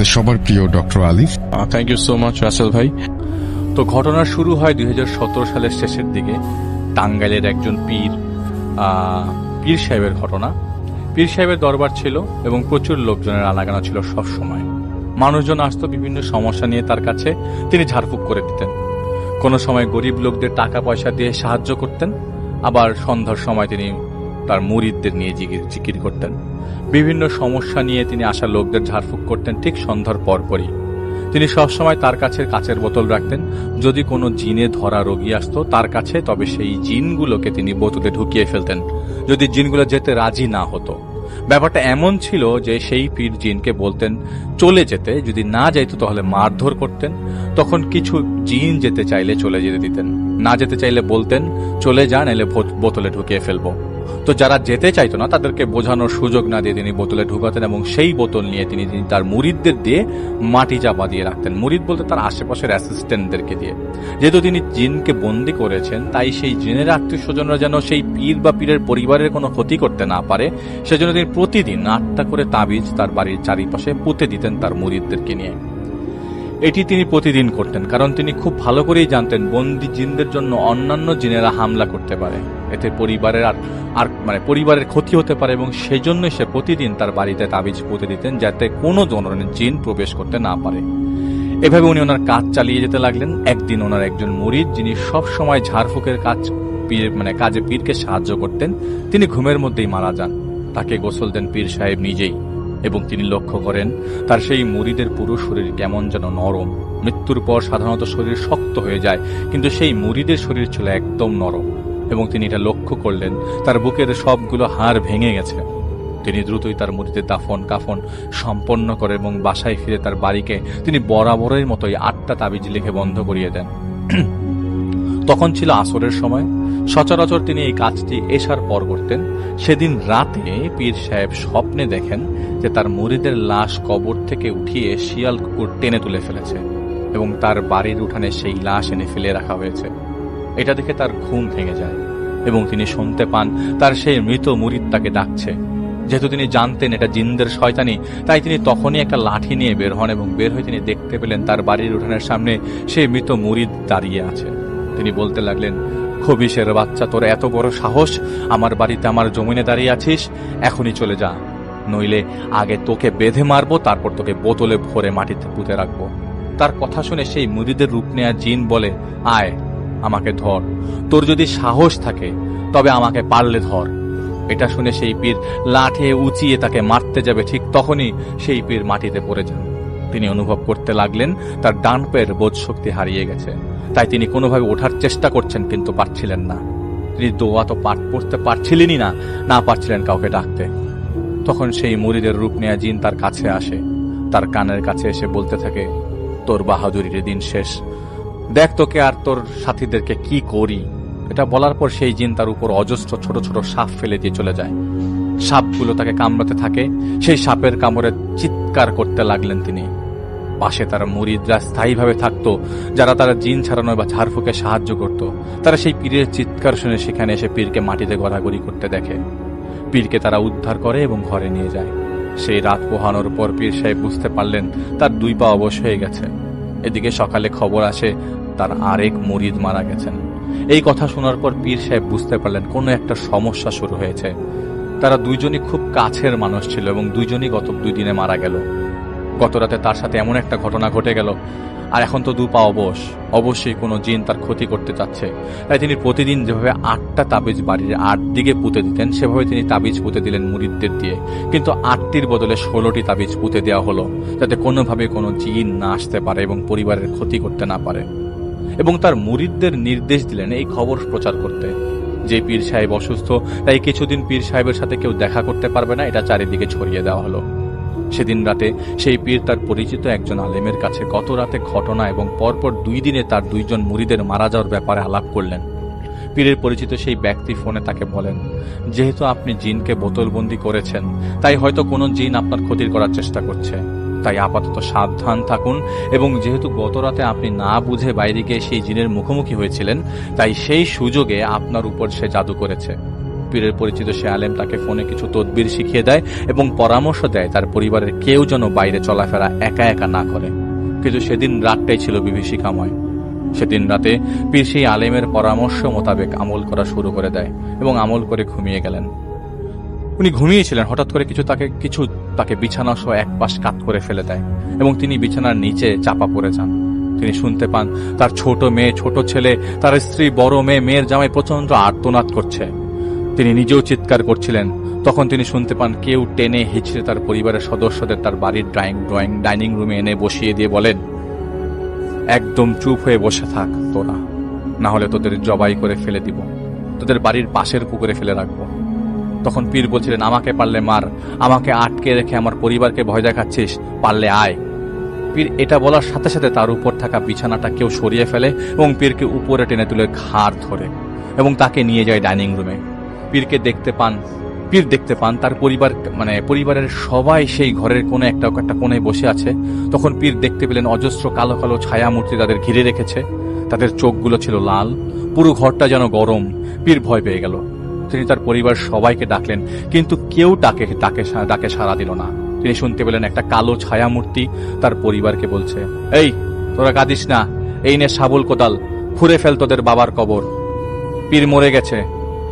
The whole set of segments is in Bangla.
আমাদের সবার প্রিয় doctor Alif. Thank you so much Rasel ভাই। তো ঘটনা শুরু হয় 2017 সালের শেষের দিকে। টাঙ্গাইলের একজন পীর সাহেবের ঘটনা। পীর সাহেবের দরবার ছিল এবং প্রচুর লোকজনের আনাগানা ছিল সব সময়। মানুষজন আসতো বিভিন্ন সমস্যা নিয়ে তার কাছে, তিনি ঝাড়ফুঁক করে দিতেন। কোনো সময় গরিব লোকদের টাকা পয়সা দিয়ে সাহায্য করতেন, আবার সন্ধ্যার সময় তিনি তার মুরিদদের নিয়ে জিকির করতেন। বিভিন্ন সমস্যা নিয়ে তিনি আসা লোকদের ঝাড়ফুঁক করতেন ঠিক সন্ধ্যার পরপরই। তিনি সবসময় তার কাছে কাচের বোতল রাখতেন। যদি কোনো জিনে ধরা রোগী আসতো তার কাছে, তবে সেই জিনগুলোকে তিনি বোতলে ঢুকিয়ে ফেলতেন যদি জিনগুলো যেতে রাজি না হতো। ব্যাপারটা এমন ছিল যে সেই পীর জিনকে বলতেন চলে যেতে, যদি না যাইতো তাহলে মারধর করতেন। তখন কিছু জিন যেতে চাইলে চলে যেতে দিতেন, না যেতে চাইলে বলতেন চলে যান, এলে বোতলে ঢুকিয়ে ফেলবো। তো যারা যেতে চাইতো না তাদেরকে বোঝানোর সুযোগ না দিয়ে তিনি বোতলে ঢুকাতেন এবং সেই বোতল নিয়ে তিনি তার মুরিদদের দিয়ে মাটি চাপা দিয়ে রাখতেন। মুরিদ বলতে তার আশেপাশের অ্যাসিস্ট্যান্টদেরকে দিয়ে। যেহেতু তিনি জিনকে বন্দী করেছেন, তাই সেই জিনের আত্মীয় স্বজনরা যেন সেই পীর বা পীরের পরিবারের কোনো ক্ষতি করতে না পারে, সেজন্য তিনি প্রতিদিন 8টা করে তাবিজ তার বাড়ির চারিপাশে পুঁতে দিতেন তার মুরিদদেরকে নিয়ে। এটি তিনি প্রতিদিন করতেন, কারণ তিনি খুব ভালো করেই জানতেন বন্দী জিনদের জন্য অন্যান্য জিনেরা হামলা করতে পারে, এতে পরিবারের ক্ষতি হতে পারে, এবং সেজন্য সে প্রতিদিন তার বাড়িতে তাবিজ পুঁতে দিতেন যাতে কোনো ধরনের জিন প্রবেশ করতে না পারে। এভাবে উনি ওনার কাজ চালিয়ে যেতে লাগলেন। একদিন ওনার একজন মুরিদ, যিনি সব সময় ঝাড়ফুঁকের কাজে পীরকে সাহায্য করতেন, তিনি ঘুমের মধ্যেই মারা যান। তাকে গোসল দেন পীর সাহেব নিজেই, এবং তিনি লক্ষ্য করেন তার সেই মুরিদের পুরো শরীর কেমন যেন নরম। মৃত্যুর পর সাধারণত শরীর শক্ত হয়ে যায়, কিন্তু সেই মুরিদের শরীর ছিল একদম নরম, এবং তিনি এটা লক্ষ্য করলেন তার বুকের সবগুলো হাড় ভেঙে গেছে। তিনি দ্রুতই তার মুরিদের দাফন কাফন সম্পন্ন করে এবং বাসায় ফিরে তার বাড়িকে তিনি বরাবরের মতোই 8টা তাবিজ লিখে বন্ধ করিয়ে দেন। তখন ছিল আসরের সময়। সচরাচর তিনি এই কাজটি এশার পর করতেন। সেদিন রাতে পীর সাহেব স্বপ্নে দেখেন যে তার মুরিদের লাশ কবর থেকে উঠিয়ে শিয়াল কুকুর টেনে তুলে ফেলেছে এবং তার বাড়ির উঠানে সেই লাশ এনে ফেলে রাখা হয়েছে। এটা দেখে তার ঘুম ভেঙে যায় এবং তিনি শুনতে পান তার সেই মৃত মুরিদ তাকে ডাকছে। যেহেতু তিনি জানতেন এটা জিনদের শয়তানি, তাই তিনি তখনই একটা লাঠি নিয়ে বের হন এবং বের হয়ে তিনি দেখতে পেলেন তার বাড়ির উঠানের সামনে সেই মৃত মুরিদ দাঁড়িয়ে আছে। তিনি বলতে লাগলেন, খবিশের বাচ্চা, তোর এত বড় সাহস, আমার বাড়িতে আমার জমিনে দাঁড়িয়ে আছিস, এখনই চলে যা, নইলে আগে তোকে বেঁধে মারবো, তারপর তোকে বোতলে ভরে মাটিতে পুঁতে রাখবো। তার কথা শুনে সেই মুরিদের রূপ নেয়া জিন বলে, আয় আমাকে ধর, তোর যদি সাহস থাকে তবে আমাকে পারলে ধর। এটা শুনে সেই পীর লাঠি উঁচিয়ে তাকে মারতে যাবে, ঠিক তখনই সেই পীর মাটিতে পড়ে যান। তিনি অনুভব করতে লাগলেন তার ডান পায়ের বোধ শক্তি হারিয়ে গেছে, তাই তিনি কোনোভাবে ওঠার চেষ্টা করছেন কিন্তু পারছিলেন না। তিনি দোয়া তো পাঠ পড়তে পারছিলেনই না পারছিলেন কাউকে ডাকতে। তখন সেই মুরিদের রূপ নেয়া জিন তার কাছে আসে, তার কানের কাছে এসে বলতে থাকে, তোর বাহাদুরির দিন শেষ, দেখ তোকে আর তোর সাথীদেরকে কি করি। এটা বলার পর সেই জিন তার উপর অজস্র ছোট ছোট সাপ ফেলে দিয়ে চলে যায়। সাপগুলো তাকে কামড়াতে থাকে। সেই সাপের কামড়ে চিৎকার করতে লাগলেন তিনি। পাশে তার মুরিদরা স্থায়ীভাবে থাকতো, যারা তারা জিন ছাড়ানো বা ঝাড়ফুঁকে সাহায্য করত। তারা সেই পীরের চিৎকার শুনে সেখানে এসে পীরকে মাটিতে গড়াগড়ি করতে দেখে। পীরকে তারা উদ্ধার করে এবং ঘরে নিয়ে যায়। সেই রাত পোহানোর পর পীর সাহেব বুঝতে পারলেন তার 2 পা অবশ হয়ে গেছে। এদিকে সকালে খবর আসে তার আরেক মুরিদ মারা গেছেন। এই কথা শোনার পর পীর সাহেব বুঝতে পারলেন কোনো একটা সমস্যা শুরু হয়েছে। তারা দুইজনই খুব কাছের মানুষ ছিল এবং দুইজনই গত 2 দিনে মারা গেল। গত রাতে তার সাথে এমন একটা ঘটনা ঘটে গেল, আর এখন তো 2 পা অবশ, অবশ্যই কোনো জিন তার ক্ষতি করতে চাচ্ছে। তাই তিনি প্রতিদিন যেভাবে 8টা তাবিজ বাড়ির 8 দিকে পুঁতে দিতেন, সেভাবে তিনি তাবিজ পুঁতে দিলেন মুরিদদের দিয়ে। কিন্তু 8টির বদলে 16টি তাবিজ পুঁতে দেওয়া হলো, যাতে কোনোভাবে কোনো জিন না আসতে পারে এবং পরিবারের ক্ষতি করতে না পারে। এবং তার মুরিদদের নির্দেশ দিলেন এই খবর প্রচার করতে যে পীর সাহেব অসুস্থ, তাই কিছুদিন পীর সাহেবের সাথে কেউ দেখা করতে পারবে না, এটা চারিদিকে ছড়িয়ে দেওয়া হলো। সেদিন রাতে সেই পীর তার পরিচিত একজন আলেমের কাছে গত রাতে ঘটনা এবং পরপর 2 দিনে তার 2 জন মুরিদের মারা যাওয়ার ব্যাপারে আলাপ করলেন। পীরের পরিচিত সেই ব্যক্তি ফোনে তাকে বলেন, যেহেতু আপনি জিনকে বোতলবন্দি করেছেন, তাই হয়তো কোনো জিন আপনার ক্ষতি করার চেষ্টা করছে, তাই আপাতত সাবধান থাকুন। এবং যেহেতু গত রাতে আপনি না বুঝে বাইরে গিয়ে সেই জিনের মুখোমুখি হয়েছিলেন, তাই সেই সুযোগে আপনার উপর সে জাদু করেছে। পীরের পরিচিত সে আলেম তাকে ফোনে কিছু তদবির শিখিয়ে দেয় এবং পরামর্শ দেয় তার পরিবারের কেউ যেন বাইরে চলাফেরা একা একা না করে। কিন্তু সেদিন রাতটাই ছিল বিভীষিকাময়। সেদিন রাতে পীর সেই আলেমের পরামর্শ মোতাবেক আমল করা শুরু করে দেয় এবং আমল করে ঘুমিয়ে গেলেন। উনি ঘুমিয়েছিলেন, হঠাৎ করে কিছু তাকে বিছানা সহ এক পাশ কাত করে ফেলে দেয় এবং তিনি বিছানার নিচে চাপা পড়ে যান। তিনি শুনতে পান তার ছোট মেয়ে, ছোট ছেলে, তার স্ত্রী, বড় মেয়ে, মেয়ের জামাই প্রচন্ড আর্তনাদ করছে। তিনি নিজেও চিৎকার করছিলেন। তখন তিনি শুনতে পান কেউ টেনে হিচড়ে তার পরিবারের সদস্যদের তার বাড়ির ডাইনিং রুমে এনে বসিয়ে দিয়ে বলেন, একদম চুপ হয়ে বসে থাক তোরা, না হলে তোদের জবাই করে ফেলে দিব, তোদের বাড়ির পাশের পুকুরে ফেলে রাখবো। তখন পীর বলছিলেন, আমাকে পারলে মার, আমাকে আটকে রেখে আমার পরিবারকে ভয় দেখাচ্ছিস, পারলে আয়। পীর এটা বলার সাথে সাথে তার উপর থাকা বিছানাটা কেউ সরিয়ে ফেলে এবং পীরকে উপরে টেনে তুলে ঘাড় ধরে এবং তাকে নিয়ে যায় ডাইনিং রুমে। পীর দেখতে পান তার পরিবারের সবাই সেই ঘরের কোণে একটা কোণে বসে আছে। তখন পীর দেখতে পেলেন অজস্র কালো কালো ছায়ামূর্তি তাদের ঘিরে রেখেছে। তাদের চোখগুলো ছিল লাল, পুরো ঘরটা যেন গরম। পীর ভয় পেয়ে গেল। তিনি তার পরিবার সবাইকে ডাকলেন, কিন্তু কেউ ডাকে সাড়া দিল না। তিনি শুনতে পেলেন একটা কালো ছায়ামূর্তি তার পরিবারকে বলছে, এই তোরা কাঁদিস না, এই নে শাবল কোদাল, খুঁড়ে ফেল তোদের বাবার কবর। পীর মরে গেছে,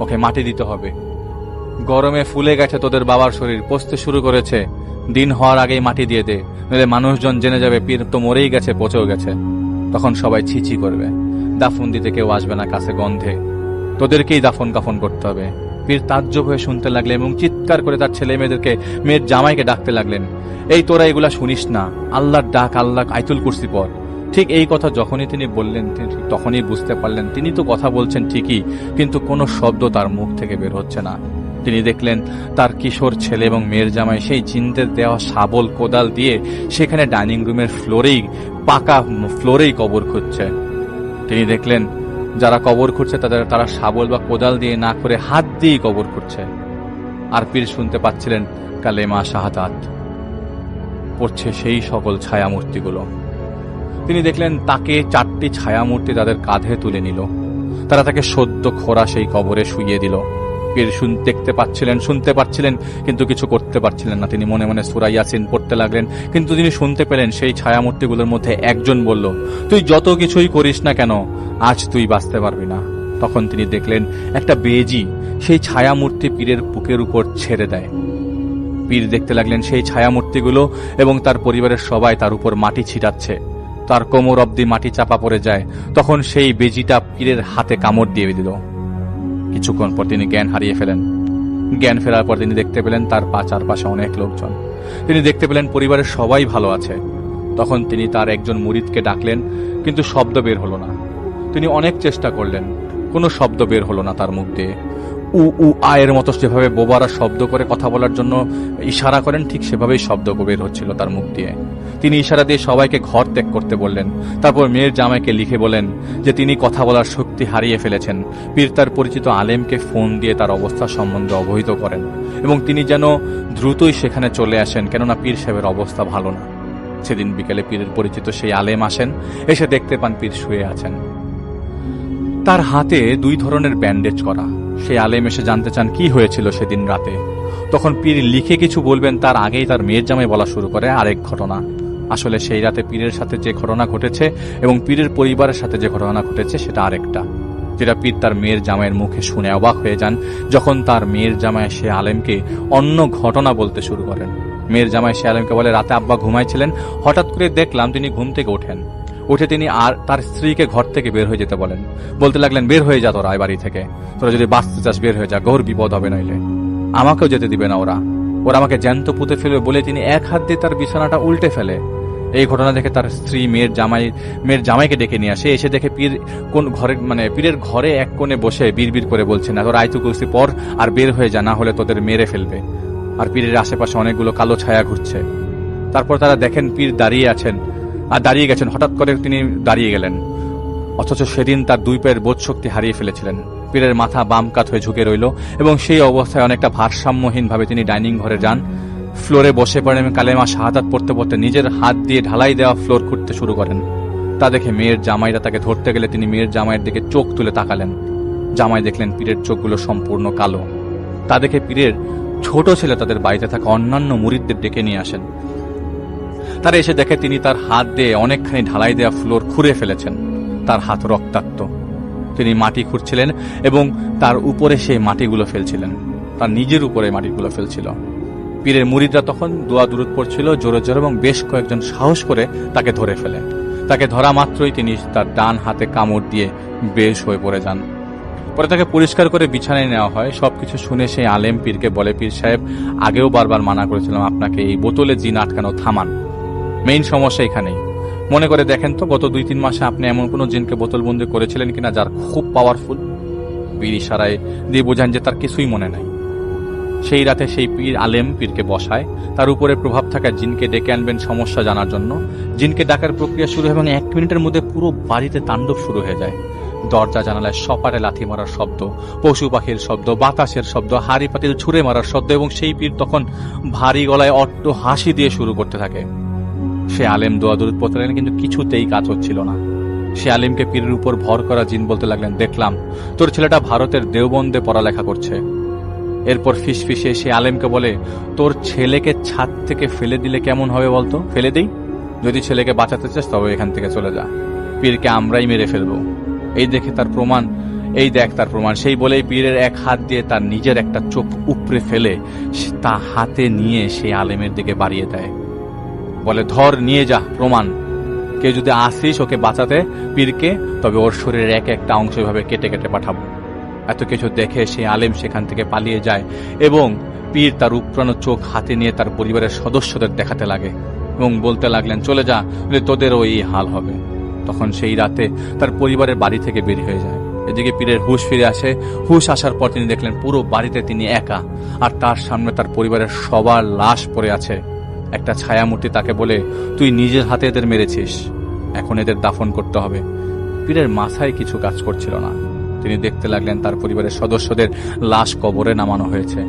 ওকে মাটি দিতে হবে। গরমে ফুলে গেছে তোদের বাবার শরীর, পচতে শুরু করেছে, দিন হওয়ার আগেই মাটি দিয়ে দে, নইলে মানুষজন জেনে যাবে পীর তো মরেই গেছে, পচেও গেছে। তখন সবাই ছিছি করবে, দাফন দিতে কেউ আসবে না কাছে গন্ধে, তোদেরকেই দাফন কাফন করতে হবে। পীর তাজ্জব হয়ে শুনতে লাগলেন এবং চিৎকার করে তার ছেলে মেয়ের জামাইকে ডাকতে লাগলেন, এই তোরা এগুলা শুনিস না, আল্লাহর ডাক, আল্লাহ আয়াতুল কুরসি পড়। ঠিক এই কথা যখনই তিনি বললেন, তখনই বুঝতে পারলেন তিনি তো কথা বলছেন ঠিকই, কিন্তু কোনো শব্দ তার মুখ থেকে বের হচ্ছে না। তিনি দেখলেন তার কিশোর ছেলে এবং মেয়ের জামাই সেই জিনদের দেওয়া শাবল কোদাল দিয়ে সেখানে ডাইনিং রুমের পাকা ফ্লোরেই কবর খুঁজছে। তিনি দেখলেন যারা কবর খুঁড়ছে তারা শাবল বা কোদাল দিয়ে না করে হাত দিয়েই কবর খুঁড়ছে। আর পীর শুনতে পাচ্ছিলেন কালেমা শাহাদাত পড়ছে সেই সকল ছায়ামূর্তিগুলো। তিনি দেখলেন তাকে 4টি ছায়ামূর্তি তাদের কাঁধে তুলে নিল। তারা তাকে সদ্য খোঁড়া সেই কবরে শুইয়ে দিল। পীর দেখতে পাচ্ছিলেন, শুনতে পাচ্ছিলেন, কিন্তু কিছু করতে পারছিলেন না। তিনি মনে মনে সূরা ইয়াসিন পড়তে লাগলেন, কিন্তু তিনি শুনতে পেলেন সেই ছায়ামূর্তিগুলোর মধ্যে একজন বলল, তুই যত কিছুই করিস না কেন, আজ তুই বাঁচতে পারবি না। তখন তিনি দেখলেন একটা বেজি সেই ছায়ামূর্তি পীরের বুকের উপর ছেড়ে দেয়। পীর দেখতে লাগলেন সেই ছায়ামূর্তিগুলো এবং তার পরিবারের সবাই তার উপর মাটি ছিটাচ্ছে। তার কোমর অবধি মাটি চাপা পড়ে যায়। তখন সেই বেজিটা পীরের হাতে কামড় দিয়ে দিল। কিছুক্ষণ পর তিনি জ্ঞান হারিয়ে ফেলেন। জ্ঞান ফেরার পর তিনি দেখতে পেলেন তার চারপাশে অনেক লোকজন। তিনি দেখতে পেলেন পরিবারের সবাই ভালো আছে। তখন তিনি তার একজন মুরিদকে ডাকলেন, কিন্তু শব্দ বের হলো না। তিনি অনেক চেষ্টা করলেন, কোনো শব্দ বের হলো না তার মুখ দিয়ে। উ আয়ের মতো যেভাবে বোবারা শব্দ করে কথা বলার জন্য ইশারা করেন, ঠিক সেভাবেই শব্দ বের হচ্ছিল তার মুখ দিয়ে। তিনি ইশারা দিয়ে সবাইকে ঘর ত্যাগ করতে বললেন। তারপর মেয়ের জামাইকে লিখে বলেন যে তিনি কথা বলার শক্তি হারিয়ে ফেলেছেন। পীর তার পরিচিত আলেমকে ফোন দিয়ে তার অবস্থা সম্বন্ধে অবহিত করেন এবং তিনি যেন দ্রুতই সেখানে চলে আসেন, কেননা পীর সাহেবের অবস্থা ভালো না। সেদিন বিকেলে পীরের পরিচিত সেই আলেম আসেন। এসে দেখতে পান পীর শুয়ে আছেন, তার হাতে 2 ধরনের ব্যান্ডেজ করা। সেই আলেম এসে জানতে চান কি হয়েছিল সেদিন রাতে। তখন পীর লিখে কিছু বলবেন তার আগেই তার মেয়ের জামাই বলা শুরু করে আরেক ঘটনা। আসলে সেই রাতে পীরের সাথে যে ঘটনা ঘটেছে এবং পীরের পরিবারের সাথে যে ঘটনা ঘটেছে সেটা আরেকটা, যেটা পীর তার মেয়ের জামাইয়ের মুখে শুনে অবাক হয়ে যান যখন তার মেয়ের জামাই সে আলেমকে অন্য ঘটনা বলতে শুরু করেন। মেয়ের জামাই সে আলেমকে বলে, রাতে আব্বা ঘুমাইছিলেন, হঠাৎ করে দেখলাম তিনি ঘুম থেকে ওঠেন। উঠে তিনি আর তার স্ত্রীকে ঘর থেকে বের হয়ে যেতে বলেন। বলতে লাগলেন, বের হয়ে যা তোরা এই বাড়ি থেকে, তোরা যদি বাঁচতে চাস বের হয়ে যা, ঘোর বিপদ হবে নইলে। আমাকেও যেতে দিবে না ওরা আমাকে জ্যান্ত পুঁতে ফেলবে বলে তিনি এক হাত দিয়ে তার বিছানাটা উল্টে ফেলে। এই ঘটনা দেখে তার স্ত্রী মেয়ের জামাইকে ডেকে নিয়ে আসে। এসে দেখে পীর পীরের ঘরে এক কোণে বসে বিড়বিড় করে বলছেন, তোরা আয়াতুল কুরসি পড় আর বের হয়ে যা, না হলে তোদের মেরে ফেলবে। আর পীরের আশেপাশে অনেকগুলো কালো ছায়া ঘুরছে। তারপর তারা দেখেন পীর দাঁড়িয়ে গেছেন। হঠাৎ করে তিনি দাঁড়িয়ে গেলেন, অথচ সেদিন তার 2 পায়ের বোধ শক্তি হারিয়ে ফেলেছিলেন। পীরের মাথা বাম কাত হয়ে ঝুঁকে রইল এবং সেই অবস্থায় অনেকটা ভারসাম্যহীন ভাবে তিনি ডাইনিং ঘরে যান। ফ্লোরে বসে পড়েন এবং কালেমা শাহাদাত পড়তে পড়তে নিজের হাত দিয়ে ঢালাই দেওয়া ফ্লোর খুঁড়তে শুরু করেন। তা দেখে মেয়ের জামাইরা তাকে ধরতে গেলে তিনি মেয়ের জামাইয়ের দিকে চোখ তুলে তাকালেন। জামাই দেখলেন পীরের চোখগুলো সম্পূর্ণ কালো তা দেখে পীরের ছোট ছেলে তাদের বাড়িতে থাকা অন্যান্য মুরিদদের ডেকে নিয়ে আসেন। তারা এসে দেখে তিনি তার হাত দিয়ে অনেকখানি ঢালাই দেওয়া ফ্লোর খুঁড়ে ফেলেছেন। তার হাত রক্তাক্ত। তিনি মাটি খুঁড়ছিলেন এবং তার উপরে সেই মাটিগুলো ফেলছিলেন, তার নিজের উপরে মাটিগুলো ফেলছিল। পীরের মুরিদরা তখন দোয়া দুরুদ পড়ছিল জোরে জোরে এবং বেশ কয়েকজন সাহস করে তাকে ধরে ফেলে। তাকে ধরা মাত্রই তিনি তার ডান হাতে কামড় দিয়ে বেশ হয়ে পড়ে যান। পরে তাকে পরিষ্কার করে বিছানায় নেওয়া হয়। সবকিছু শুনে সেই আলেম পীরকে বলে, পীর সাহেব, আগেও বারবার মানা করেছিলাম আপনাকে, এই বোতলে জিন আটকানো থামান। মেইন সমস্যা এখানেই। মনে করে দেখেন তো, গত 2-3 মাসে আপনি এমন কোন জিনকে বোতলবন্দি করেছিলেন কিনা যার খুব পাওয়ারফুল? পীর ইশারায় দিয়ে বোঝান যে তার কিছুই মনে নাই। সেই রাতে সেই পীর আলেম পীরকে বসায়, তার উপরে প্রভাব থাকা জিনকে ডেকে আনবেন সমস্যা জানার জন্য। জিনকে ডাকার প্রক্রিয়া শুরু এবং 1 মিনিটের মধ্যে পুরো বাড়িতে তাণ্ডব শুরু হয়ে যায়। দরজা জানালায় সপারে লাথি মারার শব্দ, পশু পাখির শব্দ, বাতাসের শব্দ, হাড়ি পাতিল ছুঁড়ে মারার শব্দ, এবং সেই পীর তখন ভারী গলায় অট্ট হাসি দিয়ে শুরু করতে থাকে। সে আলেম দোয়া দুরুদ পড়তে লাগলেন, কিন্তু কিছুতেই কাজ হচ্ছিল না। সে আলেমকে পীরের উপর ভর করা জিন বলতে লাগলেন, দেখলাম তোর ছেলেটা ভারতের দেওবন্দে পড়ালেখা করছে। এরপর ফিসফিসে সে আলেমকে বলে, তোর ছেলেকে ছাদ থেকে ফেলে দিলে কেমন হবে বলতো? ফেলে দেই? যদি ছেলেকে বাঁচাতে চাস তবে এখান থেকে চলে যা, পীরকে আমরাই মেরে ফেলবো। এই দেখে তার প্রমাণ, এই দেখ তার প্রমাণ। সেই বলেই পীরের এক হাত দিয়ে তার নিজের একটা চোখ উপড়ে ফেলে তা হাতে নিয়ে সেই আলেমের দিকে বাড়িয়ে দেয়। বলে, ধর, নিয়ে যা প্রমাণ। কেউ যদি আসিস ওকে বাঁচাতে পীরকে, তবে ওর শরীরের এক একটা অংশ এভাবে কেটে কেটে পাঠাবো। এত কিছু দেখে সেই আলেম সেখান থেকে পালিয়ে যায় এবং পীর তার উপড়ানো চোখ হাতে নিয়ে তার পরিবারের সদস্যদের দেখাতে লাগে এবং বলতে লাগলেন, চলে যা, তোদেরও এই হাল হবে। তখন সেই রাতে তার পরিবারের বাড়ি থেকে বের হয়ে যায়। এদিকে পীরের হুঁশ ফিরে আসে। হুঁশ আসার পর তিনি দেখলেন পুরো বাড়িতে তিনি একা, আর তার সামনে তার পরিবারের সবার লাশ পড়ে আছে। একটা ছায়ামূর্তি তাকে বলে, তুই নিজের হাতে এদের মেরেছিস, এখন এদের দাফন করতে হবে। পীরের মাথায় কিছু কাজ করছিল না। তিনি দেখতে লাগলেন তার পরিবারের সদস্যদের লাশ কবরে নামানো হয়েছে,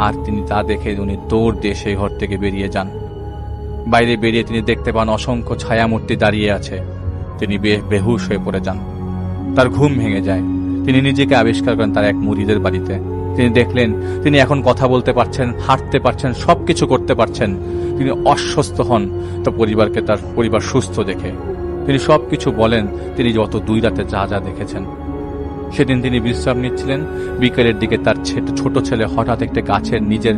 আর তিনি তা দেখে উনি দৌড় দিয়ে সেই ঘর থেকে বেরিয়ে যান। বাইরে বেরিয়ে তিনি দেখতে পান অসংখ্য ছায়ামূর্তি দাঁড়িয়ে আছে। তিনি বেহুশ হয়ে পড়ে যান। তার ঘুম ভেঙে যায়। তিনি নিজেকে আবিষ্কার করেন তার এক মুরিদের বাড়িতে। তিনি দেখলেন তিনি এখন কথা বলতে পারছেন, হাঁটতে পারছেন, সবকিছু করতে পারছেন। তিনি অস্বস্ত হন তার পরিবারকে, তার পরিবার সুস্থ দেখে। তিনি সবকিছু বলেন তিনি গত 2 রাতে যা যা দেখেছেন। সেদিন তিনি বিশ্রাম নিচ্ছিলেন। বিকেলের দিকে তার ছোট ছেলে হঠাৎ একটা গাছের নিজের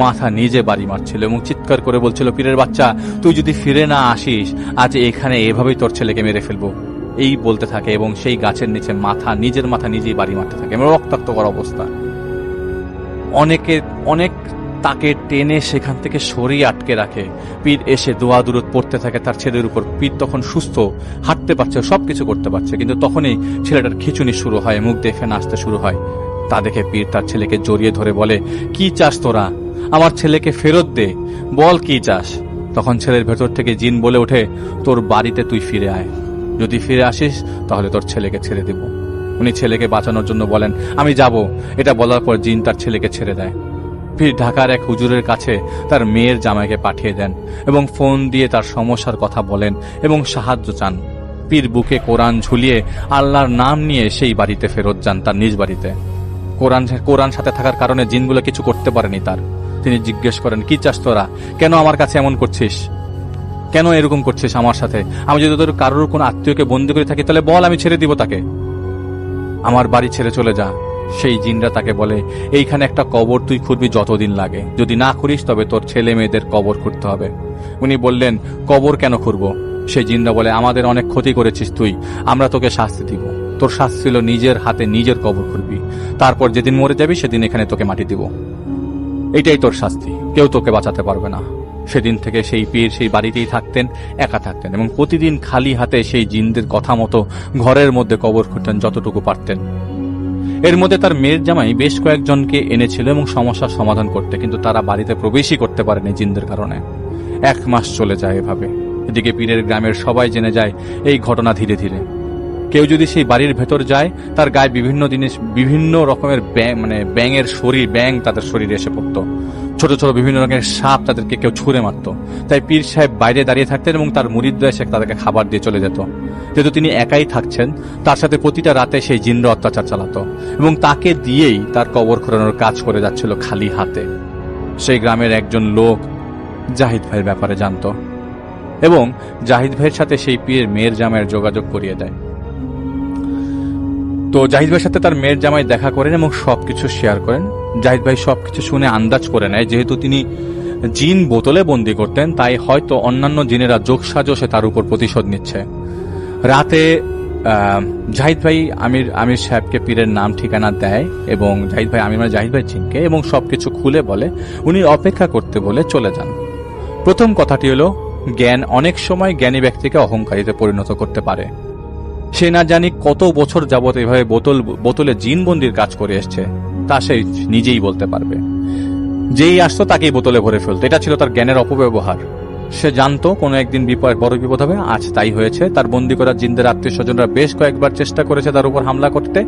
মাথা নিজে বাড়ি মারছিল এবং চিৎকার করে বলছিল, পীরের বাচ্চা, তুই যদি ফিরে না আসিস আজ এখানে এভাবেই তোর ছেলেকে মেরে ফেলবো। এই বলতে থাকে এবং সেই গাছের নিচে নিজের মাথা নিজেই বাড়ি মারতে থাকে এবং রক্তাক্ত করা অবস্থা। অনেক তাকে টেনে সেখান থেকে সরিয়ে আটকে রাখে। পীর এসে দোয়া দুরুদ পড়তে থাকে তার ছেলের উপর। পীর তখন সুস্থ, হাঁটতে পারছে, সবকিছু করতে পারছে, কিন্তু তখনই ছেলেটার খিঁচুনি শুরু হয়, মুখ দিয়ে ফেনা আসতে শুরু হয়। তা দেখে পীর তার ছেলেকে জড়িয়ে ধরে বলে, কি চাস তোরা? আমার ছেলেকে ফেরত দে, বল কি চাস? তখন ছেলের ভেতর থেকে জিন বলে ওঠে, তোর বাড়িতে তুই ফিরে আয়, যদি ফিরে আসিস তাহলে তোর ছেলেকে ছেড়ে দেব। উনি ছেলেকে বাঁচানোর জন্য বলেন, আমি যাব। এটা বলার পর জিন তার ছেলেকে ছেড়ে দেয়। পীর ঢাকার এক হুজুরের কাছে তার মেয়ের জামাইকে পাঠিয়ে দেন এবং ফোন দিয়ে তার সমস্যার কথা বলেন এবং সাহায্য চান। পীর বুকে কোরআন ঝুলিয়ে আল্লাহর নাম নিয়ে সেই বাড়িতে ফেরত যান, তার নিজ বাড়িতে। কোরআন সাথে থাকার কারণে জিনগুলো কিছু করতে পারেনি তার। তিনি জিজ্ঞেস করেন, কি চাস তোরা? কেন আমার কাছে এমন করছিস? কেন এরকম করছিস আমার সাথে? আমি যদি তোর কারোর কোন আত্মীয়কে বন্দী করে থাকি তাহলে বল, আমি ছেড়ে দিব তাকে। আমার বাড়ি ছেড়ে চলে যা। সেই জিনরা তাকে বলে, এইখানে একটা কবর তুই খুঁড়বি যতদিন লাগে, যদি না করিস তবে তোর ছেলে মেয়েদের কবর খুঁড়তে হবে। উনি বললেন, কবর কেন খুঁড়বো? সেই জিনরা বলে, আমাদের অনেক ক্ষতি করেছিস তুই, আমরা তোকে শাস্তি দিব। তোর শাস্তি ছিল নিজের হাতে নিজের কবর খুঁড়বি, তারপর যেদিন মরে যাবি সেদিন এখানে তোকে মাটি দিব। এইটাই তোর শাস্তি, কেউ তোকে বাঁচাতে পারবে না। সেদিন থেকে সেই পীর সেই বাড়িতেই থাকতেন, একা থাকতেন এবং প্রতিদিন খালি হাতে সেই জিনদের কথা মতো ঘরের মধ্যে কবর খুঁড়তেন যতটুকু পারতেন। এর মধ্যে তার মেয়ের জামাই বেশ কয়েকজনকে এনেছিল এবং সমস্যার সমাধান করতে, কিন্তু তারা বাড়িতে প্রবেশই করতে পারেনি জিনদের কারণে। 1 মাস চলে যায় এভাবে। এদিকে পীরের গ্রামের সবাই জেনে যায় এই ঘটনা ধীরে ধীরে। কেউ যদি সেই বাড়ির ভেতর যায় তার গায়ে বিভিন্ন জিনিস, বিভিন্ন রকমের ব্যাঙের শরীর, ব্যাঙ তাদের শরীরে এসে পড়ত। ছোট ছোট বিভিন্ন রকমের সাপ তাদেরকে কেউ ছুঁড়ে মারত। তাই পীর সাহেব বাইরে দাঁড়িয়ে থাকতেন এবং তার মুরিদরা এসে তাদেরকে খাবার দিয়ে চলে যেত। যেহেতু তিনি একাই থাকছেন, তার সাথে প্রতিটা রাতে সেই জিনরা অত্যাচার চালাতো এবং তাকে দিয়েই তার কবর খোঁড়ানোর কাজ করে যাচ্ছিল খালি হাতে। সেই গ্রামের একজন লোক জাহিদ ভাইয়ের ব্যাপারে জানত এবং জাহিদ ভাইয়ের সাথে সেই পীরের মেয়ের জামাইয়ের যোগাযোগ করিয়ে দেয়। তো জাহিদ ভাইয়ের সাথে তার মেয়ের জামাই দেখা করেন এবং সবকিছু শেয়ার করেন। জাহিদ ভাই সবকিছু শুনে আন্দাজ করে নেয়, যেহেতু তিনি জিন বোতলে বন্দি করতেন, তাই হয়তো অন্যান্য জিনেরা যোগসাজশে তার উপর প্রতিশোধ নিচ্ছে। রাতে জাহিদ ভাই আমির সাহেবকে পীরের নাম ঠিকানা দেয় এবং জাহিদ ভাই জাহিদ ভাই জিনকে এবং সবকিছু খুলে বলে, উনি অপেক্ষা করতে বলে চলে যান। প্রথম কথাটি হলো, জ্ঞান অনেক সময় জ্ঞানী ব্যক্তিকে অহংকারীতে পরিণত করতে পারে। সে না জানি কত বছর যাবত এভাবে বোতলে জিনবন্দির কাজ করে এসছে, তা সে নিজেই বলতে পারবে। যেই আসতো তাকেই বোতলে ভরে ফেলতো, এটা ছিল তার জ্ঞানের অপব্যবহার। সে জানতো কোনো একদিন বড় বিপদ হবে, আজ তাই হয়েছে। তার বন্দী করা জিনদের আত্মীয় স্বজনরা বেশ কয়েকবার চেষ্টা করেছে তার উপর হামলা করতে,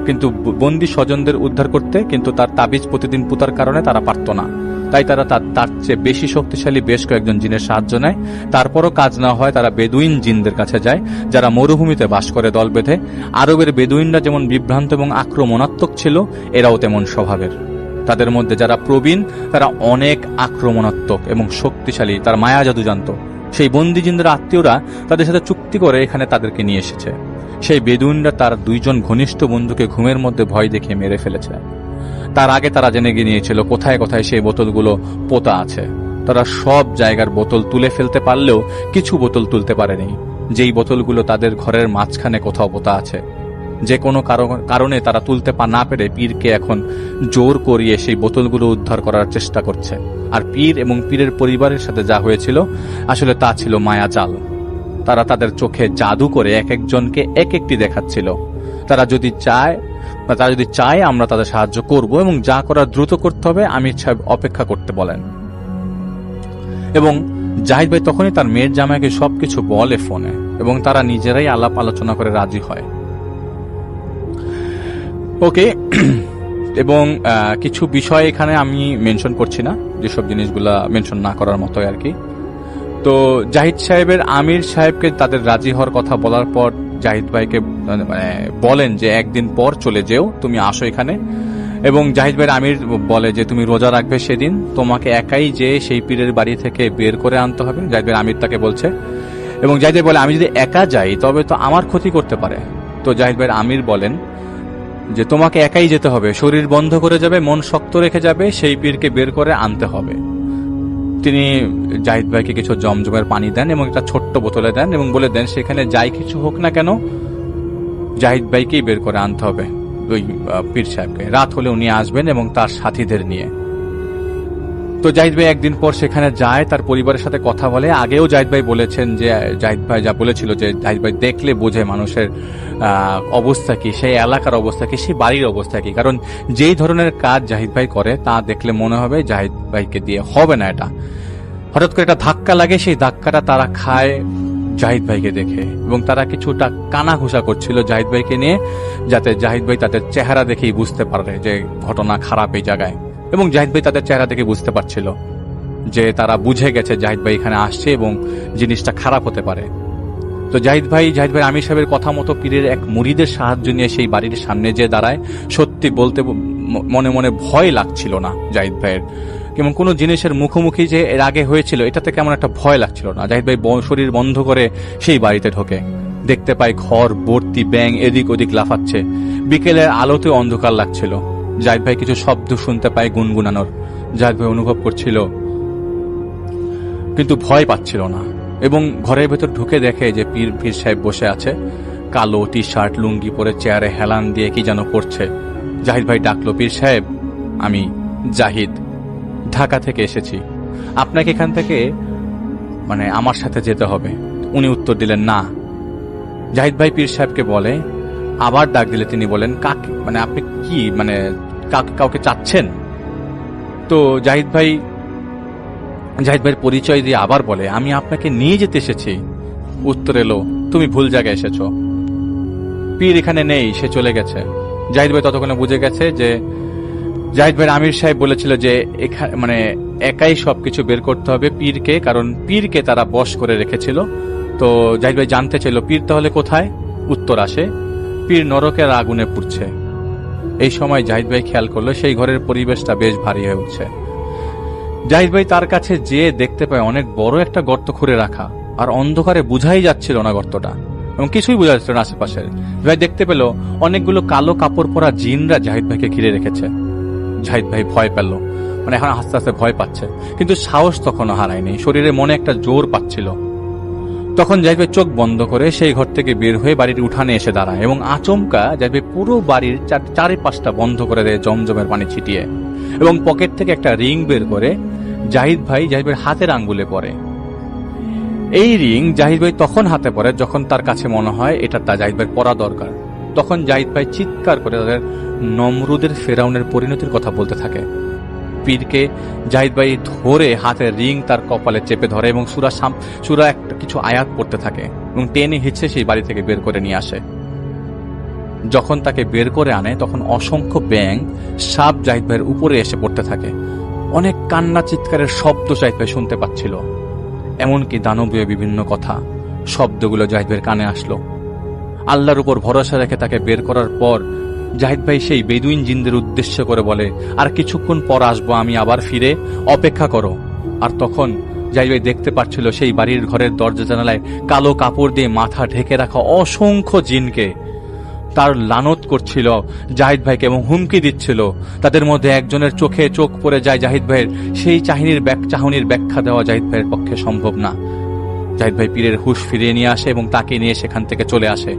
কিন্তু বন্দী স্বজনদের উদ্ধার করতে, কিন্তু তার তাবিজ প্রতিদিন পুতার কারণে তারা পারত না। তাই তারা তার চেয়ে বেশি শক্তিশালী বেশ কয়েকজন জিনের সাহায্য নেয়। তারপরও কাজ না হয়, তারা বেদুইন জিনদের কাছে যায়, যারা মরুভূমিতে বাস করে দল বেঁধে। আরবের বেদুইনরা যেমন বিভ্রান্ত এবং আক্রমণাত্মক ছিল, এরাও তেমন স্বভাবের। তাদের মধ্যে যারা প্রবীণ তারা অনেক আক্রমণাত্মক এবং শক্তিশালী, তার মায়া জাদু জানত। সেই বন্দী জিনদের আত্মীয়রা তাদের সাথে চুক্তি করে এখানে তাদেরকে নিয়ে এসেছে। সেই বেদুইনরা তার দুইজন ঘনিষ্ঠ বন্ধুকে ঘুমের মধ্যে ভয় দেখিয়ে মেরে ফেলেছে। তার আগে তারা জেনে গিয়েছিল কোথায় কোথায় সেই বোতলগুলো পোতা আছে। তারা সব জায়গার বোতল তুলে ফেলতে পারলেও কিছু বোতল তুলতে পারেনি, যেই বোতলগুলো তাদের ঘরের মাঝখানে কোথাও পোতা আছে। যে কোনো কারণে তারা তুলতে না পেরে পীরকে এখন জোর করিয়ে সেই বোতলগুলো উদ্ধার করার চেষ্টা করছে। আর পীর এবং পীরের পরিবারের সাথে যা হয়েছিল আসলে তা ছিল মায়াজাল। তারা তাদের চোখে জাদু করে এক একজনকে এক একটি দেখাচ্ছিল। তারা যদি চায় আমরা তাদের সাহায্য করব এবং যা করার দ্রুত করতে হবে। আমির সাহেব অপেক্ষা করতে বলেন এবং জাহিদ ভাই তখনই তার মেয়ের জামাইকে সবকিছু বলে ফোনে এবং তারা নিজেরাই আলাপ আলোচনা করে রাজি হয়। ওকে, এবং কিছু বিষয় এখানে আমি মেনশন করছি না, যেসব জিনিসগুলা মেনশন না করার মতো আর কি। তো জাহিদ সাহেবের আমির সাহেবকে তাদের রাজি হওয়ার কথা বলার পর জাহিদ ভাইকে বলেন যে একদিন পর চলে যেও, তুমি আসো এখানে। এবং জাহিদ ভাইয়ের আমির বলে যে তুমি রোজা রাখবে সেদিন, তোমাকে একাই যে সেই পীরের বাড়ি থেকে বের করে আনতে হবে। জাহিদ ভাইয়ের আমির তাকে বলছে এবং জাহিদ ভাই বলে আমি যদি একা যাই তবে তো আমার ক্ষতি করতে পারে। তো জাহিদ ভাইয়ের আমির বলেন যে তোমাকে একাই যেতে হবে, শরীর বন্ধ করে যাবে, মন শক্ত রেখে যাবে, সেই পীরকে বের করে আনতে হবে। তিনি জাহিদ ভাইকে কিছু জমজমের পানি দেন এবং একটা ছোট্ট বোতলে দেন এবং বলে দেন সেখানে যাই কিছু হোক না কেন জাহিদ ভাইকেই বের করে আনতে হবে ওই পীর সাহেবকে। রাত হলে উনি আসবেন এবং তার সাথীদের নিয়ে। তো জাহিদ ভাই একদিন পর সেখানে যায়, তার পরিবারের সাথে কথা বলে। আগেও জাহিদ ভাই বলেছেন যে জাহিদ ভাই যা বলেছিল যে জাহিদ ভাই দেখলে বোঝে মানুষের অবস্থা কি, সেই এলাকার অবস্থা কি, সেই বাড়ির অবস্থা কি। কারণ যেই ধরনের কাজ জাহিদ ভাই করে তা দেখলে মনে হবে জাহিদ ভাইকে দিয়ে হবে না এটা। হঠাৎ করে একটা ধাক্কা লাগে, সেই ধাক্কাটা তারা খায় জাহিদ ভাইকে দেখে এবং তারা কিছুটা কানাঘুষা করছিল জাহিদ ভাইকে নিয়ে, যাতে জাহিদ ভাই তাদের চেহারা দেখেই বুঝতে পারে যে ঘটনা খারাপ এই জায়গায়। এবং জাহিদ ভাই তাদের চেহারা দেখে বুঝতে পারছিল যে তারা বুঝে গেছে জাহিদ ভাই এখানে আসছে এবং জিনিসটা খারাপ হতে পারে। তো জাহিদ ভাই আমির সাহেবের কথা মতো পীরের এক মুরিদের সাহায্য নিয়ে সেই বাড়ির সামনে যে দাঁড়ায়। সত্যি বলতে মনে মনে ভয় লাগছিল না জাহিদ ভাইয়ের, এবং কোনো জিনিসের মুখোমুখি যে এর আগে হয়েছিল এটা থেকে আমার একটা ভয় লাগছিল না। জাহিদ ভাই শরীর বন্ধ করে সেই বাড়িতে ঢোকে, দেখতে পায় ঘর ভর্তি ব্যাঙ এদিক ওদিক লাফাচ্ছে। বিকেলের আলোতে অন্ধকার লাগছিল। জাহিদ ভাই কিছু শব্দ শুনতে পায় গুনগুনানোর। জাহিদ ভাই অনুভব করছিল কিন্তু ভয় পাচ্ছিল না এবং ঘরের ভেতর ঢুকে দেখে যে পীর সাহেব বসে আছে, কালো টি শার্ট লুঙ্গি পরে চেয়ারে হেলান দিয়ে কি যেন করছে। জাহিদ ভাই ডাকলো, পীর সাহেব আমি জাহিদ, ঢাকা থেকে এসেছি, আপনাকে এখান থেকে আমার সাথে যেতে হবে। উনি উত্তর দিলেন না। জাহিদ ভাই পীর সাহেবকে বলে, আবার ডাক দিলে তিনি বলেন কাকে, আপনি কি কাউকে চাচ্ছেন? তো জাহিদ ভাইয়ের পরিচয় দিয়ে আবার বলে, আমি আপনাকে নিয়ে যেতে এসেছি। উত্তর এলো, তুমি ভুল জায়গায় এসেছো, পীর এখানে নেই, সে চলে গেছে। জাহিদ ভাই ততক্ষণে বুঝে গেছে যে জাহিদ ভাই আমির সাহেব বলেছিল যে মানে একাই সবকিছু বের করতে হবে পীরকে, কারণ পীরকে তারা বশ করে রেখেছিল। তো জাহিদ ভাই জানতে চাইল পীর তাহলে কোথায়? উত্তর আসে, পীর নরকের আগুনে পুড়ছে। এই সময় জাহিদ ভাই খেয়াল করলো সেই ঘরের পরিবেশটা বেশ ভারী হয়ে উঠছে। জাহিদ ভাই তার কাছে যেয়ে দেখতে পায় অনেক বড় একটা গর্ত খুঁড়ে রাখা, আর অন্ধকারে বুঝাই যাচ্ছিল না গর্তটা, এবং কিছুই বোঝা যাচ্ছিল না আশেপাশে। ভাই দেখতে পেল অনেকগুলো কালো কাপড় পরা জিনরা জাহিদ ভাইকে ঘিরে রেখেছে। জাহিদ ভাই ভয় পেল, মানে এখন আস্তে আস্তে ভয় পাচ্ছে, কিন্তু সাহস তখনও হারায়নি, শরীরে মনে একটা জোর পাচ্ছিল। তখন জাহিদ ভাই চোখ বন্ধ করে সেই ঘর থেকে বের হয়ে বাড়ির উঠানে এসে দাঁড়ায়, এবং আচমকা জাহিদ ভাই পুরো বাড়ির চারিপাশটা বন্ধ করে দেয় জমজমের পানি ছিটিয়ে, এবং পকেট থেকে একটা রিং বের করে জাহিদ ভাইয়ের হাতের আঙ্গুলে পরে। এই রিং জাহিদ ভাই তখন হাতে পরে যখন তার কাছে মনে হয় এটা জাহিদ ভাইয়ের পরা দরকার। তখন জাহিদ ভাই চিৎকার করে তাদের নমরুদের ফেরাউনের পরিণতির কথা বলতে থাকে। পীরকে জাহিদ ভাই ধরে হাতের রিং তার কপালে চেপে ধরে এবং সূরা একটা কিছু আয়াত পড়তে থাকে, এবং টেনে হিচড়ে সেই বাড়ি থেকে বের করে নিয়ে আসে। যখন তাকে বের করে আনে তখন অসংখ্য ব্যাঙ সাপ জাহিদ ভাইয়ের উপরে এসে পড়তে থাকে। অনেক কান্না চিৎকারের শব্দ জাহিদ ভাই শুনতে পাচ্ছিল, এমনকি দানবীয় বিভিন্ন কথা শব্দগুলো জাহিদ ভাইয়ের কানে আসলো। আল্লাহর উপর ভরসা রেখে তাকে বের করার পর জাহিদ ভাই সেই বেদুইন জিনদের উদ্দেশ্য করে বলে, আর কিছুক্ষণ পর আসবো আমি আবার ফিরে, অপেক্ষা করো। আর তখন জাহিদ ভাই দেখতে পাচ্ছিল সেই বাড়ির ঘরের দরজা জানালায় কালো কাপড় দিয়ে মাথা ঢেকে রাখা অসংখ্য জিনকে তার লানত করছিল জাহিদ ভাইকে, এবং হুমকি দিচ্ছিল। তাদের মধ্যে একজনের চোখে চোখ পড়ে যায় জাহিদ ভাইয়ের, সেই চাহনির ব্যাখ্যা দেওয়া জাহিদ ভাইয়ের পক্ষে সম্ভব না। জাহিদ ভাই পীরের হুঁশ ফিরিয়ে নিয়ে আসে এবং তাকে নিয়ে সেখান থেকে চলে আসে।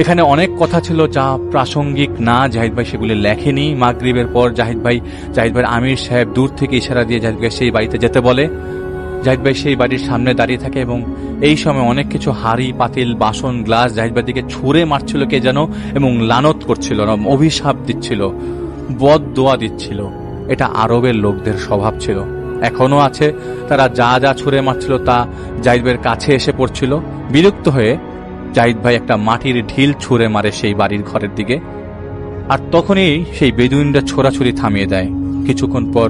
এখানে অনেক কথা ছিল যা প্রাসঙ্গিক না, জাহিদ ভাই সেগুলি লেখেনি। মাগরিবের পর জাহিদ ভাইয়ের আমির সাহেব দূর থেকে ইশারা দিয়ে জাহিদ ভাই সেই বাড়িতে যেতে বলে। জাহিদ ভাই সেই বাড়ির সামনে দাঁড়িয়ে থাকে, এবং এই সময় অনেক কিছু হাড়ি পাতিল বাসন গ্লাস জাহিদ ভাইয়ের দিকে ছুঁড়ে মারছিল কে যেন, এবং লানত করছিল, অভিশাপ দিচ্ছিল, বদ দোয়া দিচ্ছিল। এটা আরবের লোকদের স্বভাব ছিল, এখনো আছে। তারা যা যা ছুঁড়ে মারছিল তা জাহিদ ভাইয়ের কাছে এসে পড়ছিল। বিরক্ত হয়ে জাহিদ ভাই একটা মাটির ঢিল ছুঁড়ে মারে সেই বাড়ির ঘরের দিকে, আর তখনই সেই বেদুইনরা ছোড়াছুরি থামিয়ে দেয়। কিছুক্ষণ পর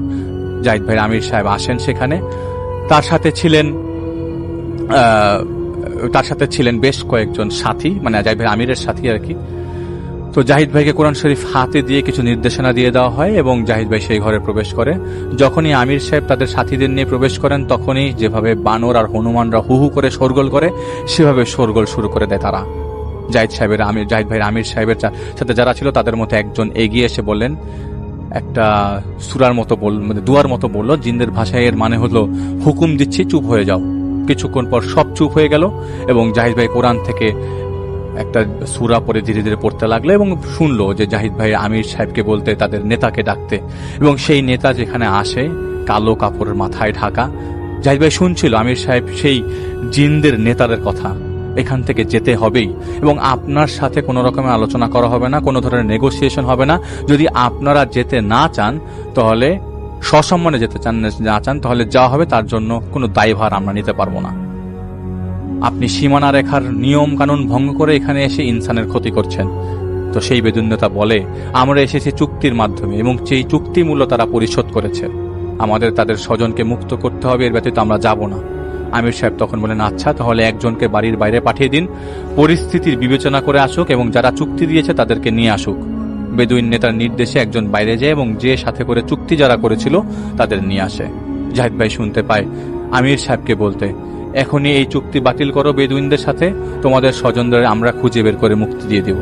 জাহিদ ভাইয়ের আমির সাহেব আসেন সেখানে। তার সাথে ছিলেন বেশ কয়েকজন সাথী, মানে জাহিদ ভাই আমিরের সাথী আর কি। তো জাহিদ ভাইকে কোরআন শরীফ হাতে দিয়ে কিছু নির্দেশনা দিয়ে দেওয়া হয়, এবং জাহিদ ভাই সেই ঘরে প্রবেশ করে। যখনই আমির সাহেব তাদের সাথীদের নিয়ে প্রবেশ করেন তখনই যেভাবে বানর আর হনুমানরা হু হু করে শোরগোল করে সেভাবে শোরগোল শুরু করে দেয় তারা। জাহিদ ভাইয়ের আমির সাহেবের সাথে যারা ছিল তাদের মধ্যে একজন এগিয়ে এসে বললেন, একটা সূরার মতো মানে দুয়ার মতো বলল, জিনদের ভাষায় এর মানে হলো হুকুম দিচ্ছি চুপ হয়ে যাও। কিছুক্ষণ পর সব চুপ হয়ে গেল, এবং জাহিদ ভাই কোরআন থেকে একটা সূরা পড়ে ধীরে ধীরে পড়তে লাগলো, এবং শুনলো যে জাহিদ ভাই আমির সাহেবকে বলতে তাদের নেতাকে ডাকতে, এবং সেই নেতা যেখানে আসে কালো কাপড়ের মাথায় ঢাকা। জাহিদ ভাই শুনছিল আমির সাহেব সেই জিনদের নেতাদের কথা, এখান থেকে যেতে হবেই, এবং আপনার সাথে কোনো রকমের আলোচনা করা হবে না, কোনো ধরনের নেগোসিয়েশন হবে না। যদি আপনারা যেতে না চান তাহলে সসম্মানে যেতে না চান তাহলে যা হবে তার জন্য কোনো দায়ভার আমরা নিতে পারবো না। আপনি সীমানা রেখার নিয়ম কানুন ভঙ্গ করে এখানে এসে ইনসানের ক্ষতি করছেন। তো সেই বেদুইন নেতা বলে, আমরা এসেছি চুক্তির মাধ্যমে, এবং সেই চুক্তি মূল্য তারা পরিশোধ করেছে। আমাদের তাদের স্বজনকে মুক্ত করতে হবে, এর ব্যতীত আমরা যাব না। আমির সাহেব তখন বলেন, আচ্ছা তাহলে একজনকে বাড়ির বাইরে পাঠিয়ে দিন, পরিস্থিতির বিবেচনা করে আসুক এবং যারা চুক্তি দিয়েছে তাদেরকে নিয়ে আসুক। বেদুইন নেতার নির্দেশে একজন বাইরে যায় এবং যে সাথে করে চুক্তি যারা করেছিল তাদের নিয়ে আসে। জাহিদ ভাই শুনতে পায় আমির সাহেবকে বলতে, এখনই এই চুক্তি বাতিল করো বেদুইনদের সাথে, তোমাদের স্বজনদের আমরা খুঁজে বের করে মুক্তি দিয়ে দেব।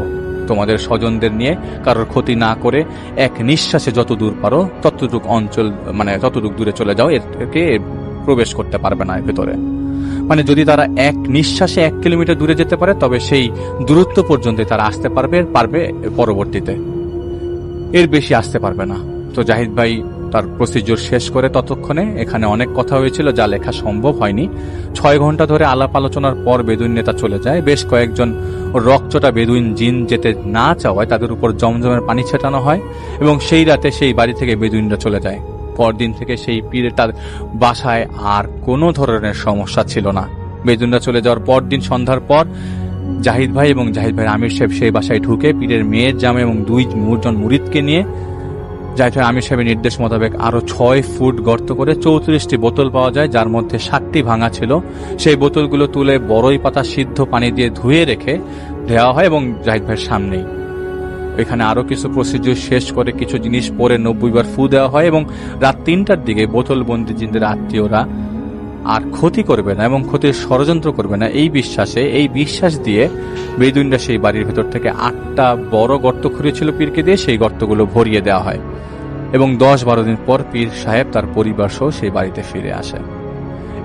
তোমাদের স্বজনদের নিয়ে কারোর ক্ষতি না করে এক নিঃশ্বাসে যত দূর পারো ততটুক অঞ্চল, মানে ততটুক দূরে চলে যাও, এরকে প্রবেশ করতে পারবে না এর ভেতরে। মানে যদি তারা এক নিঃশ্বাসে 1 কিলোমিটার দূরে যেতে পারে তবে সেই দূরত্ব পর্যন্ত তারা আসতে পারবে পরবর্তীতে, এর বেশি আসতে পারবে না। তো জাহিদ ভাই তার প্রসিডিউর শেষ করে ততক্ষণে এখানে অনেক কথা হয়েছিল যা লেখা সম্ভব হয়নি। 6 ঘন্টা ধরে আলাপ আলোচনার পর বেদুইন নেতা চলে যায়। বেশ কয়েকজন রকচটা বেদুইন জিন যেতে না চাওয়ায় তাদের উপর জমজমের পানি ছেটানো হয়, এবং সেই রাতে সেই বাড়ি থেকে বেদুইনরা চলে যায়। পরদিন থেকে সেই পীরের তার বাসায় আর কোনো ধরনের সমস্যা ছিল না। বেদুইনরা চলে যাওয়ার পরদিন সন্ধ্যার পর জাহিদ ভাই এবং জাহিদ ভাইয়ের আমির সাহেব সেই বাসায় ঢুকে পীরের মেয়ের জামে এবং 2 জন মুরিদকে নিয়ে জাহিদ ভাই আমির সাহেবের নির্দেশ মোতাবেক আরো 6 ফুট গর্ত করে 34টি বোতল পাওয়া যায়, যার মধ্যে 7টি ভাঙা ছিল। সেই বোতলগুলো তুলে বড়ই পাতা সিদ্ধ পানি দিয়ে ধুয়ে রেখে দেওয়া হয় এবং জাহিদ ভাইয়ের সামনেই এখানে আরো কিছু প্রসিডিউর শেষ করে কিছু জিনিস পরে 90 বার ফু দেওয়া হয় এবং রাত 3টার দিকে বোতলবন্দি জিনদের আত্মীয়রা আর ক্ষতি করবে না এবং ক্ষতির ষড়যন্ত্র করবে না এই বিশ্বাস দিয়ে বেদুইনরা সেই বাড়ির ভেতর থেকে 8টা বড় গর্ত খুঁড়েছিল পীরকে দিয়ে, সেই গর্তগুলো ভরিয়ে দেওয়া হয় এবং 10-12 দিন পর পীর সাহেব তার পরিবার সহ সেই বাড়িতে ফিরে আসে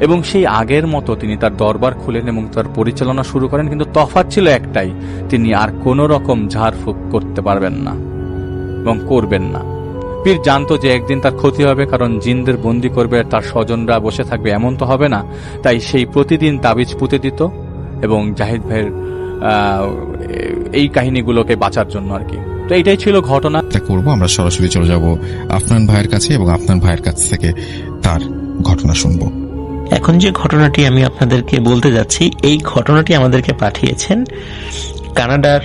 এবং সেই আগের মতো তিনি তার দরবার খুলেন এবং তার পরিচালনা শুরু করেন। কিন্তু তফাৎ ছিল একটাই, তিনি আর কোনো রকম ঝাড়ফুঁক করতে পারবেন না এবং করবেন না। পীর জানতো যে একদিন তার ক্ষতি হবে, কারণ জিনদের বন্দি করবে আর তার স্বজনরা বসে থাকবে, এমন তো হবে না। তাই সেই প্রতিদিন তাবিজ পুঁতে দিত এবং জাহিদ ভাইয়ের এই কাহিনীগুলোকে বাঁচার জন্য আর কি। তো এইটাই ছিল ঘটনা। করবো আমরা সরাসরি চলে যাব আফনান ভাইয়ের কাছে এবং আফনান ভাইয়ের কাছ থেকে তার ঘটনা শুনবো। এখন যে ঘটনাটি আমি আপনাদেরকে বলতে যাচ্ছি, এই ঘটনাটি আমাদেরকে পাঠিয়েছেন কানাডার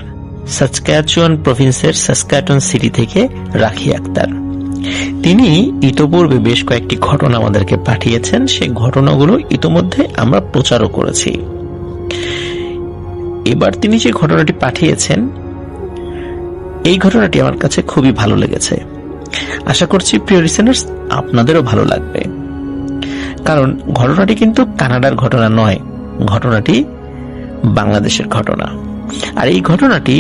সাসক্যাচুয়ান প্রভিন্সের সাসক্যাটন সিটি থেকে রাখি আক্তার। তিনি ইতোপূর্বে বেশ কয়েকটি ঘটনা আমাদেরকে পাঠিয়েছেন, সেই ঘটনাগুলো ইতোমধ্যে আমরা প্রচারও করেছি। এবার তিনি যে ঘটনাটি পাঠিয়েছেন, এই ঘটনাটি আমার কাছে খুবই ভালো লেগেছে। আশা করছি প্রিয় লিসেনার্স আপনাদেরও ভালো লাগবে, কারণ ঘটনাটি কিন্তু কানাডার ঘটনা নয়, ঘটনাটি বাংলাদেশের ঘটনা। আর এই ঘটনাটি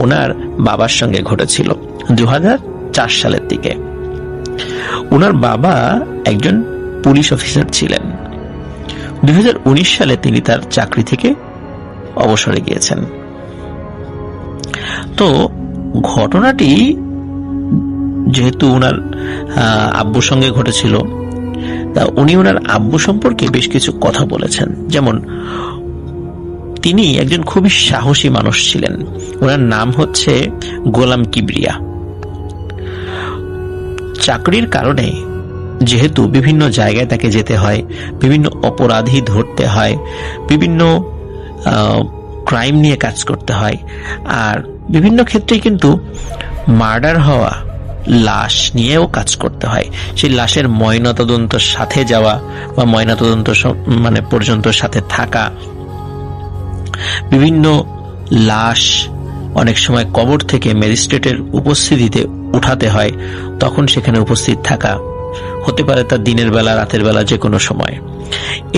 ওনার বাবার সঙ্গে ঘটেছিল 2004 সালের দিকে। ওনার বাবা একজন পুলিশ অফিসার ছিলেন। 2019 সালে তিনি তার চাকরি থেকে অবসরে গিয়েছেন। তো ঘটনাটি যেহেতু ওনার আব্বুর সঙ্গে ঘটেছিল, তা উনি ওনার আব্বু সম্পর্কে বেশ কিছু কথা বলেছেন। যেমন তিনি একজন খুবই সাহসী মানুষ ছিলেন। ওনার নাম হচ্ছে গোলাম কিবরিয়া। চাকরির কারণে যেহেতু বিভিন্ন জায়গায় তাকে যেতে হয়, বিভিন্ন অপরাধী ধরতে হয়, বিভিন্ন ক্রাইম নিয়ে কাজ করতে হয়, আর বিভিন্ন ক্ষেত্রে কিন্তু মার্ডার হওয়া লাশ নিয়েও কাজ করতে হয়। সেই লাশের ময়নাতদন্তের সাথে যাওয়া বা ময়নাতদন্ত পর্যন্ত সাথে থাকা, বিভিন্ন লাশ অনেক সময় কবর থেকে ম্যাজিস্ট্রেটের উপস্থিতিতে উঠাতে হয়, তখন সেখানে উপস্থিত থাকা, হতে পারে তার দিনের বেলা রাতের বেলা যে কোনো সময়।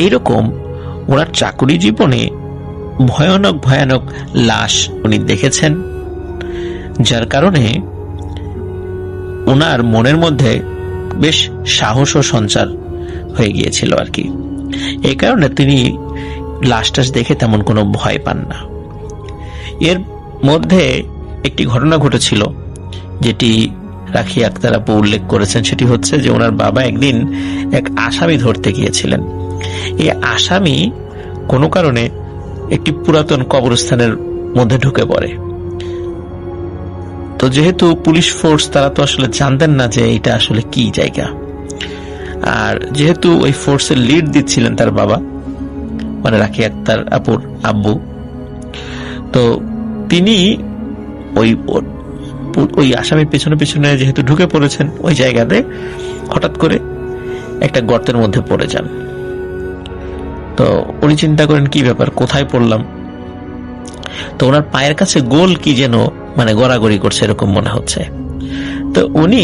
এইরকম ওনার চাকরি জীবনে ভয়ানক ভয়ানক লাশ উনি দেখেছেন, যার কারণে ওনার মনের মধ্যে বেশ সাহস ও সঞ্চার হয়ে গিয়েছিল আর কি। এই কারণে তিনি লাশটাস দেখে তেমন কোনো ভয় পান না। এর মধ্যে একটি ঘটনা ঘটেছিল যেটি রাখি আক্তার আপু উল্লেখ করেছেন, সেটি হচ্ছে যে ওনার বাবা একদিন এক আসামি ধরতে গিয়েছিলেন। এই আসামি কোনো কারণে একটি পুরাতন কবরস্থানের মধ্যে ঢুকে পড়ে। তো যেহেতু পুলিশ ফোর্স, তারা তো আসলে জানতেন না যে এটা আসলে কি জায়গা। আর যেহেতু ওই ফোর্সের লিড দিচ্ছিলেন তার বাবা, মানে রাখি আক্তার আপুর আব্বু, তো তিনি ওই আসামির পেছনে পেছনে যেহেতু ঢুকে পড়েছেন ওই জায়গাতে, হঠাৎ করে একটা গর্তের মধ্যে পড়ে যান। তো উনি চিন্তা করেন কি ব্যাপার, কোথায় পড়লাম। তো ওনার পায়ের কাছে গোল কি যেন গড়াগড়ি করছে এরকম মনে হচ্ছে। তো উনি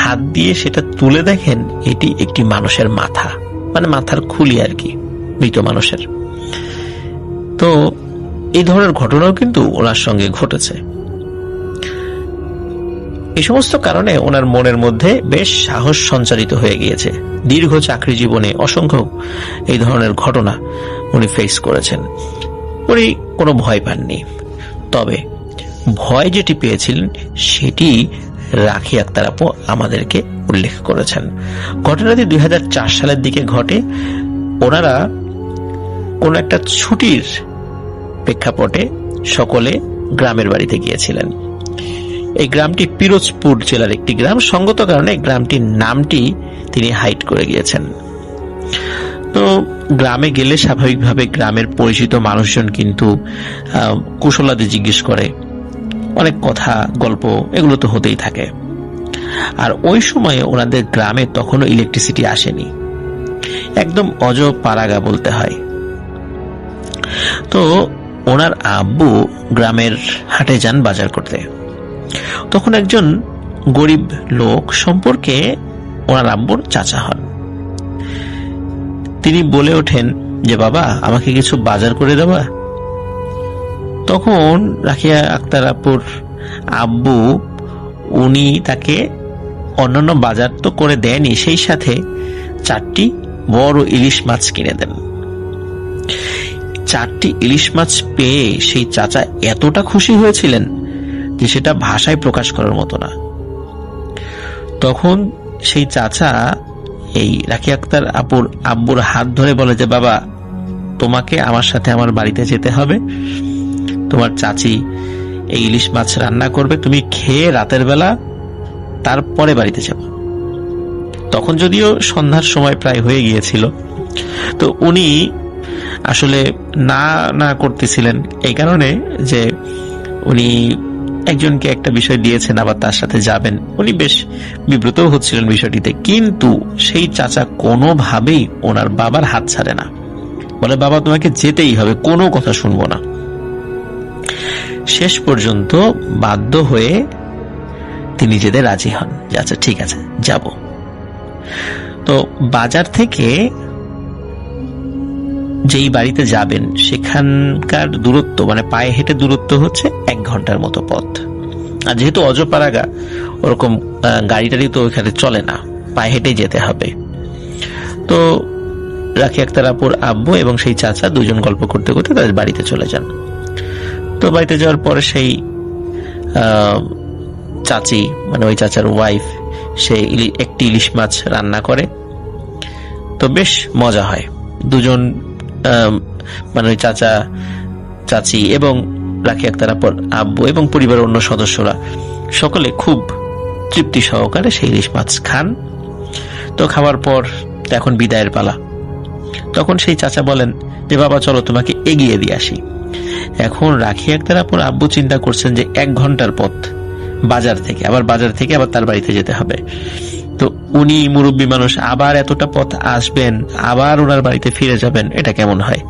হাত দিয়ে সেটা তুলে দেখেন এটি একটি মানুষের মাথা, মাথার খুলি আর কি, মৃত মানুষের। তো এই ধরনের ঘটনাও কিন্তু ওনার সঙ্গে ঘটেছে। এই সমস্ত কারণে ওনার মনের মধ্যে বেশ সাহস সঞ্চারিত হয়ে গিয়েছে। দীর্ঘ চাকরি জীবনে অসংখ্য এই ধরনের ঘটনা উনি ফেস করেছেন। উনি কোনো ভয় পাননি, তবে ভয় যেটি পেয়েছিলেন সেটি রাখি আক্তার আপু আমাদেরকে উল্লেখ করেছেন। ঘটনাটি 2004 সালের দিকে ঘটে। ওনারা কোন একটা ছুটির প্রেক্ষাপটে সকলে গ্রামের বাড়িতে গিয়েছিলেন। এই গ্রামটি পিরোজপুর জেলার একটি গ্রাম। সঙ্গত কারণে গ্রামটির নামটি তিনি হাইড করে গিয়েছেন। তো গ্রামে গেলে স্বাভাবিকভাবে গ্রামের পরিচিত মানুষজন কিন্তু কুশলাদি জিজ্ঞেস করে, অনেক কথা গল্প এগুলো তো হতেই থাকে। আর ওই সময়ে ওনাদের গ্রামে তখনও ইলেকট্রিসিটি আসেনি, একদম অজপাড়াগা বলতে হয়। তো ওনার আব্বু গ্রামের হাটে যান বাজার করতে। তখন একজন গরিব লোক সম্পর্কে ওনার আব্বুর চাচা হন। তিনি বলে ওঠেন যে, বাবা আমাকে কিছু বাজার করে দেবা। তখন রাখিয়া আক্তার আপুর আব্বু উনি তাকে অন্যান্য বাজার তো করে দেয়নি, সেই সাথে 4টি বড় ইলিশ মাছ কিনে দেন। 4টি ইলিশ মাছ পেয়ে সেই চাচা এতটা খুশি হয়েছিলেন যে সেটা ভাষায় প্রকাশ করার মতো না। তখন সেই চাচা এই রাখি আক্তার আপুর আব্বুর হাত ধরে বলে যে, বাবা তোমাকে আমার সাথে আমার বাড়িতে যেতে হবে, তোমার চাচি এই ইলিশ মাছ রান্না করবে, তুমি খেয়ে রাতের বেলা তারপরে বাড়িতে যাব। তখন যদিও সন্ধ্যার সময় প্রায় হয়ে গিয়েছিল, তো উনি আসলে না না করতেছিলেন এই কারণে যে উনি একজনকে একটা বিষয় দিয়েছেন, আবার তার সাথে যাবেন, উনি বেশ বিব্রত হচ্ছিলেন বিষয়টিতে। কিন্তু সেই চাচা কোনোভাবেই ওনার বাবার হাত ছাড়ে না, বলে বাবা তোমাকে যেতেই হবে, কোনো কথা শুনবো না। শেষ পর্যন্ত বাধ্য হয়ে তিনি যেতে রাজি হন যে আচ্ছা ঠিক আছে যাব। তো বাজার থেকে যেই বাড়িতে যাবেন সেখানকার দূরত্ব মানে পায়ে হেঁটে দূরত্ব হচ্ছে 1 ঘন্টার মতো পথ। আর যেহেতু অজপাড়াগা ওরকম গাড়ি টাড়ি তো ওইখানে চলে না, পায়ে হেঁটেই যেতে হবে। তো রাখি আক্তার আপুর আব্বু এবং সেই চাচা দুজন গল্প করতে করতে তাদের বাড়িতে চলে যান। তো বাড়িতে যাওয়ার পরে সেই চাচি মানে ওই চাচার ওয়াইফ সে একটি ইলিশ মাছ রান্না করে। তো বেশ মজা হয়। দুজন মানে ওই চাচা চাচি এবং রাখি আক্তার আপুর আব্বু এবং পরিবারের অন্য সদস্যরা সকলে খুব তৃপ্তি সহকারে সেই ইলিশ মাছ খান। তো খাওয়ার পর এখন বিদায়ের পালা। তখন সেই চাচা বলেন যে বাবা চলো তোমাকে এগিয়ে দিয়ে আসি। এখন রাখি আক্তার আপুর আব্বু চিন্তা করছেন যে 1 ঘন্টার পথ বাজার থেকে, আবার বাজার থেকে আবার তার বাড়িতে যেতে হবে। তো উনি মুরব্বী মানুষ, আবার এতটা পথ আসবেন, আবার ওনার বাড়িতে ফিরে যাবেন, এটা কেমন হয়?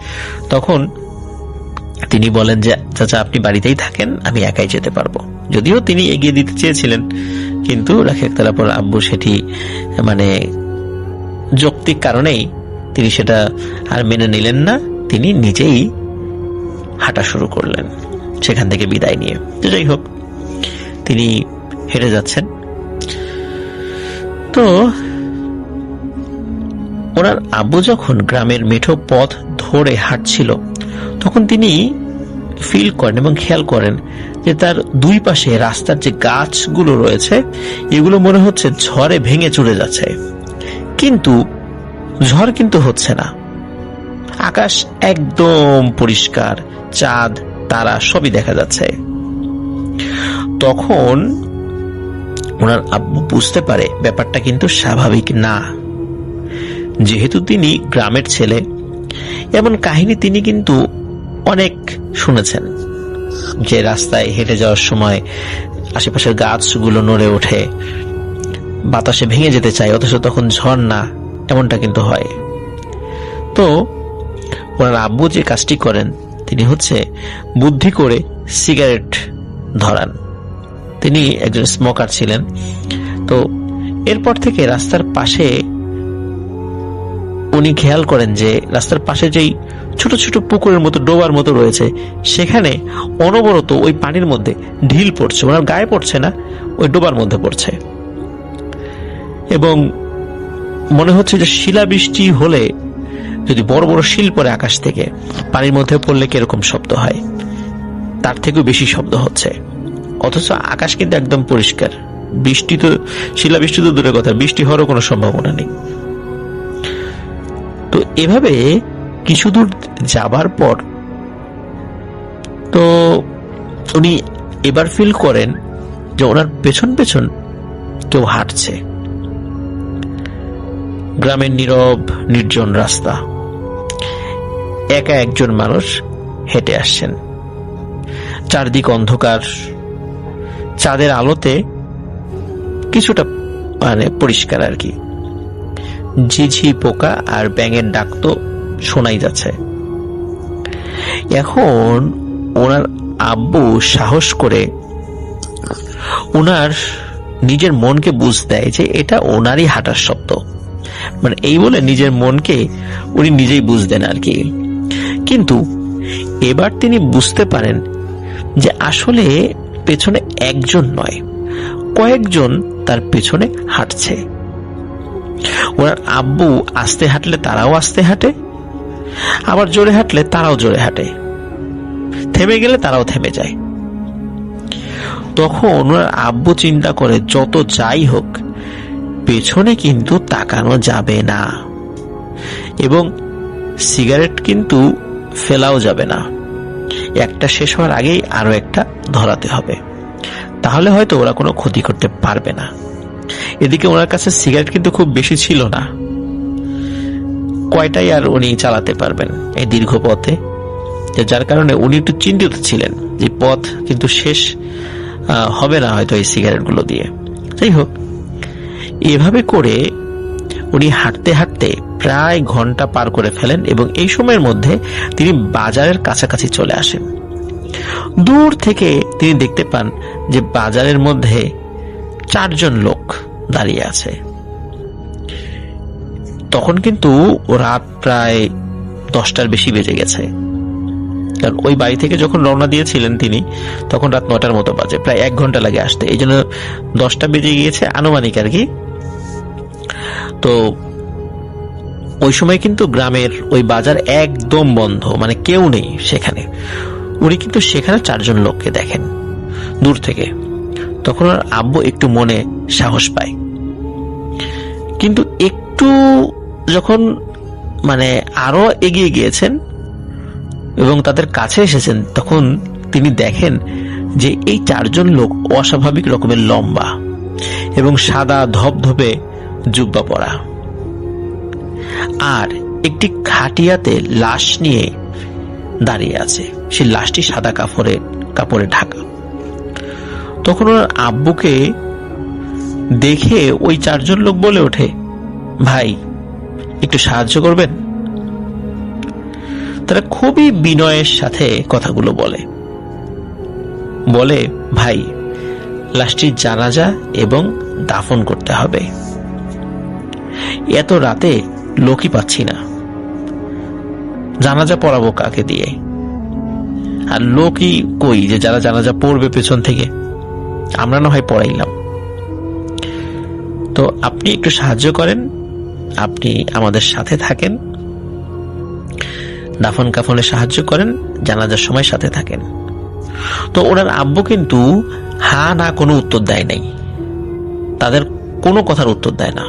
তখন তিনি বলেন যে চাচা আপনি বাড়িতেই থাকেন, আমি একাই যেতে পারবো। যদিও তিনি এগিয়ে দিতে চেয়েছিলেন, কিন্তু রাখি আক্তার আপুর আব্বু সেটি মানে যৌক্তিক কারণেই তিনি সেটা আর মেনে নিলেন না। তিনি নিজেই হাঁটা শুরু করলেন সেখান থেকে বিদায় নিয়ে। তো যাই হোক, তিনি হেঁটে যাচ্ছেন। তো ওনার আব্বু যখন গ্রামের মেঠো পথ ধরে হাঁটছিল তখন তিনি ফিল করেন এবং খেয়াল করেন যে তার দুই পাশে রাস্তার যে গাছগুলো রয়েছে এগুলো মনে হচ্ছে ঝড়ে ভেঙে চলে যাচ্ছে, কিন্তু ঝড় কিন্তু হচ্ছে না। আকাশ একদম পরিষ্কার, চাঁদ তারা সবই দেখা যাচ্ছে। তখন ওনার আব্বু বুঝতে পারে ব্যাপারটা কিন্তু স্বাভাবিক না। যেহেতু তিনি গ্রামের ছেলে, এমন কাহিনী তিনি কিন্তু অনেক শুনেছেন, যে রাস্তায় হেঁটে যাওয়ার সময় আশেপাশের গাছগুলো নড়ে ওঠে, বাতাসে ভেঙে যেতে চায়, অথচ তখন ঝড় না, এমনটা কিন্তু হয়। তো ওনার আব্বু যে কাজটি করেন তিনি হচ্ছে বুদ্ধি করে সিগারেট ধরান। তিনি একজন স্মোকার ছিলেন। তো এরপর থেকে রাস্তার পাশে উনি খেয়াল করেন যে রাস্তার পাশে যেই ছোট ছোট পুকুরের মতো ডোবার মতো রয়েছে সেখানে অনবরত ওই পানির মধ্যে ঢিল পড়ছে, ওনার গায়ে পড়ছে না, ওই ডোবার মধ্যে পড়ছে। এবং মনে হচ্ছে যে শিলাবৃষ্টি হলে যদি বড় বড় শিল পড়ে আকাশ থেকে, পানির মধ্যে পড়লে কিরকম শব্দ হয় তার থেকেও বেশি শব্দ হচ্ছে, অথচ আকাশ কিন্তু একদম পরিষ্কার। বৃষ্টি তো, শিলাবৃষ্টি তো দূরের কথা, বৃষ্টি হওয়ারও কোনো সম্ভাবনা নেই। তো এভাবে কিছু দূর যাবার পর তো উনি এবার ফিল করেন যে ওনার পেছন পেছন কেউ হাঁটছে। গ্রামের নীরব নির্জন রাস্তা, একা একজন মানুষ হেঁটে আসছেন। চারদিক অন্ধকার, চাঁদের আলোতে কিছুটা মানে পরিষ্কার আর কি। ঝিঝি পোকা আর ব্যাঙের ডাক তো শোনাই যাচ্ছে। এখন ওনার আব্বু সাহস করে ওনার নিজের মনকে বুঝ দেয় যে এটা ওনারই হাঁটার শব্দ, মানে এই বলে নিজের মনকে উনি নিজেই বুঝ দেন আর কি। কিন্তু এবার তিনি বুঝতে পারেন যে আসলে পেছনে একজন নয়, কয়েকজন তার পেছনে হাঁটছে। ওনার আব্বু আস্তে হাঁটলে তারাও আস্তে হাঁটে, আবার জোরে হাঁটলে তারাও জোরে হাঁটে, থেমে গেলে তারাও থেমে যায়। তখন ওনার আব্বু চিন্তা করে যত যাই হোক পেছনে কিন্তু তাকানো যাবে না, এবং সিগারেট কিন্তু ফেলাও যাবে না। একটা শেষ হওয়ার আগেই আরো একটা ধরাতে হবে, তাহলে হয়তো ওরা কোনো ক্ষতি করতে পারবে না। এদিকে ওনার কাছে সিগারেট কিন্তু খুব বেশি ছিল না, কয়টাই আর উনি চালাতে পারবেন এই দীর্ঘ পথে, যার কারণে উনি একটু চিন্তিত ছিলেন যে পথ কিন্তু শেষ হবে না হয়তো এই সিগারেট গুলো দিয়ে। যাই হোক, এভাবে করে উনি হাঁটতে হাঁটতে প্রায় ঘন্টা পার করে ফেলেন, এবং এই সময়ের মধ্যে তিনি বাজারের কাছাকাছি চলে আসেন। দূর থেকে তিনি দেখতে পান যে বাজারের মধ্যে 4 জন লোক দাঁড়িয়ে আছে। তখন কিন্তু রাত প্রায় 10টার বেশি বেজে গেছে, কারণ ওই বাড়ি থেকে যখন রওনা দিয়েছিলেন তিনি তখন রাত 9টার মতো বাজে, প্রায় 1 ঘন্টা লাগে আসতে, এই জন্য 10টা বেজে গিয়েছে আনুমানিক আর কি। তো ওই সময় কিন্তু গ্রামের ওই বাজার একদম বন্ধ, মানে কেউ নেই সেখানে। উনি কিন্তু সেখানে 4 জন লোককে দেখেন দূর থেকে। তখন ওর আব্বু একটু মনে সাহস পায়, কিন্তু একটু যখন মানে আরো এগিয়ে গিয়েছেন এবং তাদের কাছে এসেছেন, তখন তিনি দেখেন যে এই 4 জন লোক অস্বাভাবিক রকমের লম্বা এবং সাদা ধবধবে জুব্বা পরা, আর একটি খাটিয়াতে লাশ নিয়ে দাঁড়িয়ে আছে। সেই লাশটি সাদা কাপড়ে ঢাকা। তখন ওনার আব্বুকে দেখে ওই 4 জন লোক বলে ওঠে, ভাই একটু সাহায্য করবেন? তারা খুবই বিনয়ের সাথে কথাগুলো বলে, ভাই লাশটির জানাজা এবং দাফন করতে হবে, এত রাতে লোকই পাচ্ছি না, জানাজা পড়াবো কাকে দিয়ে? আর লোকই কই যে যারা জানাজা পড়বে পেছন থেকে? আমরা না হয় পড়াইলাম। তো আপনি একটু সাহায্য করেন, আপনি আমাদের সাথে থাকেন, দাফন কাফনে সাহায্য করেন, জানাজার সময় সাথে থাকেন। তো ওনার আব্বু কিন্তু হা না কোনো উত্তর দেয় নাই, তাদের কোনো কথার উত্তর দেয় না।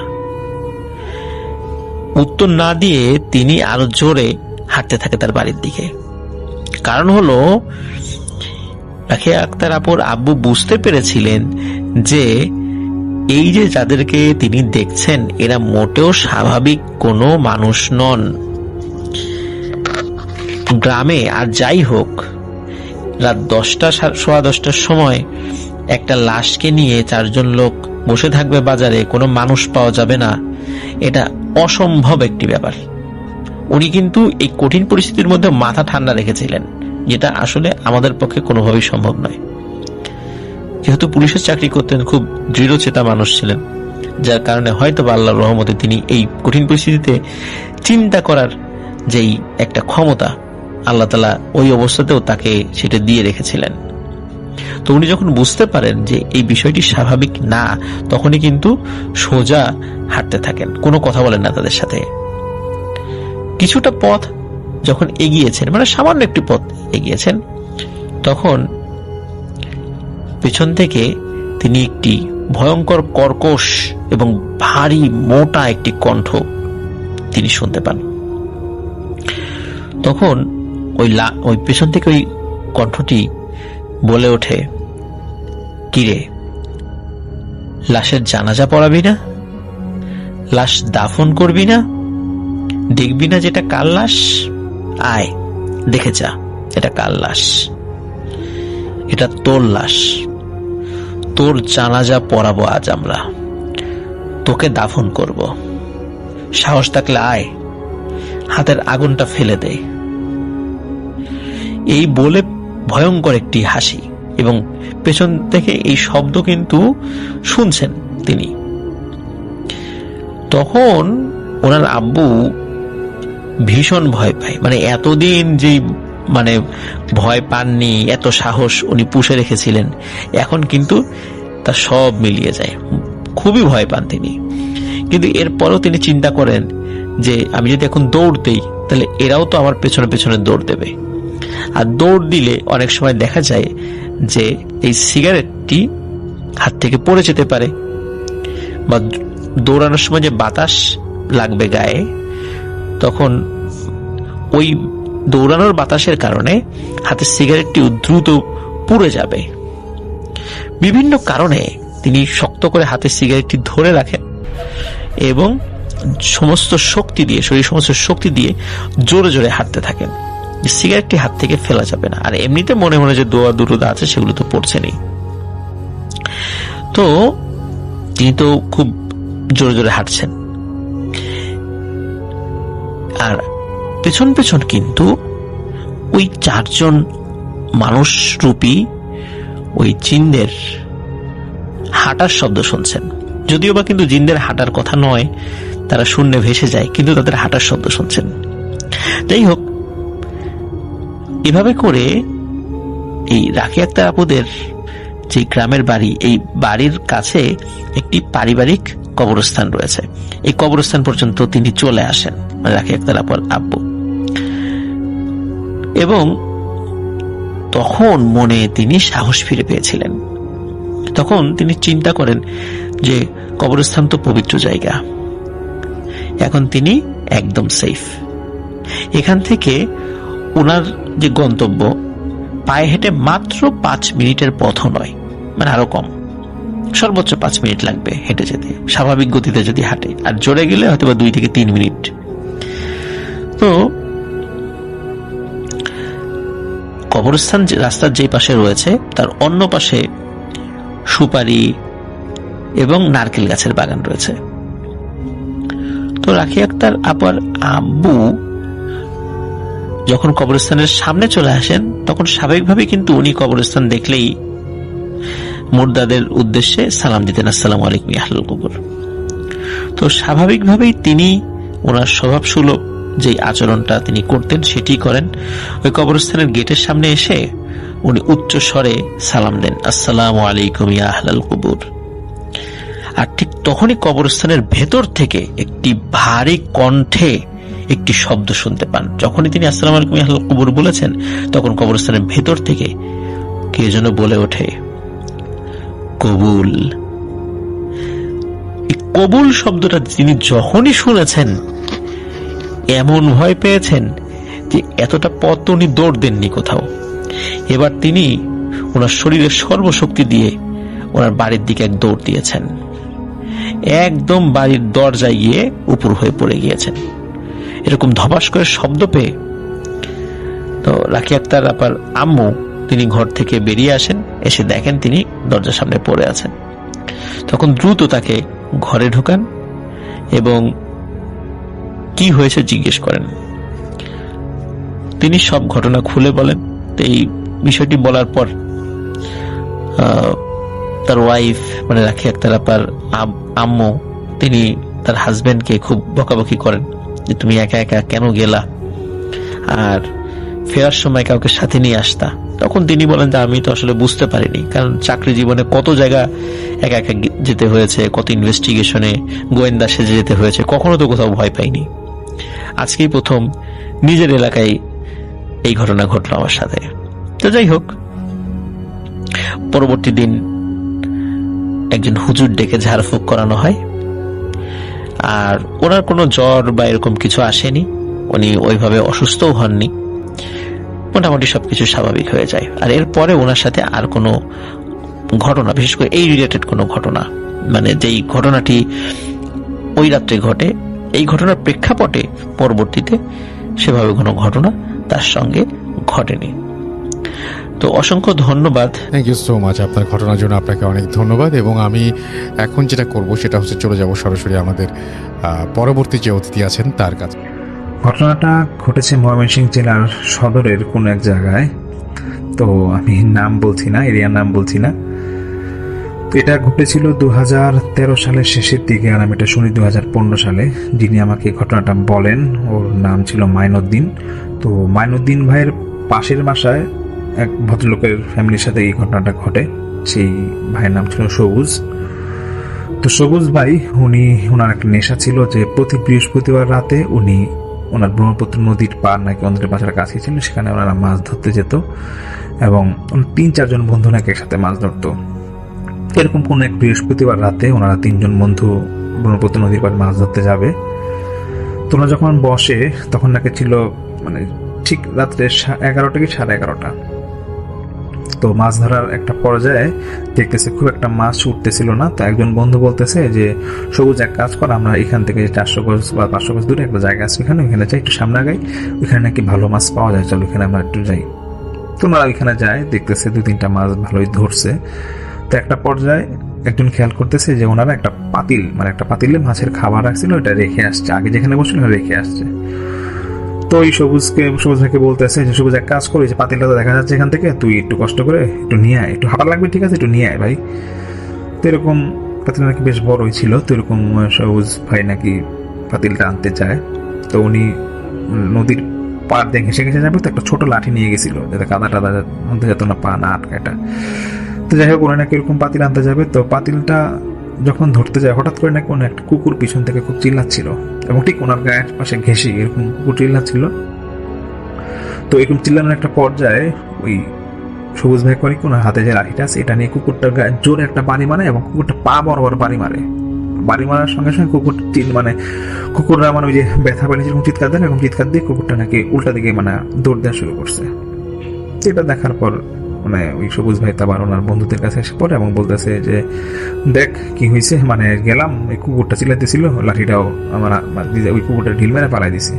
উত্তর না দিয়ে তিনি আরো জোরে হাঁটতে থাকে তার বাড়ির দিকে। কারণ হলো রাখিয়া আক্তার আপুর আব্বু বুঝতে পেরেছিলেন যে এই যে যাদেরকে তিনি দেখছেন এরা মোটেও স্বাভাবিক কোনো মানুষ নন। গ্রামে আর যাই হোক রাত 10টা 10:15টার সময় একটা লাশকে নিয়ে 4 জন লোক বসে থাকবে বাজারে, কোনো মানুষ পাওয়া যাবে না, এটা অসম্ভব একটি ব্যাপার। উনি কিন্তু এই কঠিন পরিস্থিতির মধ্যে মাথা ঠান্ডা রেখেছিলেন, যেটা আসলে আমাদের পক্ষে কোনোভাবেই সম্ভব নয়। যেহেতু পুলিশের চাকরি করতেন, খুব দৃঢ়চেতা মানুষ ছিলেন, যার কারণে হয়তো আল্লাহর রহমতে তিনি এই কঠিন পরিস্থিতিতে চিন্তা করার যেই একটা ক্ষমতা আল্লাহ তাআলা ওই অবস্থাতেও তাকে সেটা দিয়ে রেখেছিলেন। তো উনি যখন বুঝতে পারেন যে এই বিষয়টি স্বাভাবিক না, তখনই কিন্তু সোজা হাঁটতে থাকেন, কোনো কথা বলেন না তাদের সাথে। কিছুটা পথ যখন এগিয়েছেন, মানে সামান্য একটি পথ এগিয়েছেন, তখন পেছন থেকে তিনি একটি ভয়ঙ্কর কর্কশ এবং ভারী মোটা একটি কণ্ঠ তিনি শুনতে পান। তখন ওই পেছন থেকে ওই কণ্ঠটি বলে ওঠে, কিরে, লাশের জানাজা পড়াবি না? লাশ দাফন করবি না? দেখবি না যেটা কার লাশ? আয় দেখে যা, এটা কার লাশ, এটা তোর লাশ, তোর জানাজা পড়াবো আজ আমরা। তোকে দাফন করব, সাহস থাকলে আয়, হাতের আগুনটা ফেলে দে। এই বলে ভয়ঙ্কর একটি হাসি, এবং পেছন থেকে এই শব্দ কিন্তু শুনছেন তিনি। তখন ওনার আব্বু ভীষণ ভয় পায়, মানে এতদিন যে মানে ভয় পাননি, এত সাহস উনি পুষে রেখেছিলেন, এখন কিন্তু তা সব মিলিয়ে যায়, খুবই ভয় পান তিনি। কিন্তু এরপরও তিনি চিন্তা করেন যে আমি যদি এখন দৌড় দেই তাহলে এরাও তো আমার পেছনে পেছনে দৌড় দেবে, আর দৌড় দিলে অনেক সময় দেখা যায় যে এই সিগারেটটি হাত থেকে পড়ে যেতে পারে, বা দৌড়ানোর সময় যে বাতাস লাগবে গায়ে, তখন ওই দৌড়ানোর বাতাসের কারণে হাতের সিগারেটটি দ্রুত পুড়ে যাবে। বিভিন্ন কারণে তিনি শক্ত করে হাতের সিগারেটটি ধরে রাখেন এবং সমস্ত শক্তি দিয়ে, শরীর সমস্ত শক্তি দিয়ে জোরে জোরে হাঁটতে থাকেন, সিগারেটটি হাত থেকে ফেলা যাবে না। আর এমনিতে মনে মনে যে দোয়া দুরুদা আছে সেগুলো তো পড়ছেনই। তো তিনি তো খুব জোরে জোরে হাঁটছেন, আর পেছন পেছন কিন্তু ওই 4 জন মানুষ রূপী ওই জিনদের হাঁটার শব্দ শুনছেন। যদিও বা কিন্তু জিনদের হাঁটার কথা নয়, তারা শূন্যে ভেসে যায়, কিন্তু তাদের হাঁটার শব্দ শুনছেন। যাই হোক, এভাবে করে এই রাখি আক্তার আপুদের যে গ্রামের বাড়ি, এই বাড়ির কাছে একটি পারিবারিক কবরস্থান রয়েছে। এই কবরস্থান পর্যন্ত তিনি চলে আসেন, রাখি আক্তার আপুর আব্বু। এবং তখন মনে তিনি সাহস ফিরে পেয়েছিলেন। তখন তিনি চিন্তা করেন যে কবরস্থান তো পবিত্র জায়গা, এখন তিনি একদম সেফ। এখান থেকে ওনার যে গন্তব্য, পায়ে হেঁটে মাত্র 5 মিনিটের পথও নয়, মানে আরো কম, সর্বোচ্চ 5 মিনিট লাগবে হেঁটে যেতে, স্বাভাবিক গতিতে যদি হাঁটে, আর জোরে গেলে হয়তো বা 2 থেকে 3 মিনিট। তো কবরস্থান রাস্তার যে পাশে রয়েছে তার অন্য পাশে সুপারি এবং নারকেল গাছের বাগান রয়েছে। তো রাখি আক্তার আপার আব্বু যখন কবরস্থানের সামনে চলে আসেন, তখন স্বাভাবিকভাবে কিন্তু উনি কবরস্থান দেখলেই মুর্দাদের উদ্দেশ্যে সালাম দিতেন, আসসালামু আলাইকুম ইয়া আহলাল কবর। তো স্বাভাবিকভাবেই তিনি ওনার স্বভাবসুলভ যে আচরণটা তিনি করতেন সেটি করেন। ওই কবরস্থানের গেটের সামনে এসে উনি উচ্চ স্বরে সালাম দেন, আসসালামু আলাইকুম ইয়া আহলাল কবর। আর ঠিক তখনই কবরস্থানের ভেতর থেকে একটি ভারী কণ্ঠে একটি শব্দ শুনতে পান। যখনই তিনি আসসালামু আলাইকুম ইয়া আহলাল কবর বলেছেন, তখন কবরস্থানের ভেতর থেকে কে যেন বলে ওঠে, কবুল। এই কবুল শব্দটা তিনি যখনই শুনেছেন এমন ভয় পেয়েছেন যে এতটা পথ উনি দৌড় দেননি কোথাও। এবার তিনি ওনার শরীরের সর্বশক্তি দিয়ে ওনার বাড়ির দিকে এক দৌড় দিয়েছেন, একদম বাড়ির দরজায় গিয়ে উপর হয়ে পড়ে গিয়েছেন। এরকম ধপাস করে শব্দ পেয়ে তো রাখি আক্তার আপার আম্মু তিনি ঘর থেকে বেরিয়ে আসেন, এসে দেখেন তিনি দরজার সামনে পড়ে আছেন। তখন দ্রুত তাকে ঘরে ঢোকান এবং কি হয়েছে জিজ্ঞেস করেন। তিনি সব ঘটনা খুলে বলেন। এই বিষয়টি বলার পর তার ওয়াইফ মানে রাখি আক্তার আপার আম্মু তিনি তার হাজবেন্ডকে খুব বকাবকি করেন যে তুমি একা একা কেন গেলা, আর ফেরার সময় কাউকে সাথে নিয়ে আসতা। তখন তিনি বলেন যে আমি তো আসলে বুঝতে পারিনি, কারণ চাকরি জীবনে কত জায়গা একা একা যেতে হয়েছে, কত ইনভেস্টিগেশনে গোয়েন্দা সেজে যেতে হয়েছে, কখনো তো কোথাও ভয় পাইনি। আজকেই প্রথম নিজের এলাকায় এই ঘটনা ঘটলো আমার সাথে। তো যাই হোক, পরবর্তী দিন একজন হুজুর ডেকে ঝাড়ফুঁক করানো হয়, আর ওনার কোনো জ্বর বা এরকম কিছু আসেনি, উনি ওইভাবে অসুস্থও হননি, মোটামুটি সবকিছু স্বাভাবিক হয়ে যায়। আর এরপরে ওনার সাথে আর কোনো ঘটনা, বিশেষ করে এই রিলেটেড কোনো ঘটনা, মানে যেই ঘটনাটি ওই রাত্রে ঘটে, এই ঘটনার প্রেক্ষাপটে পরবর্তীতে সেভাবে কোনো ঘটনা তার সঙ্গে ঘটেনি। তো অসংখ্য ধন্যবাদ। থ্যাংক ইউ সো মাচ, আপনার ঘটনার জন্য আপনাকে অনেক ধন্যবাদ। এবং আমি এখন যেটা করব সেটা হচ্ছে চলে যাব সরাসরি আমাদের পরবর্তী যে অতিথি আছেন তার কাছে। ঘটনাটা ঘটেছে ময়মনসিংহ জেলার সদরের কোনো এক জায়গায়। তো আমি নাম বলছি না, এরিয়ার নাম বলছি না। তো এটা ঘটেছিল 2013 সালের শেষের দিকে, আর আমি এটা শুনি 2015 সালে। যিনি আমাকে ঘটনাটা বলেন ওর নাম ছিল মাইনুদ্দিন। তো মাইনুদ্দিন ভাইয়ের পাশের বাসায় এক ভদ্রলোকের ফ্যামিলির সাথে এই ঘটনাটা ঘটে। সেই ভাইয়ের নাম ছিল সবুজ। তো সবুজ ভাই ওনার একটা নেশা ছিল যে প্রতি বৃহস্পতিবার রাতে উনি ওনার ব্রহ্মপুত্র নদীর পার নাকি ওনাদের বাসার কাছে ছিল, সেখানে ওনারা মাছ ধরতে যেত এবং 3-4 জন বন্ধু নাকি একসাথে মাছ ধরতো। এরকম কোন এক বৃহস্পতিবার রাতে ওনারা 3 জন বন্ধু ব্রহ্মপুত্র নদীর পার মাছ ধরতে যাবে। তোমরা যখন বসে তখন নাকি ছিল মানে ঠিক রাত্রে 11টা কি 11:30। তো মাছ ধরার একটা পর্যায়ে দেখতেছে খুব একটা মাছ উঠতেছিল না। তো একজন বন্ধু বলতেছে যে সবুজ এক কাজ কর, আমরা এখান থেকে 400 গজ বা 500 গজ দূরে একটা জায়গা আছে, ওখানে যাই, একটু সামনে আগাই, ওখানে নাকি ভালো মাছ পাওয়া যায়, চলো ওখানে আমরা একটু যাই। তোমরা ওইখানে যায়, দেখতেছে 2-3টা মাছ ভালোই ধরছে। তো একটা পর্যায়ে একজন খেয়াল করতেছে যে ওনারা একটা পাতিলে মাছের খাবার রাখছিল, এটা রেখে আসছে, আগে যেখানে বসছিল রেখে আসছে। তো ওই সবুজ ভাইকে বলতেছে যে সবুজ এক কাজ করে, যে পাতিলটা তো দেখা যাচ্ছে এখান থেকে, তুই একটু কষ্ট করে একটু নিয়ে আয়, একটু হাঁটা লাগবে, ঠিক আছে, একটু নিয়ে আয় ভাই। তো এরকম পাতিলটা নাকি বেশ বড়ই ছিল। তো এরকম সবুজ ভাই নাকি পাতিলটা আনতে চায়। তো উনি নদীর পাড় দিয়ে ঘেসে ঘেসে যাবে, তো একটা ছোট লাঠি নিয়ে গেছিল যাতে কাদা টাদা আনতে যেত না, পা না আটকাটা। তো যাই হোক উনি নাকি এরকম পাতিল আনতে যাবে। তো পাতিলটা যখন ধরতে যায় হঠাৎ করে নাকি কোনো একটা কুকুর পিছন থেকে খুব চিল্লাচ্ছিল, এবং ঠিক ওনার গায়ের পাশে ঘেঁষে এরকম কুকুর চিল্লাচ্ছিল। তো এরকম চিল্লানোর একটা পর্যায়ে ওই সবুজ ভাই করে কি ওনার হাতে যে লাঠিটা আছে এটা নিয়ে কুকুরটার গায়ে জোরে একটা বাড়ি মারে, এবং কুকুরটা পা বরাবর বাড়ি মারার সঙ্গে সঙ্গে কুকুররা ওই যে ব্যথা পানি যেরকম চিৎকার দেয় এরকম চিৎকার দিয়ে কুকুরটা নাকি উল্টা দিকে দৌড় দেওয়া শুরু করছে। এটা দেখার পর ওই সবুজ ভাই আবার ওনার বন্ধুদের কাছে এসে পড়ে এবং বলতেছে যে দেখ কি হয়েছে, গেলাম, ওই কুকুরটা চিল্লাইতেছিল, লাঠিটাও ওই কুকুরটা ঢিল মেরে পালাই দিছে।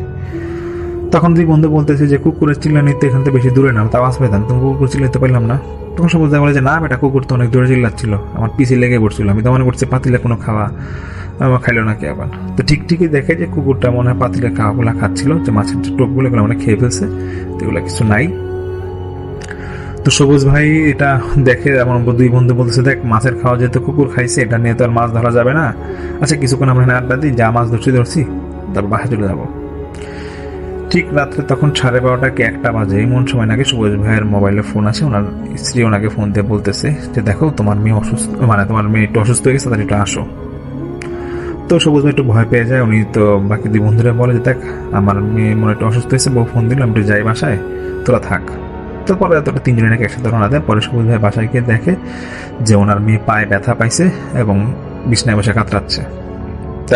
তখন দুই বন্ধু বলতেছে যে কুকুরের চিল্লানিতে এখান থেকে বেশি দূরে না, তাও আওয়াজ পেতাম, তুমি কুকুর চিল্লাইতে পারলাম না। তখন সবুজ ভাই বলে যে না বেটা, কুকুর তো অনেক দূরে চিল্লাচ্ছিল, আমার পিছিয়ে লেগে পড়ছিল, আমি তো মনে করছি পাতিলে কোনো খাওয়া আমার খাইলো নাকি আবার। তো ঠিকই দেখে যে কুকুরটা মনে হয় পাতিলে খাওয়াগুলা খাচ্ছিল, যে মাছের যে টোপগুলো এগুলো খেয়ে ফেলছে, তো এগুলো কিছু নাই। তো সবুজ ভাই এটা দেখে আমার দুই বন্ধু বলতেছে দেখ মাছের খাওয়া যেহেতু কুকুর খাইছে, এটা নিয়ে তো আর মাছ ধরা যাবে না, আচ্ছা কিছুক্ষণ আমরা আড্ডা দিই, যা মাছ ধরছি তারপর বাসায় চলে যাবো। ঠিক রাত্রে তখন 12:30 কি 1টা বাজে, এমন সময় নাকি সবুজ ভাইয়ের মোবাইলে ফোন আছে। ওনার স্ত্রী ওনাকে ফোন দিয়ে বলতেছে যে দেখো তোমার মেয়ে অসুস্থ, তোমার মেয়ে একটু অসুস্থ হয়ে গেছে, তাহলে একটু আসো। তো সবুজ ভাই একটু ভয় পেয়ে যায়। উনি তো বাকি দুই বন্ধুরা বলে যে দেখ আমার মেয়ে মনে একটু অসুস্থ হয়েছে, বউ ফোন দিল, আমি একটু যাই বাসায়, তোরা থাক। তারপরে এতটা 3 জনে নাকি একসাথে রওনা দেয়। পরে সবুজ ভাই বাসায় গিয়ে দেখে যে ওনার মেয়ে পায়ে ব্যথা পাইছে এবং বিছনায় বসে কাতরাচ্ছে।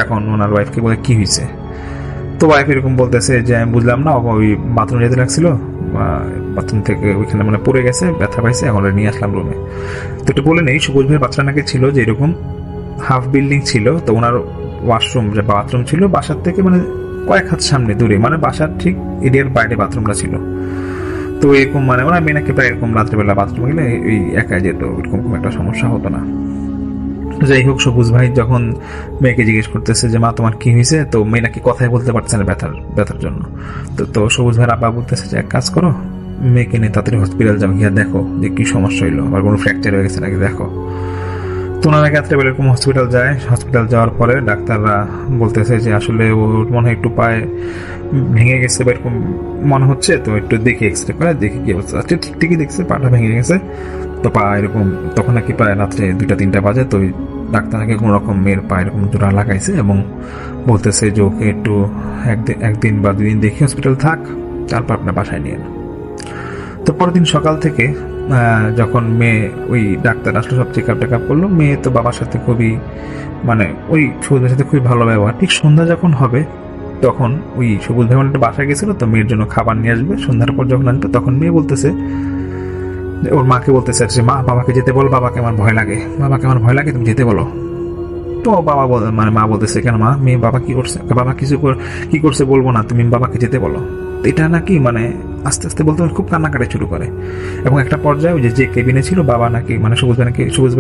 এখন ওনার ওয়াইফকে বলে কি হয়েছে, তো ওয়াইফ এরকম বলতেছে যে আমি বুঝলাম না, ওই বাথরুম যেতে লাগছিল, বাথরুম থেকে ওইখানে পড়ে গেছে, ব্যথা পাইছে, এখন নিয়ে আসলাম রুমে। তো একটু বলে নেই সবুজ ভাইয়ের বাচ্চা নাকি ছিল যে এরকম হাফ বিল্ডিং ছিল, তো ওনার ওয়াশরুম যে বাথরুম ছিল বাসার থেকে কয়েক হাত সামনে দূরে, বাসার ঠিক এরিয়ার বাইরে বাথরুমটা ছিল। তো এরকম ওনার মেয়ে নাকি প্রায় এরকম রাত্রিবেলা বাথরুমে গেলে ওই একাই যেত, এরকম কোনো একটা সমস্যা হতো না। যাই হোক সবুজ ভাই যখন মেয়েকে জিজ্ঞেস করতেছে যে মা তোমার কি হয়েছে, তো মেয়ে নাকি কথাই বলতে পারছে না ব্যথার জন্য। তো সবুজ ভাইয়ের আব্বা বলতেছে যে এক কাজ করো, মেয়েকে নিয়ে তাড়াতাড়ি হসপিটাল যাও, গিয়ে দেখো যে কি সমস্যা হইলো, আবার কোনো ফ্র্যাকচার হয়ে গেছে নাকি দেখো। তো ওনারা রাত্রেবেলা এরকম হসপিটাল যায়। হসপিটাল যাওয়ার পরে ডাক্তাররা বলতেছে যে আসলে ওর মনে হয় একটু পায়ে ভেঙে গেছে বা এরকম মনে হচ্ছে, তো একটু দেখি এক্সরে করে দেখি কি অবস্থা। ঠিকই দেখছে পাটা ভেঙে গেছে। তো পা এরকম তখন নাকি প্রায় রাত্রে 2টা-3টা বাজে। তো ডাক্তার নাকি কোনো রকম মেয়ের পা এরকম জোড়া লাগাইছে এবং বলতেছে যে ওকে একটু একদিন বা 2 দিন দেখি হসপিটাল থাক, তারপর আপনার বাসায় নিয়ে। তো পরের দিন সকাল থেকে যখন মেয়ে ওই ডাক্তার আসলে সব চেক আপ করলো, মেয়ে তো বাবার সাথে খুবই ওই সবুজের সাথে খুবই ভালো ব্যবহার। ঠিক সন্ধ্যা যখন হবে তখন ওই সবুজ ভাই একটা বাসায় গেছিল, তো মেয়ের জন্য খাবার নিয়ে আসবে। সন্ধ্যার পর যখন আসবে তখন মেয়ে বলতেছে, ওর মাকে বলতেছে যে মা বাবাকে যেতে বলো, বাবাকে আমার ভয় লাগে, তুমি যেতে বলো। তো বাবা মা বলতেছে কেন মা, মেয়ে বাবা কি করছে, বাবা কি করছে বলবো না, তুমি বাবাকে যেতে বলো। এটা নাকি মানে আস্তে আস্তে বলতে খুব কান্নাকাটি শুরু করে, এবং একটা পর্যায়ে ওই যে কেবিনে ছিল বাবা নাকি মানে সবুজ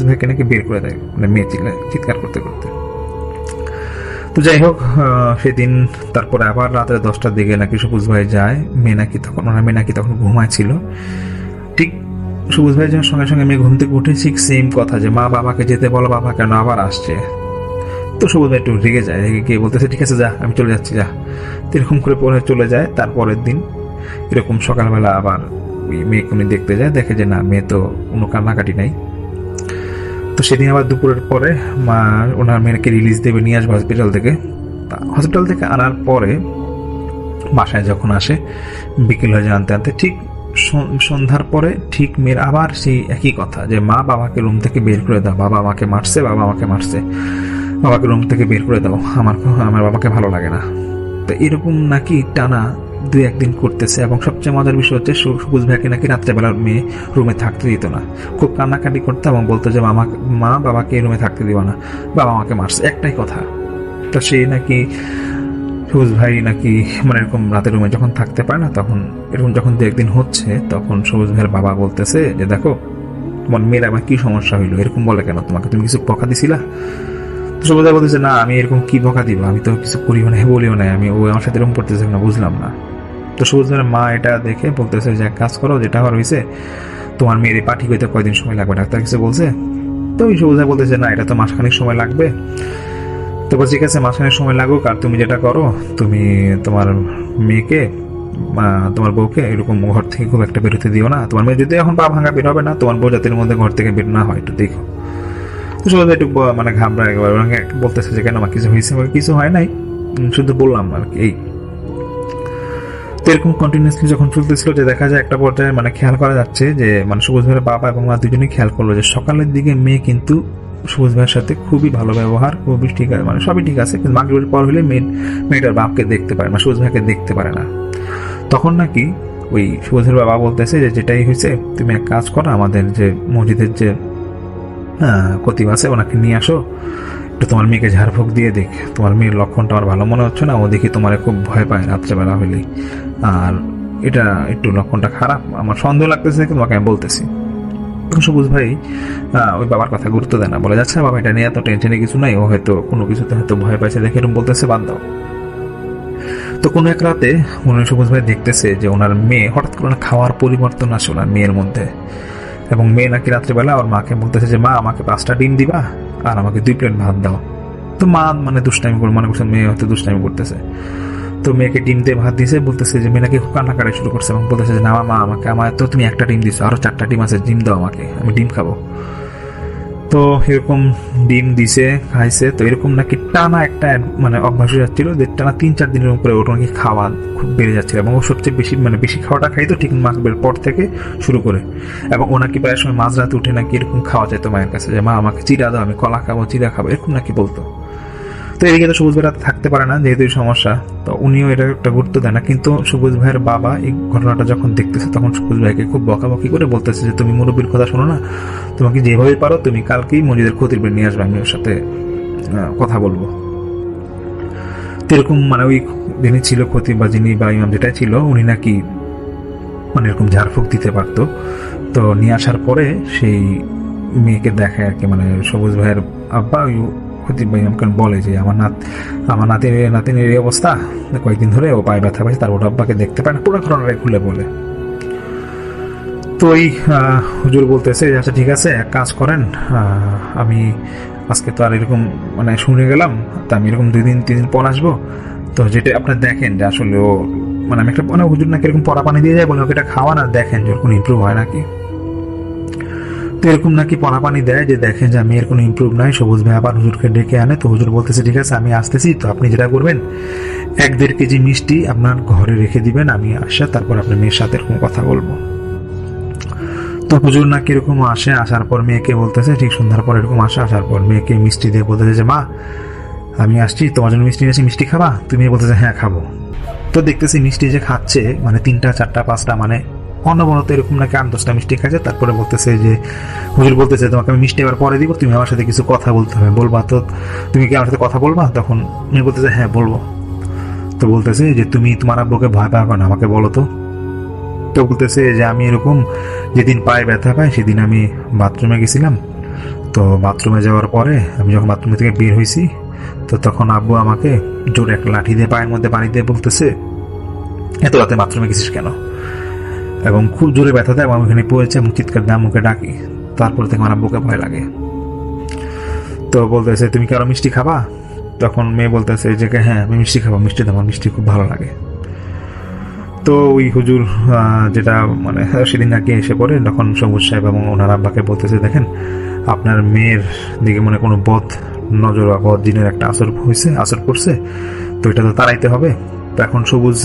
ভাইকে নাকি বের করে দেয়, মানে মেয়ে চিৎকার করতে করতে। তো যাই হোক, সেদিন তারপরে আবার রাতে 10টার দিকে নাকি সবুজ ভাই যায়, মেয়ে নাকি তখন ঘুমাচ্ছিল। ঠিক সবুজ ভাই যাওয়ার সঙ্গে সঙ্গে মেয়ে ঘুম থেকে উঠে ঠিক সেম কথা যে মা বাবাকে যেতে বলো, বাবা কেন আবার আসছে। তো সবুজ ভাই একটু রেগে যায়, রেগে গিয়ে বলতেছে ঠিক আছে যা, আমি চলে যাচ্ছি, যা। তো এরকম করে পরে চলে যায়। তারপরের দিন এরকম সকালবেলা আবার ওই মেয়েকে উনি দেখতে যায়, দেখে যে না, মেয়ে তো কোনো কান্নাকাটি নাই। তো সেদিন আবার দুপুরের পরে মা ওনার মেয়েকে রিলিজ দেবে, নিয়ে আসবে হসপিটাল থেকে আনার পরে বাসায় যখন আসে বিকেল হয়ে যায় আনতে আনতে, ঠিক সন্ধ্যার পরে ঠিক মেয়ের আবার সেই একই কথা যে মা বাবাকে রুম থেকে বের করে দাও, বাবা আমাকে মারছে, বাবাকে রুম থেকে বের করে দাও, আমার বাবাকে ভালো লাগে না। তো এরকম নাকি টানা 2-1 দিন করতেছে। এবং সবচেয়ে মজার বিষয় হচ্ছে সবুজ ভাইকে নাকি রাত্রেবেলা মেয়ে রুমে থাকতে দিত না, খুব কান্নাকাটি করতে এবং বলতো যে মা বাবাকে রুমে থাকতে দিবা না, বাবা আমাকে মারছে, একটাই কথা। তো সে নাকি সবুজ ভাই নাকি মানে এরকম রাতের রুমে যখন থাকতে পারে না, তখন এরকম যখন 2-1 দিন হচ্ছে, তখন সবুজ ভাইয়ের বাবা বলতেছে যে দেখো তোমার মেয়ের আবার কি সমস্যা হইলো, এরকম বলে কেন তোমাকে, তুমি কিছু বকা দিছিলা? তো সবুজ ভাই বলতেছে না, আমি এরকম কি বকা দিব, আমি তো কিছু করিও না, বলিও না, আমি আমার সাথে এরকম করতেছে না, বুঝলাম না। তো সবুজ ভাইয়ের মা এটা দেখে বলতেছে যে এক কাজ করো, যেটা হওয়ার হয়েছে, তোমার মেয়ের পাঠি হইতে কয়দিন সময় লাগবে, ডাক্তার কিছু বলছে? তো ওই সবুজ ভাই বলতেছে না, এটা তো মাসখানেক সময় লাগবে। তো ঠিক আছে, মাসখানেক সময় লাগুক, আর তুমি যেটা করো, তুমি তোমার মেয়েকে তোমার বউকে এরকম ঘর থেকে খুব একটা বেরোতে দিও না, তোমার মেয়ে যদি এখন পা ভাঙা বের হবে না, তোমার বউ জাতির মধ্যে ঘর থেকে বের না হয়, একটু দেখো। তো সবুজ ভাই একটু মানে ঘাবড়ায় বলতেছে যে কেন আমার কিছু হয়েছে? কিছু হয় নাই, শুধু বললাম আর কি, এই। তো এরকম কন্টিনিউসলি যখন চলতেছিল, যে দেখা যায় একটা পর্যায়ে মানে খেয়াল করা যাচ্ছে যে মানে সবুজ ভাইয়ের বাবা এবং মা দুজনেই খেয়াল করলো যে সকালের দিকে মেয়ে কিন্তু সবুজ ভাইয়ের সাথে খুবই ভালো ব্যবহার, খুবই ঠিক আছে, মানে সবই ঠিক আছে, কিন্তু মাগরিবের পর হলে মেয়েটার বাপকে দেখতে পারে না, সবুজ ভাইকে দেখতে পারে না। তখন নাকি ওই সবুজ ভাইয়ের বাবা বলতেছে যে যেটাই হয়েছে, তুমি এক কাজ করো, আমাদের যে মসজিদের যে কতিব আছে ওনাকে নিয়ে আসো, একটু তোমার মেয়েকে ঝাড়ফুঁক দিয়ে দেখ, তোমার মেয়ের লক্ষণটা আমার ভালো মনে হচ্ছে না, ও দেখি তোমার খুব ভয় পায় রাত্রেবেলা হইলেই, আর এটা একটু লক্ষণটা খারাপ, আমার সন্দেহ লাগতেছে, তোমাকে আমি বলতেছি। সবুজ ভাই ওই বাবার কথা গুরুত্ব দেয় না, বলে যাচ্ছে বাবা এটা নিয়ে এত টেনশনে কিছু নাই, ও হয়তো কোনো কিছুতে হয়তো ভয় পাইছে দেখে এরকম বলতেছে, বাদ দাও। তো কোনো এক রাতে সবুজ ভাই দেখতেছে যে ওনার মেয়ে হঠাৎ করে খাওয়ার পরিবর্তন আসে ওনার মেয়ের মধ্যে, এবং মেয়ে নাকি রাত্রেবেলা ওর মাকে বলতেছে যে মা আমাকে 5টা ডিম দিবা আর আমাকে 2 প্লেট ভাত দাও। তো মা মানে দুষ্টামি করে, মনে করছে মেয়ে হয়তো দুষ্টামি করতেছে, তো মেয়েকে ডিম দিয়ে ভাত দিয়েছে, বলতেছে যে মেয়ে নাকি খুব কান্নাকাটি শুরু করছে এবং বলতেছে যে না মা, আমার তো তুমি 1টা ডিম দিছো, আরো 4টা ডিম আছে, ডিম দাও আমাকে, আমি ডিম খাবো। তো এরকম ডিম দিছে, খাইছে। তো এরকম নাকি টানা একটা মানে অভ্যাস হয়ে যাচ্ছিল যে টানা 3-4 দিনের উপরে ওর নাকি খাওয়া খুব বেড়ে যাচ্ছিল, এবং ও সবচেয়ে বেশি খাওয়াটা খাইতো ঠিক মাগরিবের পর থেকে শুরু করে, এবং ও নাকি প্রায় সময় মাঝরাতে উঠে নাকি এরকম খাওয়া যেত মায়ের কাছে যে মা আমাকে চিড়া দাও, আমি কলা খাবো, চিড়া খাবো, এরকম নাকি বলতো। তো এদিকে তো সবুজ ভাইরা থাকতে পারে না, যেহেতু সমস্যা, তো উনিও এটা একটা গুরুত্ব দেয় না। কিন্তু সবুজ ভাইয়ের বাবা এই ঘটনাটা যখন দেখতেছে, তখন সবুজ ভাইকে খুব বকাবকি করে বলতেছে যে তুমি মুরব্বীর কথা শোনো না, তোমাকে যেভাবে পারো তুমি কালকেই মসজিদের খতিব নিয়ে আসবে, আমি ওর সাথে কথা বলবো। এরকম মানে ওই যিনি ছিল খতিব বা যিনি বা ইমাম যেটাই ছিল, উনি নাকি মানে এরকম ঝাড়ফুঁক দিতে পারতো। তো নিয়ে আসার পরে সেই মেয়েকে দেখায় আর কি, মানে সবুজ ভাইয়ের আব্বা ওই খতিব ভাই আমাকে বলে যে আমার নাতিনের এই অবস্থা, কয়েকদিন ধরে ও পায়ে ব্যথা পাইছে, তার ওর আব্বাকে দেখতে পায় না, পুরো ঘটনাটা খুলে বলে। তো ওই হুজুর বলতেছে আচ্ছা ঠিক আছে, এক কাজ করেন, আমি আজকে তো আর এরকম মানে শুনে গেলাম, তা আমি এরকম 2-3 দিন পর আসবো, তো যেটা আপনার দেখেন যে আসলে ও মানে আমি একটা মানে হুজুর নাকি এরকম পড়া পানি দিয়ে যায়, বলে ওকে এটা খাওয়া না, দেখেন যে ওর কোনো ইমপ্রুভ হয় নাকি। তো এরকম নাকি পড়া পানি দেয় যে দেখেন যে আমি এর কোনো ইমপ্রুভ নাই। সবুজ ভাই আবার হুজুরকে ডেকে আনে, তো হুজুর বলতেছে ঠিক আছে আমি আসতেছি, তো আপনি যেটা করবেন 1-1.5 কেজি মিষ্টি আপনার ঘরে রেখে দিবেন, আমি আসা তারপর আপনার মেয়ের সাথে এরকম কথা বলবো। তো হুজুর নাকি এরকম আসে, আসার পর মেয়েকে বলতেছে, ঠিক সন্ধ্যার পর এরকম আসার পর মেয়েকে মিষ্টি দিয়ে বলতেছে যে মা আমি আসছি, তোমার জন্য মিষ্টি নিয়েছি, মিষ্টি খাবা? তুমি বলতেছে হ্যাঁ খাবো। তো দেখতেছি মিষ্টি যে খাচ্ছে মানে 3টা 4টা 5টা মানে অনবরত এরকম নাকি 8-10টা মিষ্টি খাইছে। তারপরে বলতেছে যে হুজুর বলতেছে তোমাকে আমি মিষ্টি এবার পরে দিব, তুমি আমার সাথে কিছু কথা বলতে হবে, বলবা? তো তুমি কি আমার সাথে কথা বলবা? তখন মেয়ে বলতেছে হ্যাঁ বলবো। তো বলতেছে যে তুমি তোমার আব্বুকে ভয় পাও কেন, আমাকে বলো তো। তো বলতেছে যে আমি এরকম যেদিন পায়ে ব্যথা পাই সেদিন আমি বাথরুমে গেছিলাম, তো বাথরুমে যাওয়ার পরে আমি যখন বাথরুম থেকে বের হয়েছি, তো তখন আব্বু আমাকে জোরে একটা লাঠি দিয়ে পায়ের মধ্যে পানি দিয়ে বলতেছে এত রাতে বাথরুমে গেছিস কেন, এবং খুব জোরে ব্যথা দেয় এবং আমি ওখানে পড়েছে এবং চিৎকার দিয়ে আম্মুকে ডাকি। তারপর থেকে আমার আব্বুকে ভয় লাগে। তো বলতেছে তুমি কি আরো মিষ্টি খাবা? তখন মেয়ে বলতেছে যে হ্যাঁ আমি মিষ্টি খাবো, মিষ্টি দাও, আমার মিষ্টি খুব ভালো লাগে। তো ওই হুজুর যেটা মানে সেদিন নাকি এসে পড়ে, তখন সবুজ সাহেব এবং ওনার আব্বাকে বলতেছে দেখেন আপনার মেয়ের দিকে মনে কোনো বদ নজর বা বদ জিনের একটা আসর পড়ছে, তো এটা তো তাড়াইতে হবে। তো এখন সবুজ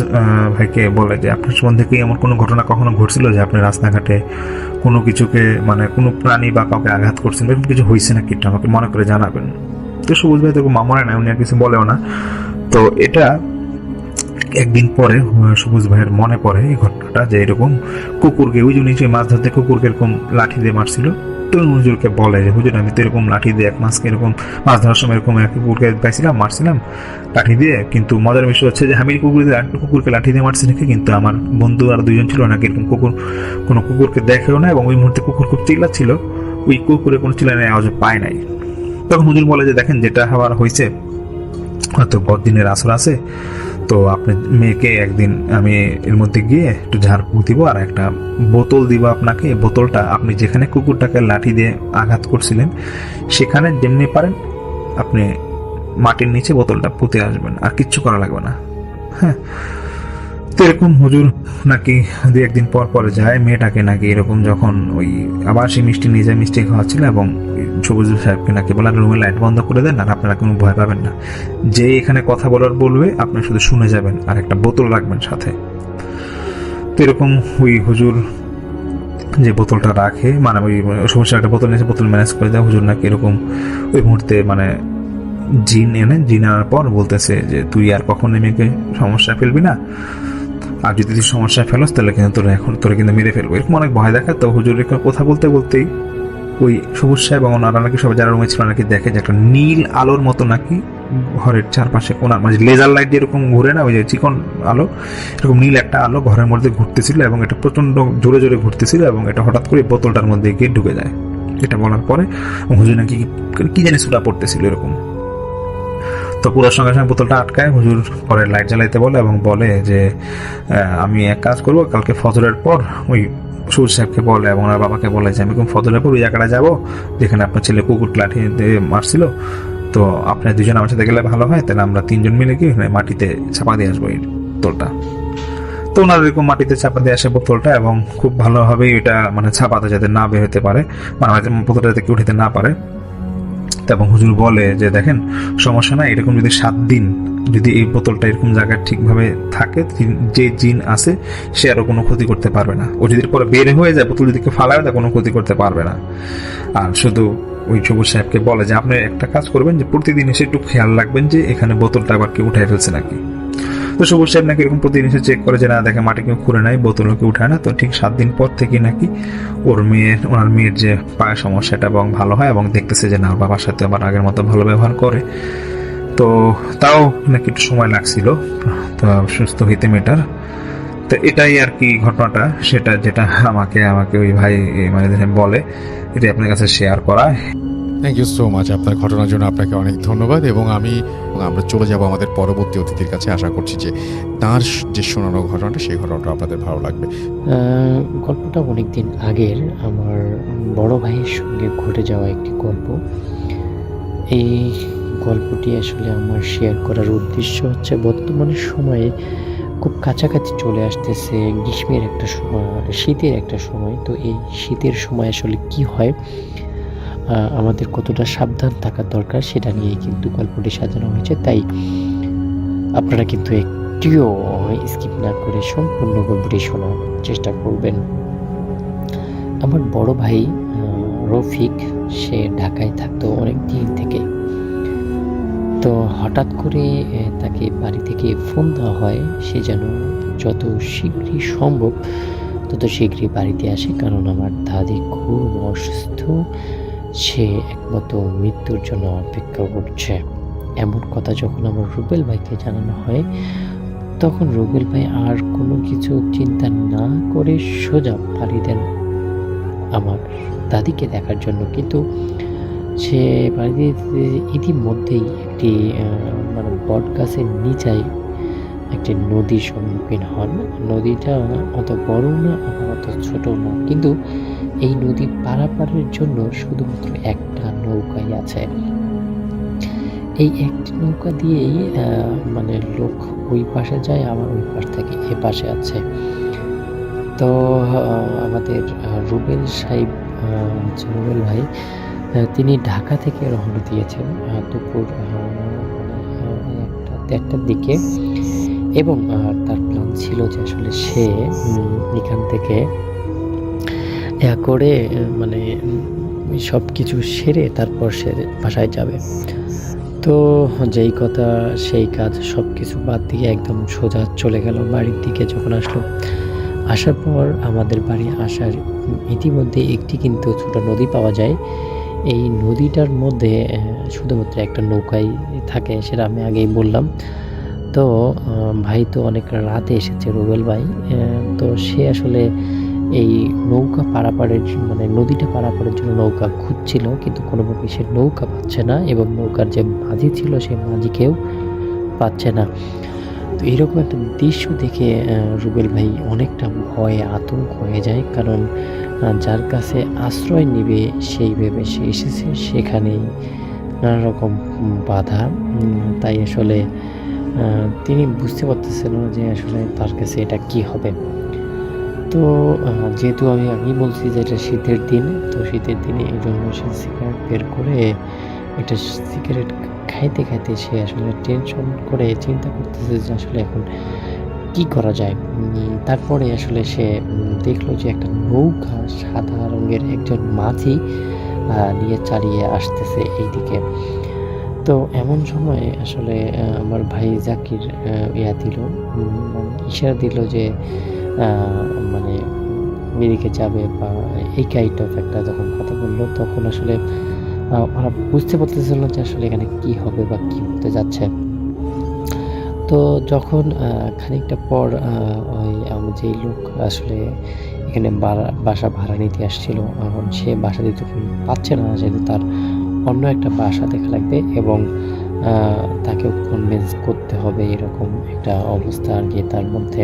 ভাইকে বলে যে আপনার সম্বন্ধে কি এমন কোনো ঘটনা কখনো ঘটছিল যে আপনি রাস্তাঘাটে কোনো কিছুকে মানে কোনো প্রাণী বা কাউকে আঘাত করছেন, এরকম কিছু হয়েছে নাকি, এটা আমাকে মনে করে জানাবেন। তো সবুজ ভাই তো মনে না, উনি আর কিছু বলেও না। তো এটা একদিন পরে সবুজ ভাইয়ের মনে পড়ে এই ঘটনাটা, যে এরকম কুকুরকে ওই জন্য মাছ ধরতে কুকুরকে এরকম লাঠি দিয়ে মারছিল। তো হুজুরকে বলে যে হুজুর আমি তো এরকম লাঠি দিয়ে এক মাছকে এরকম মাছ ধরার সময় এরকম এক কুকুরকে পাইছিলাম, মারছিলাম লাঠি দিয়ে, কিন্তু মজার বিষয় হচ্ছে যে আমি কুকুরকে লাঠি দিয়ে মারছি নাকি, কিন্তু আমার বন্ধু আর দুইজন ছিল নাকি এরকম কোনো কুকুরকে দেখেও না, এবং ওই মুহূর্তে কুকুর খুব চিল্লাচ্ছিল, ওই কুকুরে কোনো চিল্লানোর আওয়াজ পায় নাই। তখন হুজুর বলে যে দেখেন যেটা হওয়ার হয়েছে হয়তো বড়দিনের আসর আছে, তো আপনার মেয়েকে একদিন আমি এর মধ্যে গিয়ে একটু ঝাড়ফুঁক দিব আর একটা বোতল দিব আপনাকে। বোতলটা আপনি যেখানে কুকুরটাকে লাঠি দিয়ে আঘাত করছিলেন সেখানে যেমনি পারেন আপনি মাটির নিচে বোতলটা পুঁতে আসবেন, আর কিচ্ছু করা লাগবে না। হ্যাঁ, তো এরকম হুজুর নাকি দু একদিন পর পরে যায় মেয়েটাকে নাকি এরকম যখন ওই আবার সেই মিষ্টি নিয়ে যায়, মিষ্টি খাওয়াচ্ছিল, এবং সবুজ সাহেবকে নাকি বলে রুমের লাইট বন্ধ করে দেন আর আপনারা কোনো ভয় পাবেন না, যে এখানে কথা বলার বলবে আপনি শুধু শুনে যাবেন আর একটা বোতল রাখবেন সাথে। তো এরকম ওই হুজুর যে বোতলটা রাখে মানে ওই সবুজ একটা বোতল নিয়েছে, বোতল ম্যানেজ করে দেয় হুজুর নাকি এরকম ওই মুহূর্তে মানে জিন আনার পর বলতেছে যে তুই আর কখনো মেয়েকে সমস্যায় ফেলবি না, আর যদি তুই সমস্যায় ফেলোস তাহলে কিন্তু তোরা কিন্তু মেরে ফেলবো, এরকম অনেক ভয় দেখা। তো হুজুর কথা বলতে বলতেই ওই সবুজ সাহেব এবং ওনারা নাকি সবাই যারা রুমে ছিল নাকি দেখে যে একটা নীল আলোর মতো নাকি ঘরের চারপাশে কোনার মানে লেজার লাইট যেরকম ঘুরে না, ওই যে চিকন আলো, এরকম নীল একটা আলো ঘরের মধ্যে ঘুরতেছিল, এবং এটা প্রচন্ড জোরে জোরে ঘুরতেছিল, এবং এটা হঠাৎ করে বোতলটার মধ্যে গিয়ে ঢুকে যায়। এটা বলার পরে হুজুর নাকি কি জানি সুটা পড়তেছিল এরকম। তো পুরোর সঙ্গে সঙ্গে বোতলটা আটকায়, হুজুর পরে লাইট জ্বালাইতে বলে এবং বলে যে আমি এক কাজ করবো, কালকে ফজরের পর ওই সবুজ সাহেবকে বলে এবং ওনার বাবাকে বলে যে আমি ফজরের পর ওই জায়গাটা যাবো যেখানে আপনার ছেলে কুকুর লাঠি দিয়ে মারছিল, তো আপনার দুজন আমার সাথে গেলে ভালো হয়, তাহলে আমরা তিনজন মিলে কি মাটিতে চাপা দিয়ে আসবো এই বোতলটা। তো ওনার এরকম মাটিতে চাপা দিয়ে আসে বোতলটা, এবং খুব ভালোভাবেই এটা মানে ছাপাতে যাতে না বের হতে পারে, মানে বোতলটা যাতে কেউ উঠতে না পারে। এবং হুজুর বলে যে দেখেন সমস্যা না, এরকম যদি 7 দিন যদি এই বোতলটা এরকম জায়গায় ঠিকভাবে থাকে, যে জিন আছে সে আরো কোনো ক্ষতি করতে পারবে না, ও যদি পরে বের হয়ে যায় বোতল যদি ফালায় তা কোনো ক্ষতি করতে পারবে না। আর শুধু ওই সবুজ সাহেবকে বলে যে আপনি একটা কাজ করবেন যে প্রতিদিন এসে একটু খেয়াল রাখবেন যে এখানে বোতলটা আবার কেউ উঠাই ফেলছে নাকি। তো সবুজ সাহেব নাকি এরকম প্রতিদিন এসে চেক করে যে না দেখে মাটি কেউ খুঁড়ে নাই, বোতলও কেউ উঠায় না। তো ঠিক 7 দিন পর থেকে নাকি ওনার মেয়ের যে পায়ের সমস্যাটা এবং ভালো হয়, এবং দেখতেছে যে না বাবার সাথে আবার আগের মতো ভালো ব্যবহার করে। তো তাও নাকি একটু সময় লাগছিল তো সুস্থ হইতে মেয়েটার। তো এটাই আর কি ঘটনাটা, সেটা যেটা আমাকে ওই ভাই মানে বলে, এটা আপনার কাছে শেয়ার করা। থ্যাংক ইউ সো মাচ আপনার ঘটনার জন্য, আপনাকে অনেক ধন্যবাদ। এবং আমরা চলে যাব আমাদের পরবর্তী অতিথির কাছে। আশা করছি যে তার যে শোনানো ঘটনাটা সেই ঘটনাটা আপনাদের ভালো লাগবে। গল্পটা অনেকদিন আগের আমার বড় ভাইয়ের সঙ্গে ঘটে যাওয়া একটি গল্প। এই গল্পটি আসলে আমার শেয়ার করার উদ্দেশ্য হচ্ছে বর্তমানের সময়ে খুব কাছাকাছি চলে আসতেছে গ্রীষ্মের একটা সময়, শীতের একটা সময়। তো এই শীতের সময় আসলে কি হয়, আমাদের কতটা সাবধান থাকা দরকার সেটা নিয়ে কিন্তু গল্পটি সাজানো হয়েছে। তাই আপনারা কিন্তু একটিও স্কিপ না করে সম্পূর্ণ গল্পটি শোনার চেষ্টা করবেন। আমার বড় ভাই রফিক, সে ঢাকায় থাকতো অনেক দিন থেকে। তো হঠাৎ করে তাকে বাড়ি থেকে ফোন দেওয়া হয় সে যেন যত শীঘ্রই সম্ভব তত শীঘ্রই বাড়িতে আসে, কারণ আমার দাদি খুব অসুস্থ, সে একমাত্র মৃত্যুর জন্য অপেক্ষা করছে। এমন কথা যখন আমার রুবেল ভাইকে জানানো হয় তখন রুবেল ভাই আর কোনো কিছু চিন্তা না করে সোজা পাড়ি দেন আমার দাদিকে দেখার জন্য। কিন্তু সে পাড়ি দিতে ইতিমধ্যেই একটি মানে বট গাছের নিচায় একটি নদীর সম্মুখীন হন। নদীটা অত বড় না আবার অত ছোট না, কিন্তু এই নদী পারাপারের জন্য শুধুমাত্র একটা নৌকাই আছে। এই একটি নৌকা দিয়েই মানে লোক ওই পাশে যায়, আবার ওই পাশ থেকে এ পাশে আছে। তো আমাদের রুবেল সাহেব হচ্ছে রুবেল ভাই, তিনি ঢাকা থেকে রওনা দিয়েছেন দুপুর দেড়টার দিকে, এবং তার প্ল্যান ছিল যে আসলে সে এখান থেকে করে মানে সব কিছু সেরে তারপর সে বাসায় যাবে। তো যেই কথা সেই কাজ, সব কিছু বাদ দিয়ে একদম সোজা চলে গেল বাড়ির দিকে। যখন আসলো, আসার পর আমাদের বাড়ি আসার ইতিমধ্যে একটি কিন্তু ছোট নদী পাওয়া যায়। এই নদীটার মধ্যে শুধুমাত্র একটা নৌকাই থাকে, সেটা আমি আগেই বললাম। তো ভাই তো অনেক রাতে এসেছে, রুবেল ভাই। তো সে আসলে এই নৌকা পারাপারের মানে নদীটা পারাপারের জন্য নৌকা খুঁজছিল, কিন্তু কোনোভাবে সে নৌকা পাচ্ছে না, এবং নৌকার যে মাঝি ছিল সেই মাঝিকেও পাচ্ছে না। তো এইরকম একটা দৃশ্য দেখে রুবেল ভাই অনেকটা ভয়ে আতঙ্ক হয়ে যায়, কারণ যার কাছে আশ্রয় নেবে সেই ভেবে সে এসেছে, সেখানেই নানা রকম বাধা। তাই আসলে তিনি বুঝতে পারতেছেন না যে আসলে তার কাছে এটা কি হবে। তো যেহেতু আমি আগেই বলছি যে এটা শীতের দিন, তো শীতের দিনে এই জন্য সে সিগারেট বের করে একটা সিগারেট খাইতে খাইতে সে আসলে টেনশন করে চিন্তা করতেছে যে আসলে এখন কি করা যায়। তারপরে আসলে সে দেখলো যে একটা নৌকা সাদা রঙের একজন মাঝি নিয়ে চালিয়ে আসতেছে এইদিকে। তো এমন সময় আসলে আমার ভাই জাকির দিল, ইশারা দিল যে মানে এদিকে যাবে, বা এই কাইন্ড অফ একটা যখন কথা বললো, তখন আসলে ওরা বুঝতে পারতেছিল না যে আসলে এখানে কি হবে বা কি হতে যাচ্ছে। তো যখন খানিকটা পর ওই যেই লোক আসলে এখানে বাসা ভাড়া নিতে আসছিল, এখন সে বাসা দিতে পাচ্ছে না, যেহেতু তার অন্য একটা বাসা দেখা লাগবে, এবং তাকেও কনভিন্স করতে হবে, এরকম একটা অবস্থা আর কি তার মধ্যে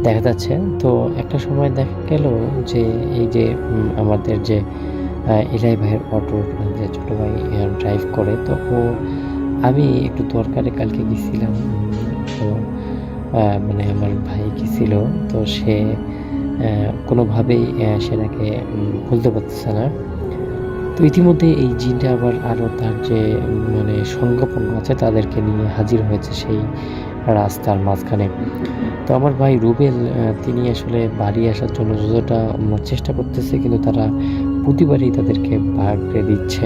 দেখা যাচ্ছে। তো একটা সময় দেখা গেল যে এই যে আমাদের যে এলাই ভাইয়ের অটোর যে ছোটো ভাই ড্রাইভ করে, তো আমি একটু দরকারে কালকে গেছিলাম, তো মানে আমার ভাই গেছিল, তো সে কোনোভাবেই সেটাকে ভুলতে পারতেছে না। তো ইতিমধ্যে এই জিনটা আবার আরও তার যে মানে সঙ্গপঙ্গ আছে তাদেরকে নিয়ে হাজির হয়েছে সেই রাস্তার মাঝখানে। তো আমার ভাই রুবেল তিনি আসলে বাড়ি আসার জন্য যতটা চেষ্টা করতেছে, কিন্তু তারা প্রতিবারই তাদেরকে ভাগড়ে দিচ্ছে।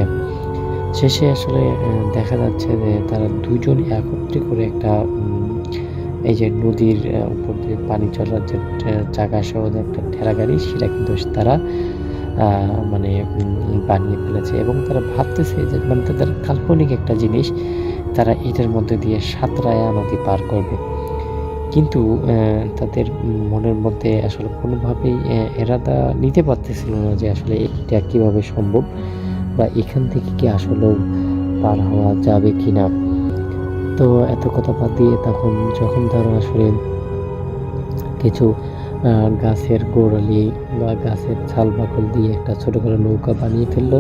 শেষে আসলে দেখা যাচ্ছে যে তারা দুজন একত্রে করে একটা এই যে নদীর উপর দিয়ে পানি চলার যে চাকা সহ একটা ঠেলা গাড়ি, সেটা কিন্তু তারা মানে বানিয়ে ফেলেছে, এবং তারা ভাবতেছে যে মানে তাদের কাল্পনিক একটা জিনিস, তারা এটার মধ্যে দিয়ে সাঁতরায়া নদী পার করবে। কিন্তু তাদের মনের মধ্যে আসলে কোনোভাবেই এরাদা নিতে পারতেছিল না যে আসলে এটা কীভাবে সম্ভব, বা এখান থেকে কি আসলেও পার হওয়া যাবে কি না। তো এত কথা বাদ দিয়ে তখন যখন তারা আসলে কিছু গাছের গোড়ালি বা গাছের ছাল বাকল দিয়ে একটা ছোটো করে নৌকা বানিয়ে ফেললো,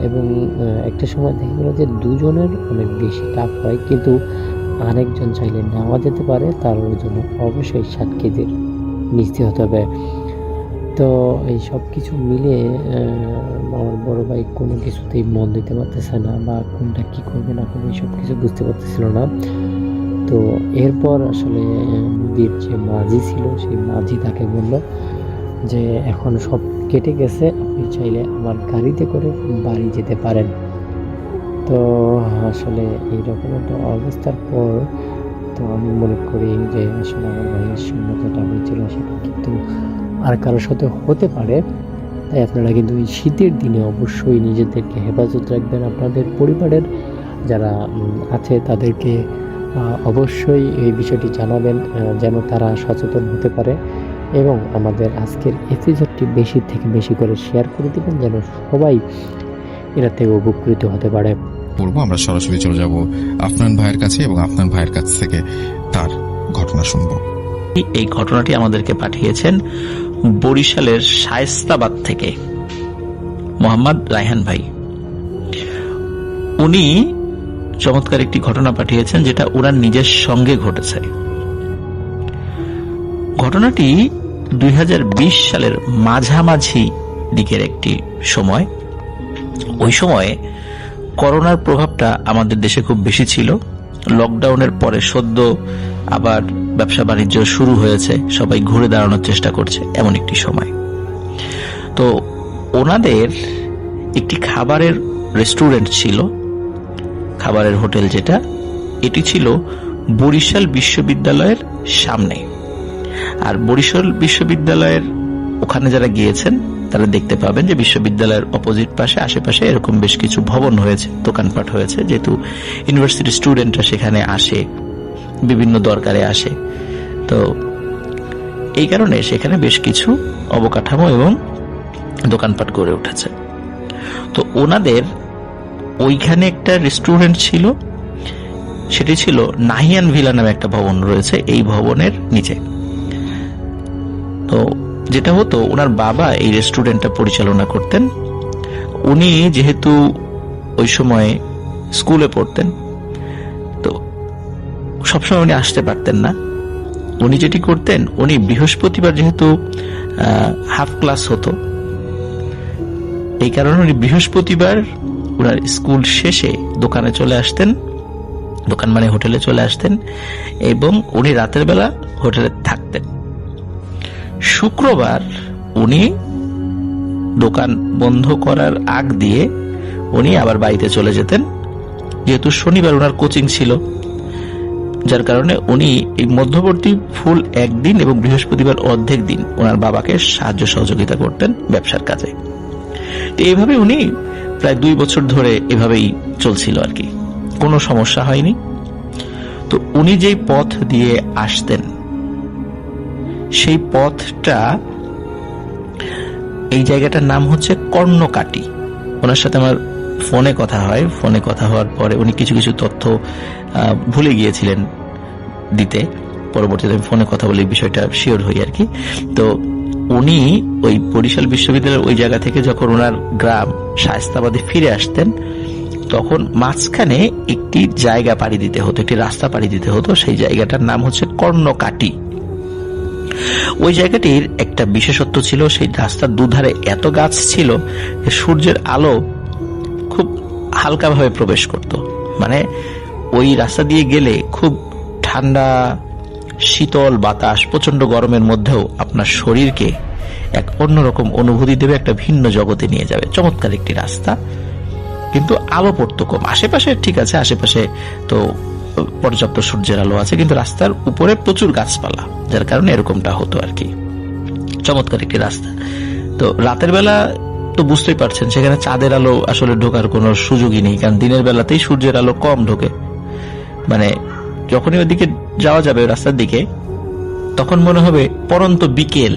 এবং একটা সময় দেখা গেলো যে দুজনের অনেক বেশি টাফ হয়, কিন্তু আরেকজন চাইলে নেওয়া যেতে পারে, তার জন্য অবশ্যই 60 কেজির নিচে হতে হবে। তো এই সব কিছু মিলে আমার বড় ভাই কোনো কিছুতেই মন দিতে পারতেছে না, বা কোনটা কী করবে না করবে সব কিছু বুঝতে পারতেছিল না। তো এরপর আসলে নদীর যে মাঝি ছিল সেই মাঝি তাকে বলল যে এখন সব কেটে গেছে, আপনি চাইলে আমার গাড়িতে করে বাড়ি যেতে পারেন। তো আসলে এইরকম একটা অবস্থার পর তো আমি মনে করি যে আসলে আমার ভাইয়ের সঙ্গে যেটা হয়েছিল সেটা কিন্তু আর কারোর সাথে হতে পারে। তাই আপনারা কিন্তু এই শীতের দিনে অবশ্যই নিজেদেরকে হেফাজত রাখবেন, আপনাদের পরিবারের যারা আছে তাদেরকে অবশ্যই এই বিষয়টি জানাবেন, যেন তারা সচেতন হতে পারে, এবং আমাদের আজকের এপিসোডটি বেশি থেকে বেশি করে শেয়ার করে দিবেন, যেন সবাই এরা থেকে উপকৃত হতে পারে। বলবো আমরা সরাসরি চলে যাব আফনান ভাইয়ের কাছে এবং আফনান ভাইয়ের কাছ থেকে তার ঘটনা শুনবো। এই ঘটনাটি আমাদেরকে পাঠিয়েছেন বরিশালের শায়েস্তাবাদ থেকে মোহাম্মদ রায়হান ভাই। উনি চমৎকার একটি ঘটনা পাঠিয়েছেন, যেটা ওনার নিজের সঙ্গে ঘটেছে। ঘটনাটি 2020 সালের মাঝামাঝি দিকের একটি সময়। ওই সময়ে করোনার প্রভাবটা আমাদের দেশে খুব বেশি ছিল। লকডাউনের পরে সদ্য আবার ব্যবসা বাণিজ্য শুরু হয়েছে, সবাই ঘুরে দাঁড়ানোর চেষ্টা করছে, এমন একটি সময়। তো ওনাদের একটি খাবারের রেস্টুরেন্ট ছিল, খাবারের হোটেল যেটা, এটি ছিল বরিশাল বিশ্ববিদ্যালয়ের সামনে। আর বরিশাল বিশ্ববিদ্যালয়ের ওখানে যারা গিয়েছেন তারা দেখতে পাবেন যে বিশ্ববিদ্যালয়ের অপোজিট পাশে আশেপাশে এরকম বেশ কিছু ভবন হয়েছে, দোকানপাট হয়েছে, যেহেতু ইউনিভার্সিটি স্টুডেন্টরা সেখানে আসে, বিভিন্ন দরকারে আসে। তো এই কারণে সেখানে বেশ কিছু অবকাঠামো এবং দোকানপাট গড়ে উঠেছে। তো ওনাদের ওইখানে একটা রেস্টুরেন্ট ছিল, সেটি ছিল নাহিয়ান ভিলা নামে একটা ভবন রয়েছে এই ভবনের নিচে। তো যেটা হতো, ওনার বাবা এই রেস্টুরেন্টটা পরিচালনা করতেন। উনি যেহেতু ওই সময় স্কুলে পড়তেন, তো সবসময় উনি আসতে পারতেন না। উনি যেটি করতেন, উনি বৃহস্পতিবার যেহেতু হাফ ক্লাস হতো, এই কারণে উনি বৃহস্পতিবার ওনার স্কুল শেষে দোকানে চলে আসতেন, দোকান মানে হোটেলে চলে আসতেন, এবং উনি রাতের বেলা হোটেলে থাকতেন। শুক্রবার উনি দোকান বন্ধ করার আগ দিয়ে উনি আবার বাড়িতে চলে যেতেন, যেহেতু শনিবার ওনার কোচিং ছিল, যার কারণে উনি এই মধ্যবর্তী ফুল একদিন এবং বৃহস্পতিবার অর্ধেক দিন ওনার বাবাকে সাহায্য সহযোগিতা করতেন ব্যবসার কাজে। তো এইভাবে উনি প্রায় 2 বছর ধরে এভাবেই চলছিল আর কি, কোনো সমস্যা হয়নি। তো উনি যেই পথ দিয়ে আসতেন, সেই পথটা, এই জায়গাটার নাম হচ্ছে কর্ণকাটি। ওনার সাথে আমার ফোনে কথা হয়। ফোনে কথা হওয়ার পরে উনি কিছু কিছু তথ্য ভুলে গিয়েছিলেন দিতে, পরবর্তীতে আমি ফোনে কথা বলে বিষয়টা শিওর হই আর কি। তো উনি ওই বরিশাল বিশ্ববিদ্যালয়ের ওই জায়গা থেকে যখন ওনার গ্রাম শায়েস্তাবাদে ফিরে আসতেন, তখন মাঝখানে একটি জায়গা পাড়ি দিতে হতো, একটি রাস্তা পাড়ি দিতে হতো। সেই জায়গাটার নাম হচ্ছে কর্ণকাটি। ওই জায়গাটির একটা বিশেষত্ব ছিল, সেই রাস্তার দুধারে এত গাছ ছিল যে সূর্যের আলো খুব হালকাভাবে প্রবেশ করত। মানে ওই রাস্তা দিয়ে গেলে খুব ঠান্ডা শীতল বাতাস, প্রচন্ড গরমের মধ্যেও আপনার শরীরকে এক অন্যরকম অনুভূতি দেবে, একটা ভিন্ন জগতে নিয়ে যাবে। চমৎকার একটি রাস্তা, কিন্তু আলো পড়তো কম। আশেপাশে ঠিক আছে, আশেপাশে তো পর্যাপ্ত সূর্যের আলো আছে, কিন্তু রাস্তার উপরে প্রচুর গাছপালা, যার কারণে এরকমটা হতো আর কি। চমৎকার একটি রাস্তা। তো রাতের বেলা তো বুঝতেই পারছেন, সেখানে চাঁদের আলো আসলে ঢোকার কোনো সুযোগই নেই, কারণ দিনের বেলাতেই সূর্যের আলো কম ঢোকে। মানে যখনই ওইদিকে যাওয়া যাবে রাস্তার দিকে, তখন মনে হবে পরন্ত বিকেল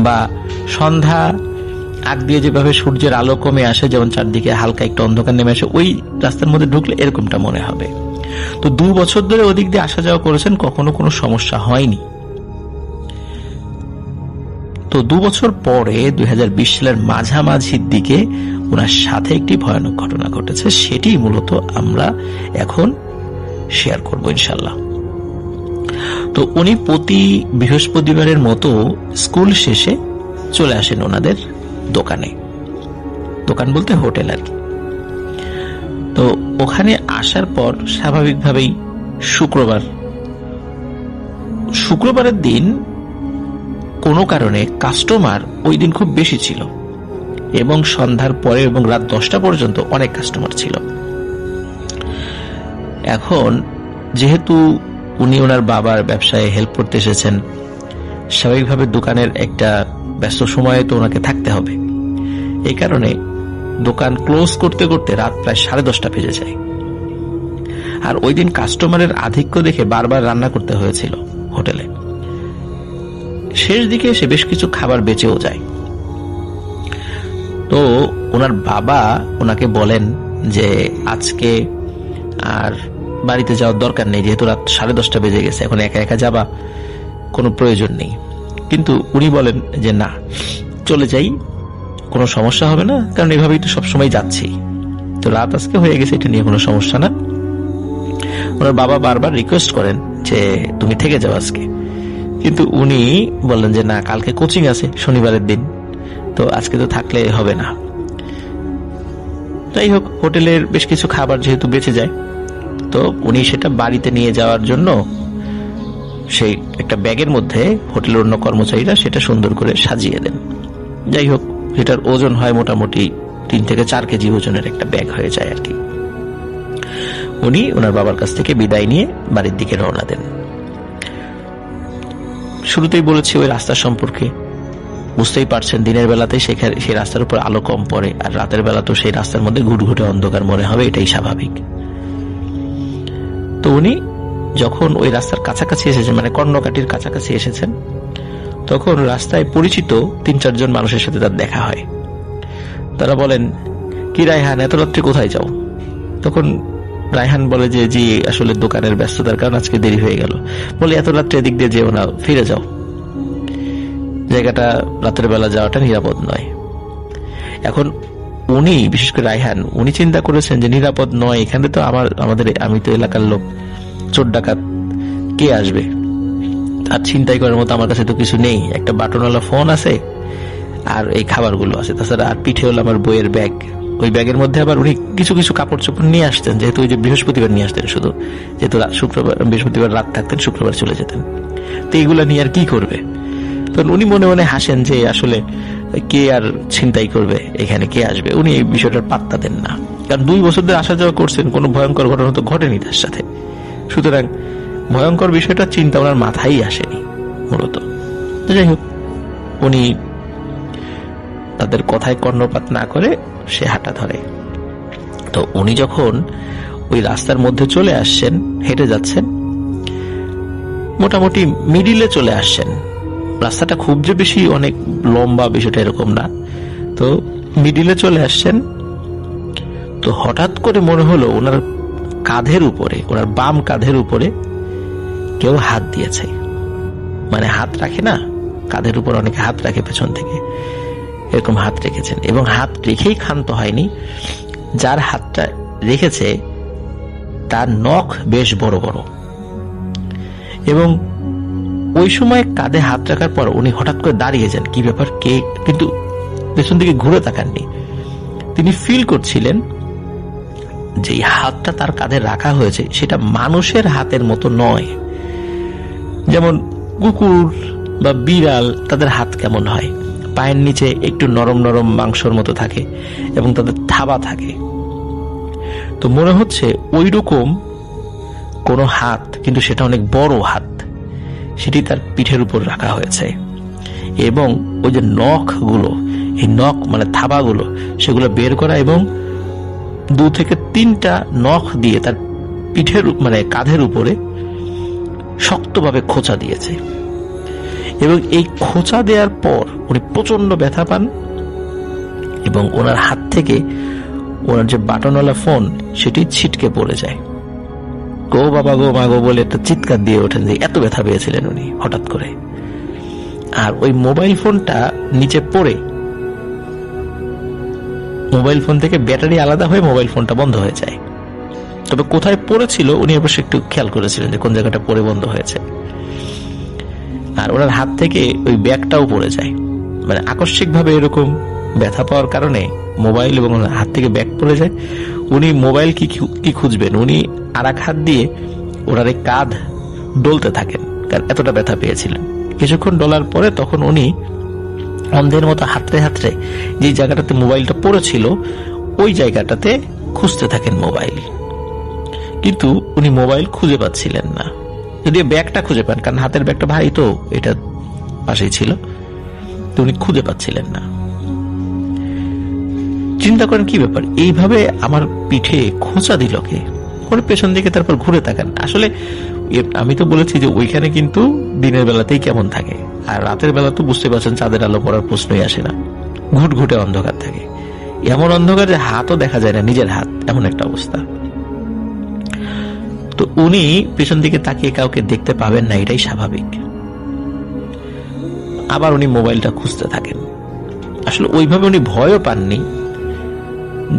বা সন্ধ্যা আগ দিয়ে যেভাবে সূর্যের আলো কমে আসে, যেমন চারদিকে হালকা একটু অন্ধকার নেমে আসে, ওই রাস্তার মধ্যে ঢুকলে এরকমটা মনে হবে। তো 2 বছর ধরে ওদিক দিয়ে আসা যাওয়া করেছেন, কখনো কোনো সমস্যা হয়নি। তো 2 বছর পরে 2020 সালের মাঝামাঝির দিকে ওনার সাথে একটি ভয়ানক ঘটনা ঘটেছে, সেটি মূলত আমরা এখন শেয়ার করব ইনশাল্লাহ। তো উনি প্রতি বৃহস্পতিবারের মতো স্কুল শেষে চলে আসেন ওনাদের দোকানে, দোকান বলতে হোটেল আর কি। তো ওখানে আসার পর স্বাভাবিকভাবেই শুক্রবারের দিন কোনো কারণে কাস্টমার ওই দিন খুব বেশি ছিল, এবং সন্ধ্যার পরে এবং রাত 10টা পর্যন্ত অনেক কাস্টমার ছিল। এখন যেহেতু উনি ওনার বাবার ব্যবসায় হেল্প করতে এসেছেন, স্বাভাবিকভাবে দোকানের একটা ব্যস্ত সময়ে তো ওনাকে থাকতে হবে। এই কারণে দোকান ক্লোজ করতে করতে রাত প্রায় 10:30 বেজে যায়। আর ওই দিন কাস্টমারের আধিক্য দেখে বারবার রান্না করতে হয়েছিল হোটেলে। শেষ দিকে এসে বেশ কিছু খাবার বেঁচেও যায়। তো ওনার বাবা ওনাকে বলেন যে আজকে আর বাড়িতে যাওয়ার দরকার নেই, যেহেতু রাত 10:30 বেজে গেছে, এখন একা একা যাবা কোনো প্রয়োজন নেই। কিন্তু উনি বলেন যে না, চলে যাই, কোনো সমস্যা হবে না, কারণ এভাবেই তো সবসময় যাচ্ছি, তো রাত আজকে হয়ে গেছে, এটা নিয়ে কোনো সমস্যা না। ওনার বাবা বারবার রিকোয়েস্ট করেন যে তুমি থেকে যাও আজকে, কিন্তু উনি বললেন যে না, কালকে কোচিং আছে, শনিবারের দিন, তো আজকে তো থাকলে হবে না। যাই হোক, হোটেলের বেশ কিছু খাবার যেহেতু বেঁচে যায়, তো উনি সেটা বাড়িতে নিয়ে যাওয়ার জন্য সেই একটা ব্যাগের মধ্যে হোটেলের অন্য কর্মচারীরা সেটা সুন্দর করে সাজিয়ে দেন। যাই হোক, সেটার ওজন হয় মোটামুটি 3 থেকে 4 কেজি ওজনের একটা ব্যাগ হয়ে যায় আর কি। উনি ওনার বাবার কাছ থেকে বিদায় নিয়ে বাড়ির দিকে রওনা দেন। শুরুতেই বলেছি ওই রাস্তা সম্পর্কে, বুঝতেই পারছেন দিনের বেলাতেই সেই রাস্তার উপর আলো কম পড়ে, আর রাতের বেলা তো সেই রাস্তার মধ্যে ঘুটঘুটে অন্ধকার মনে হবে, এটাই স্বাভাবিক। তো উনি যখন ওই রাস্তার কাছাকাছি এসেছেন, মানে কর্ণকাটির কাছাকাছি এসেছেন, তখন রাস্তায় পরিচিত 3-4 জন মানুষের সাথে তার দেখা হয়। তারা বলেন, কি রায়হান, এত রাত্রে কোথায় যাও? তখন রায়হান বলে যে জি, আসলে দোকানের ব্যস্ততার কারণে আজকে দেরি হয়ে গেল। বলে এত রাত্রে এদিক দিয়ে যেও না, ফিরে যাও, জায়গাটা রাতের বেলা যাওয়াটা নিরাপদ নয়। এখন উনি, বিশেষ করে রায়হান, উনি চিন্তা করেছেন যে নিরাপদ নয়, এখানে তো আমি তো এলাকার লোক, চোর ডাকাত কে আসবে, আর ছিনতাই করার মতো আমার কাছে তো কিছু নেই, একটা বাটনওয়ালা ফোন আছে আর এই খাবারগুলো আছে, তাছাড়া আর পিঠে হলো আমার বইয়ের ব্যাগ। ওই ব্যাগের মধ্যে আবার উনি কিছু কিছু কাপড় চোপড় নিয়ে আসতেন, যেহেতু ওই যে বৃহস্পতিবার নিয়ে আসতেন শুধু, যেহেতু বৃহস্পতিবার রাত থাকতেন, শুক্রবার চলে যেতেন, তো এইগুলা নিয়ে আর কি করবে? তখন উনি মনে মনে হাসেন যে আসলে কে আর ছিনতাই করবে, এখানে কে আসবে, উনি এই বিষয়টার পাত্তা দেন না, কারণ 2 বছর ধরে আসা যাওয়া করছেন, কোনো ভয়ঙ্কর ঘটনা তো ঘটেনি তার সাথে, সুতরাং ভয়ঙ্কর বিষয়টা চিন্তা ওনার মাথায় আসেনি মূলত। যাই হোক, উনি তাদের কথায় কর্ণপাত না করে সে হাঁটা ধরে। তো উনি যখন ওই রাস্তার মধ্যে চলে আসছেন, হেঁটে যাচ্ছেন, মোটামুটি মিডিলে চলে আসছেন, রাস্তাটা খুব যে বেশি অনেক লম্বা বিষয়টা এরকম না, তো মিডিলে চলে আসছেন। তো হঠাৎ করে মনে হলো ওনার কাঁধের উপরে, ওনার বাম কাঁধের উপরে কেউ হাত দিয়েছে, মানে হাত রাখে না, কাঁধের উপর অনেকে হাত রাখে পেছন থেকে, এরকম হাত রেখেছেন, এবং হাত রেখেই ক্ষান্ত হয়নি, যার হাতটা রেখেছে তার নখ বেশ বড় বড়, এবং ওই সময় কাঁধে হাত রাখার পর উনি হঠাৎ করে দাঁড়িয়ে যান, কি ব্যাপার, কে, কিন্তু পেছন দিকে ঘুরে তাকাননি। তিনি ফিল করছিলেন যে হাতটা তার কাঁধে রাখা হয়েছে সেটা মানুষের হাতের মতো নয়, যেমন কুকুর বা বিড়াল তাদের হাত কেমন হয়, পায়ের নিচে একটু নরম নরম মাংসর মতো থাকে এবং তাদের থাবা থাকে, তো মনে হচ্ছে ওই রকম কোনো হাত, কিন্তু সেটা অনেক বড় হাত, সেটি তার পিঠের উপর রাখা হয়েছে, এবং ওই যে নখগুলো, এই নখ মানে থাবাগুলো, সেগুলো বের করা, এবং 2 থেকে 3টা নখ দিয়ে তার পিঠের মানে কাঁধের উপরে শক্তভাবে খোঁচা দিয়েছে, এবং এই খোঁচা দেওয়ার পর উনি প্রচন্ড ব্যথা পান, এবং ওনার হাত থেকে ওনার যে বাটনওয়ালা ফোন সেটি ছিটকে পড়ে যায়। গো বাবা গো মা গো বলে একটা চিৎকার দিয়ে ওঠেন, যে এত ব্যথা পেয়েছিলেন উনি হঠাৎ করে। আর ওই মোবাইল ফোনটা নিচে পড়ে মোবাইল ফোন থেকে ব্যাটারি আলাদা হয়ে মোবাইল ফোনটা বন্ধ হয়ে যায়। তবে কোথায় পড়েছিল উনি অবশ্য একটু খেয়াল করেছিলেন যে কোন জায়গাটা পড়ে বন্ধ হয়েছে। আর ওনার হাত থেকে ওই ব্যাগটাও পড়ে যায়, মানে আকস্মিকভাবে এরকম ব্যথা পাওয়ার কারণে মোবাইল এবং হাত থেকে ব্যাগ পড়ে যায়। উনি মোবাইল কি খুঁজবেন, উনি আর এক হাত দিয়ে ওনার এই কাঁধ ডলতে থাকেন, কারণ এতটা ব্যথা পেয়েছিলেন। কিছুক্ষণ ডলার পরে তখন উনি অন্ধের মতো হাতড়ে হাতড়ে যে জায়গাটাতে মোবাইলটা পড়েছিল ওই জায়গাটাতে খুঁজতে থাকেন মোবাইল, কিন্তু উনি মোবাইল খুঁজে পাচ্ছিলেন না, যদিও ব্যাগটা খুঁজে পান, কারণ হাতের ব্যাগটা ভারী তো, এটা পাশেই ছিল, তো উনি খুঁজে পাচ্ছিলেন না। চিন্তা করেন কি ব্যাপার, এইভাবে আমার পিঠে খোঁচা দিল কে, করে পেছন দিকে তারপর ঘুরে তাকান। আসলে আমি তো বলেছি যে ওইখানে কিন্তু দিনের বেলাতেই কেমন থাকে, আর রাতের বেলা তো বুঝতে পারছেন চাঁদের আলো পড়ার প্রশ্নই আসে না, ঘুটঘুটে অন্ধকার থাকে, এমন অন্ধকার যে হাতও দেখা যায় না, নিজের হাত, এমন একটা অবস্থা। তো উনি পেছন দিকে তাকিয়ে কাউকে দেখতে পাবেন না, এটাই স্বাভাবিক। আবার উনি মোবাইলটা খুঁজতে থাকেন। আসলে ওইভাবে উনি ভয়ও পাননি,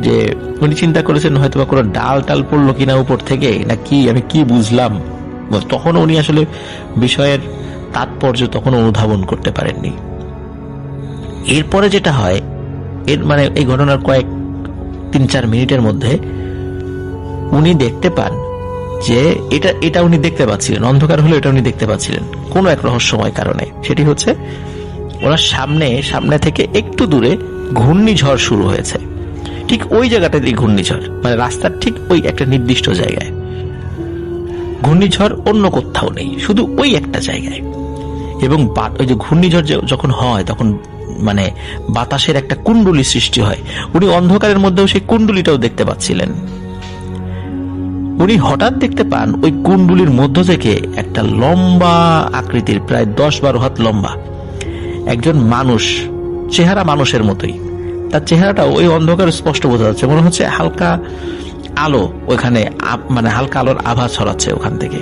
যে উনি চিন্তা করেছেন হয়তো বা কোনো ডাল টাল পড়লো কিনা উপর থেকে, না কি আমি কি বুঝলাম, তখন উনি আসলে বিষয়ের তাৎপর্য তখন অনুধাবন করতে পারেননি। এরপরে যেটা হয়, মানে এই ঘটনার কয়েক 3-4 মিনিটের মধ্যে উনি দেখতে পান যে এটা উনি দেখতে পাচ্ছিলেন, অন্ধকার হলে এটা উনি দেখতে পাচ্ছিলেন কোনো এক রহস্যময় কারণে। সেটি হচ্ছে ওনার সামনে থেকে একটু দূরে ঘূর্ণিঝড় শুরু হয়েছে। ঠিক ওই জায়গাটাতেই ঘূর্ণিঝড়, মানে রাস্তার ঠিক ওই একটা নির্দিষ্ট জায়গায়। ঘূর্ণিঝড় অন্য কোথাও নেই, শুধু ওই একটা জায়গায়। এবং ওই যে ঘূর্ণিঝড় যখন হয় তখন মানে বাতাসের একটা কুণ্ডলী সৃষ্টি হয়। উনি অন্ধকারের মধ্যেও সেই কুণ্ডলীটাও দেখতে পাচ্ছিলেন। উনি হঠাৎ দেখতে পান ওই কুণ্ডলীর মধ্য থেকে একটা লম্বা আকৃতির, প্রায় 10-12 হাত লম্বা একজন মানুষ, চেহারা মানুষের মতোই, তার চেহারাটা ওই অন্ধকারে স্পষ্ট বোঝা যাচ্ছে, মনে হচ্ছে হালকা আলো ওইখানে, মানে হালকা আলোর আভা ছড়াচ্ছে ওখান থেকে।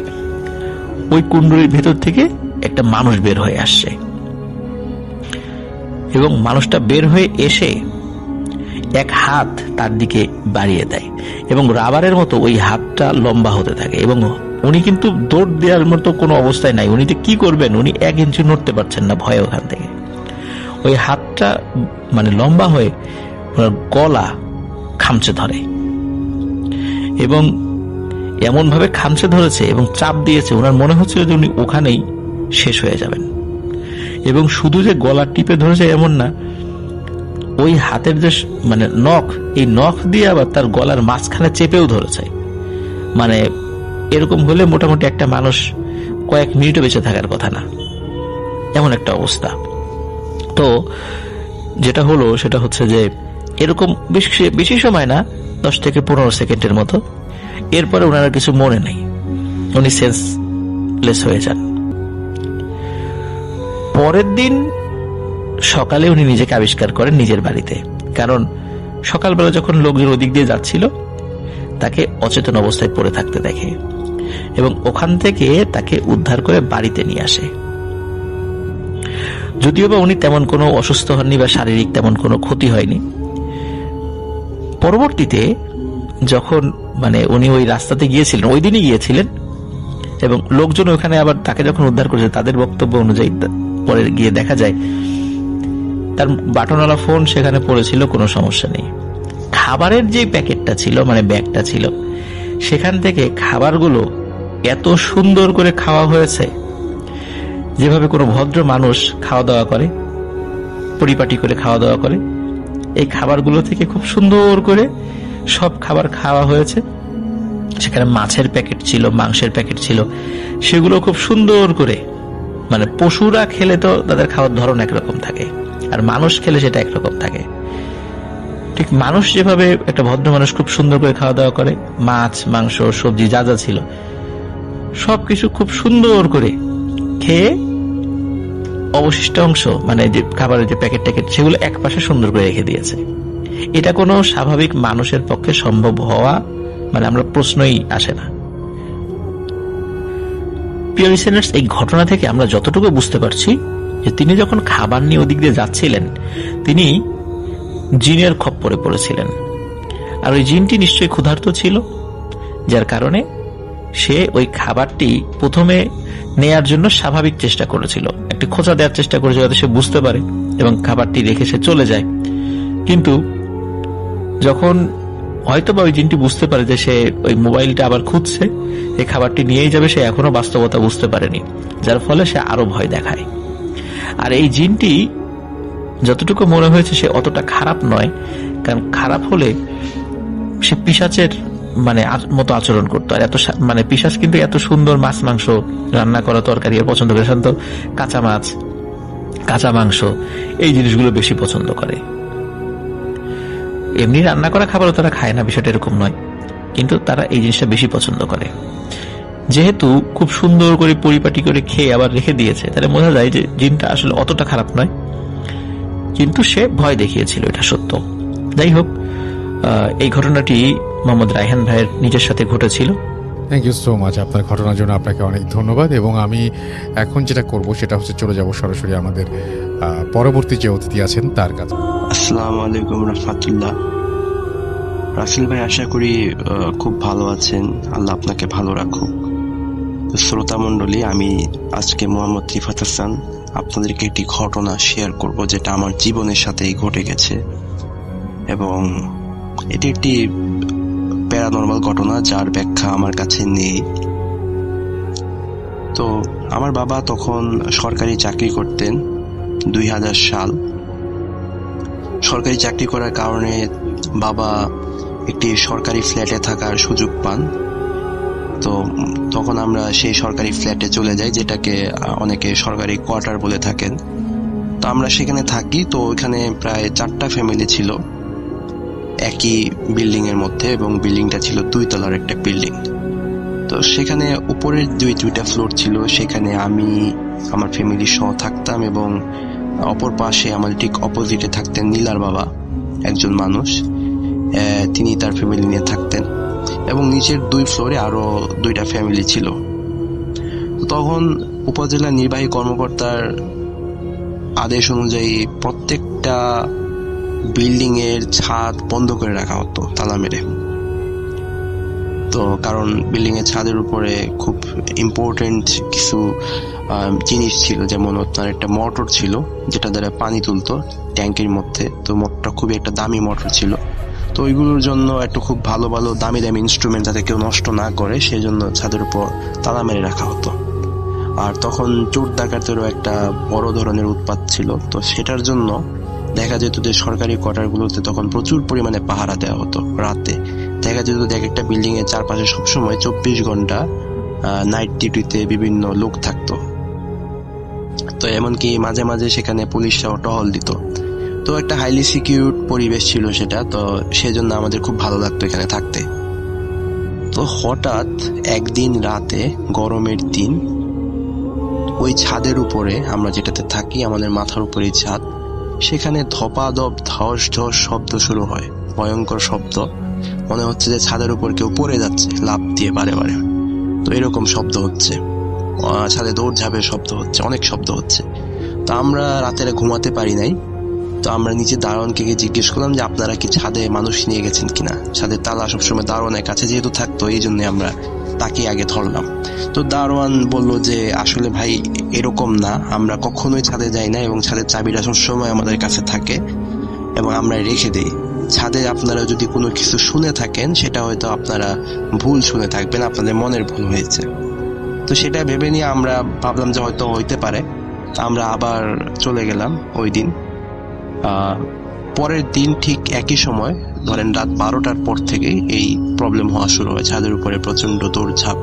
ওই কুণ্ডলীর ভেতর থেকে একটা মানুষ বের হয়ে আসছে, এবং মানুষটা বের হয়ে এসে এক হাত তার দিকে বাড়িয়ে দেয়, এবং রাবারের মতো ওই হাতটা লম্বা হতে থাকে। এবং উনি কিন্তু দৌড় দেওয়ার মতো কোনো অবস্থায় নাই, উনি কি করবেন, উনি 1 ইঞ্চি নড়তে পারছেন না ভয়ে ওখান থেকে। ওই হাতটা মানে লম্বা হয়ে ওনার গলা খামচে ধরে, এবং এমন ভাবে খামচে ধরেছে এবং চাপ দিয়েছে, ওনার মনে হচ্ছিল যে উনি ওখানেই শেষ হয়ে যাবেন। এবং শুধু যে গলা টিপে ধরেছে এমন না, ওই হাতের যে মানে নখ, এই নখ দিয়ে আবার তার গলার মাঝখানে চেপেও ধরেছে। মানে এরকম হলে মোটামুটি একটা মানুষ কয়েক মিনিটও বেঁচে থাকার কথা না, এমন একটা অবস্থা। তো যেটা হলো সেটা হচ্ছে যে এরকম বেশি সময় না, 10 থেকে 15 সেকেন্ডের মতো। এরপরে ওনার কিছু মনে নেই, উনি সেন্সলেস হয়ে যান। পরের দিন সকালে উনি নিজেকে আবিষ্কার করেন নিজের বাড়িতে, কারণ সকালবেলা যখন লোকজন ওদিক দিয়ে যাচ্ছিল তাকে অচেতন অবস্থায় পড়ে থাকতে দেখে, এবং ওখান থেকে তাকে উদ্ধার করে বাড়িতে নিয়ে আসে। যদিও বা উনি তেমন কোনো অসুস্থ হননি বা শারীরিক তেমন কোনো ক্ষতি হয়নি। পরবর্তীতে যখন মানে উনি ওই রাস্তাতে গিয়েছিলেন, ওই দিনই গিয়েছিলেন, এবং লোকজন ওখানে আবার তাকে যখন উদ্ধার করেছে তাদের বক্তব্য অনুযায়ী পরে গিয়ে দেখা যায় তার বাটনওয়ালা ফোন সেখানে পড়েছিল, কোনো সমস্যা নেই। খাবারের যে প্যাকেটটা ছিল, মানে ব্যাগটা ছিল, সেখান থেকে খাবারগুলো এত সুন্দর করে খাওয়া হয়েছে যেভাবে কোনো ভদ্র মানুষ খাওয়া দাওয়া করে, পরিপাটি করে খাওয়া দাওয়া করে। এই খাবারগুলো থেকে খুব সুন্দর করে সব খাবার খাওয়া হয়েছে। সেখানে মাছের প্যাকেট ছিল, মাংসের প্যাকেট ছিল, সেগুলো খুব সুন্দর করে, মানে পশুরা খেলে তো তাদের খাওয়ার ধরন একরকম থাকে, আর মানুষ খেলে সেটা একরকম থাকে। ঠিক মানুষ যেভাবে, একটা ভদ্র মানুষ খুব সুন্দর করে খাওয়া দাওয়া করে, মাছ মাংস সবজি যা যা ছিল সবকিছু খুব সুন্দর করে খেয়ে অবশিষ্ট অংশ, মানে যে খাবারের যে প্যাকেট ট্যাকেট, সেগুলো এক পাশে সুন্দর করে রেখে দিয়েছে। এটা কোনো স্বাভাবিক মানুষের পক্ষে সম্ভব হওয়া, মানে আমরা প্রশ্নই আসে না। প্রিয় লিসেনার্স, এই ঘটনা থেকে আমরা যতটুকু বুঝতে পারছি যে তিনি যখন খাবার নিয়ে ওদিক দিয়ে যাচ্ছিলেন, তিনি জিনের খপ্পরে পড়েছিলেন। আর ওই জিনটি নিশ্চয়ই ক্ষুধার্ত ছিল, যার কারণে সে ওই খাবারটি প্রথমে নেয়ার জন্য স্বাভাবিক চেষ্টা করেছিল, একটি খোঁচা দেওয়ার চেষ্টা করেছিল যাতে সে বুঝতে পারে, এবং খাবারটি রেখে সে চলে যায়। কিন্তু যখন হয়তোবা ওই জিনটি বুঝতে পারে যে সে ওই মোবাইলটা আবার খুঁজছে, এই খাবারটি নিয়েই যাবে, সে এখনো বাস্তবতা বুঝতে পারেনি, যার ফলে সে আরো ভয় দেখায়। আর এই জিনটি যতটুকু মনে হয়েছে সে অতটা খারাপ নয়, কারণ খারাপ হলে সে পিশাচের মানে মতো আচরণ করতো। আর এত মানে পিশাচ কিন্তু এত সুন্দর মাছ মাংস রান্না করা তরকারি পছন্দ করে, সাধারণত কাঁচা মাছ কাঁচা মাংস এই জিনিসগুলো বেশি পছন্দ করে। এমনি রান্না করা খাবারও তারা খায় না, বিষয়টা এরকম নয়, কিন্তু তারা এই জিনিসটা বেশি পছন্দ করে। যেহেতু খুব সুন্দর করে পরিপাটি করে খেয়ে আবার রেখে দিয়েছে, তাহলে বোঝা যায় যে জিনটা আসলে অতটা খারাপ নয়, কিন্তু সে ভয় দেখিয়েছিল, এটা সত্য। যাই হোক, এই ঘটনাটি মোহাম্মদ রায়হান ভাইয়ের নিজের সাথে ঘটেছিল। থ্যাংক ইউ সো মাচ আপনার ঘটনার জন্য আপনাকে অনেক ধন্যবাদ। এবং আমি এখন যেটা করব সেটা হচ্ছে চলে যাব সরাসরি আমাদের পরবর্তী যে অতিথি আছেন তার কাছে। আসসালামু আলাইকুম রহমতুল্লাহ। রাসেল ভাই, আশা করি খুব ভালো আছেন, আল্লাহ আপনাকে ভালো রাখুক। শ্রোতা মণ্ডলী, আমি আজকে মোহাম্মদ রিফাত হাসান আপনাদেরকে একটি ঘটনা শেয়ার করব যেটা আমার জীবনের সাথেই ঘটে গেছে, এবং এটি একটি প্যারানর্মাল ঘটনা যার ব্যাখ্যা আমার কাছে নেই। তো আমার বাবা তখন সরকারি চাকরি করতেন, 2000 সাল। সরকারি চাকরি করার কারণে বাবা একটি সরকারি ফ্ল্যাটে থাকার সুযোগ পান। তো তখন আমরা সেই সরকারি ফ্ল্যাটে চলে যাই, যেটাকে অনেকে সরকারি কোয়ার্টার বলে থাকেন। তো আমরা সেখানে থাকি। তো ওইখানে প্রায় 4টা ফ্যামিলি ছিল একই বিল্ডিং এর মধ্যে, এবং বিল্ডিংটা ছিল 2 তলার একটা বিল্ডিং। তো সেখানে উপরের দুইটা ফ্লোর ছিল, সেখানে আমি আমার ফ্যামিলি সহ থাকতাম, এবং অপর পাশে আমার ঠিক অপোজিটে থাকতেন নীলার বাবা, একজন মানুষ, তিনি তার ফ্যামিলি নিয়ে থাকতেন, এবং নিচের 2 ফ্লোরে আরো 2টা ফ্যামিলি ছিল। তখন উপজেলা নির্বাহী কর্মকর্তার আদেশ অনুযায়ী প্রত্যেকটা বিল্ডিং এর ছাদ বন্ধ করে রাখা হতো তালা মেরে। তো কারণ বিল্ডিং এর ছাদের উপরে খুব ইম্পর্টেন্ট কিছু জিনিস ছিল, যেমন আপনার একটা মোটর ছিল যেটা দ্বারা পানি তুলতো ট্যাঙ্কের মধ্যে। তো মোটরটা খুবই একটা দামি মোটর ছিল। তো ওইগুলোর জন্য একটু খুব ভালো ভালো দামি দামি ইনস্ট্রুমেন্ট যাতে কেউ নষ্ট না করে, সেই জন্য ছাদের উপর তালা মেরে রাখা হতো। আর তখন চোর ডাকাতেরও একটা বড় ধরনের উৎপাত ছিল। তো সেটার জন্য দেখা যেত যে সরকারি কোয়ার্টারগুলোতে তখন প্রচুর পরিমাণে পাহারা দেওয়া হতো। রাতে দেখা যেত যে একটা বিল্ডিং এর চারপাশে সবসময় 24 ঘন্টা নাইট ডিউটিতে বিভিন্ন লোক থাকতো। তো এমনকি মাঝে মাঝে সেখানে পুলিশরাও টহল দিত। তো একটা হাইলি সিকিউরড পরিবেশ ছিল সেটা। তো সেজন্য আমাদের খুব ভালো লাগতো এখানে থাকতে। তো হঠাৎ একদিন রাতে, গরমের দিন, ওই ছাদের উপরে আমরা যেটাতে থাকি, আমাদের মাথার উপরে ছাদ, সেখানে ধপাধপ ধস ধস শব্দ শুরু হয়, ভয়ঙ্কর শব্দ। মনে হচ্ছে যে ছাদের উপর কেউ পড়ে যাচ্ছে লাফ দিয়ে বারে বারে। তো এরকম শব্দ হচ্ছে, ছাদে দৌড়ঝাঁপের শব্দ হচ্ছে, অনেক শব্দ হচ্ছে। তো আমরা রাতের ঘুমাতে পারি নাই। তো আমরা নিচে দারোয়ানকে জিজ্ঞেস করলাম যে আপনারা কি ছাদে মানুষ নিয়ে গেছেন কিনা। ছাদের তালা সবসময় দারোয়ানের কাছে যেহেতু থাকতো, এই জন্য আমরা তাকে আগে ধরলাম। তো দারোয়ান বলল যে আসলে ভাই এরকম না, আমরা কখনোই ছাদে যাই না, এবং ছাদের চাবিটা সবসময় আমাদের কাছে থাকে এবং আমরা রেখে দিই। ছাদে আপনারা যদি কোনো কিছু শুনে থাকেন, সেটা হয়তো আপনারা ভুল শুনে থাকবেন, আপনাদের মনের ভুল হয়েছে। তো সেটা ভেবে নিয়ে আমরা ভাবলাম যে হয়তো হইতে পারে। আমরা আবার চলে গেলাম ওই দিন। পরের দিন ঠিক একই সময়, ধরেন রাত 12টার পর থেকে এই প্রবলেম হওয়া শুরু হয়। ছাদের উপরে প্রচন্ড দৌড়ঝাঁপ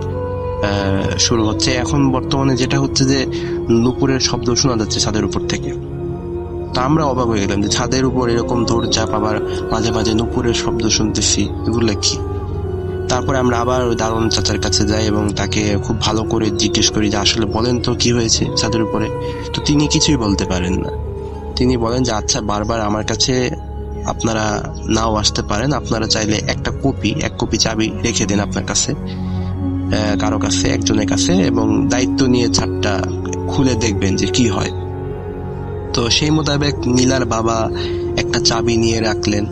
শুরু হচ্ছে। এখন বর্তমানে যেটা হচ্ছে যে নুপুরের শব্দ শোনা যাচ্ছে ছাদের উপর থেকে। তা আমরা অবাক হয়ে গেলাম যে ছাদের উপর এরকম দৌড়ঝাঁপ, আবার মাঝে মাঝে নুপুরের শব্দ শুনতেছি, এগুলো কি। তারপরে আমরা আবার ওই দারোয়ান চাচার কাছে যাই এবং তাকে খুব ভালো করে জিজ্ঞেস করি যে আসলে বলেন তো কি হয়েছে ছাদের উপরে। তো তিনি কিছুই বলতে পারেন না। তিনি বলেন যে আচ্ছা, বারবার আমার কাছে আপনারা নাও আসতে পারেন, আপনারা চাইলে এক কপি চাবি রেখে দেন আপনার কাছে, কারো কাছে, একজনের কাছে, এবং দায়িত্ব নিয়ে ছাদটা খুলে দেখবেন যে কি হয়। তো সেই মোতাবেক নীলার বাবা একটা চাবি নিয়ে রাখলেন।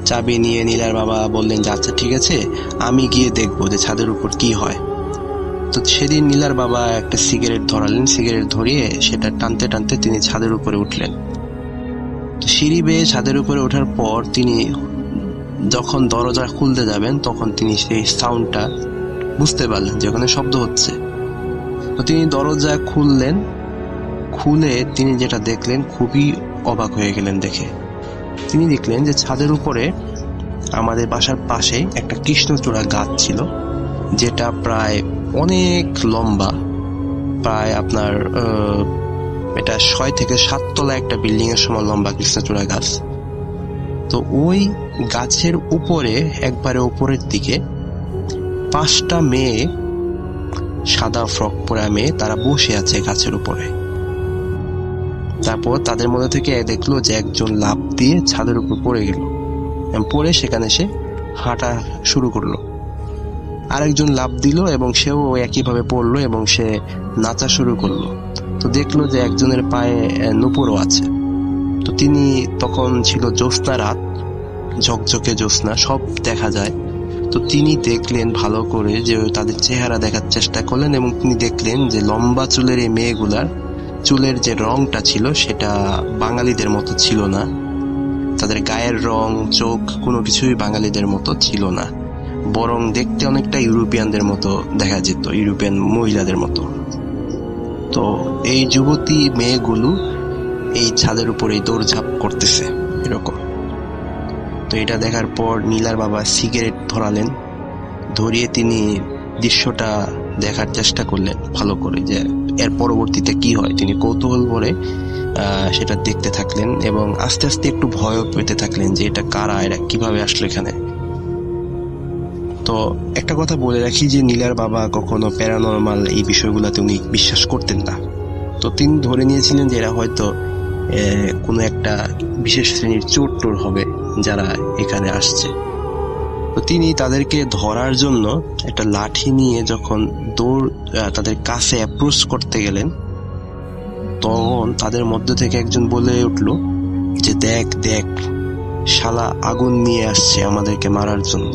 চাবি নিয়ে নীলার বাবা বললেন যে আচ্ছা ঠিক আছে, আমি গিয়ে দেখবো যে ছাদের উপর কি হয়। তো সেদিন নীলার বাবা একটা সিগারেট ধরালেন, সিগারেট ধরিয়ে সেটা টানতে টানতে তিনি ছাদের উপরে উঠলেন। তো সিঁড়ি বেয়ে ছাদের উপরে ওঠার পর তিনি যখন দরজা খুলতে যাবেন, তখন তিনি সেই সাউন্ডটা বুঝতে পারলেন যে ওখানে শব্দ হচ্ছে। তো তিনি দরজা খুললেন, খুলে তিনি যেটা দেখলেন খুবই অবাক হয়ে গেলেন দেখে। তিনি দেখলেন যে ছাদের উপরে আমাদের বাসার পাশে একটা কৃষ্ণচূড়া গাছ ছিল, যেটা প্রায় অনেক লম্বা, প্রায় আপনার এটা 6 থেকে 7 তলা একটা বিল্ডিং এর সমান লম্বা কৃষ্ণচূড়া গাছ। তো ওই গাছের উপরে একবারে উপরের দিকে 5টা মেয়ে, সাদা ফ্রক পরা মেয়ে, তারা বসে আছে গাছের উপরে। তারপর তাদের মধ্যে থেকে দেখলো যে একজন লাফ দিয়ে ছাদের উপর পড়ে গেল, পড়ে সেখানে সে হাঁটা শুরু করলো। আরেকজন লাফ দিল এবং সেও একইভাবে পড়লো এবং সে নাচা শুরু করলো। তো দেখলো যে একজনের পায়ে নুপুরও আছে। তো তিনি, তখন ছিল জ্যোৎস্না রাত, ঝকঝকে জ্যোৎস্না, সব দেখা যায়। তো তিনি দেখলেন ভালো করে, যে তাদের চেহারা দেখার চেষ্টা করলেন এবং তিনি দেখলেন যে লম্বা চুলের এই মেয়েগুলার চুলের যে রংটা ছিল সেটা বাঙালিদের মতো ছিল না। তাদের গায়ের রং, চোখ, কোনো কিছুই বাঙালিদের মতো ছিল না, বরং দেখতে অনেকটা ইউরোপিয়ানদের মতো দেখা যেত, ইউরোপিয়ান মহিলাদের মতো। তো এই যুবতী মেয়েগুলো এই ছাদের উপরে দৌড়ঝাঁপ করতেছে এরকম। তো এটা দেখার পর নীলার বাবা সিগারেট ধরালেন, ধরিয়ে তিনি দৃশ্যটা দেখার চেষ্টা করলেন ভালো করে, যে এর পরবর্তীতে কি হয়। তিনি কৌতূহল ভরে সেটা দেখতে থাকলেন এবং আস্তে আস্তে একটু ভয়ও পেতে থাকলেন যে এটা কারা, এরা কিভাবে আসলো এখানে। তো একটা কথা বলে রাখি যে নীলার বাবা কখনো প্যারানর্মাল এই বিষয়গুলোতে উনি বিশ্বাস করতেন না। তো তিনি ধরে নিয়েছিলেন যে এরা হয়তো কোনো একটা বিশেষ শ্রেণীর চোর টোর হবে যারা এখানে আসছে। তো তিনি তাদেরকে ধরার জন্য একটা লাঠি নিয়ে যখন তাদের কাছে অ্যাপ্রোচ করতে গেলেন, তখন তাদের মধ্যে থেকে একজন বলে উঠল যে দেখ দেখ, শালা আগুন নিয়ে আসছে আমাদেরকে মারার জন্য,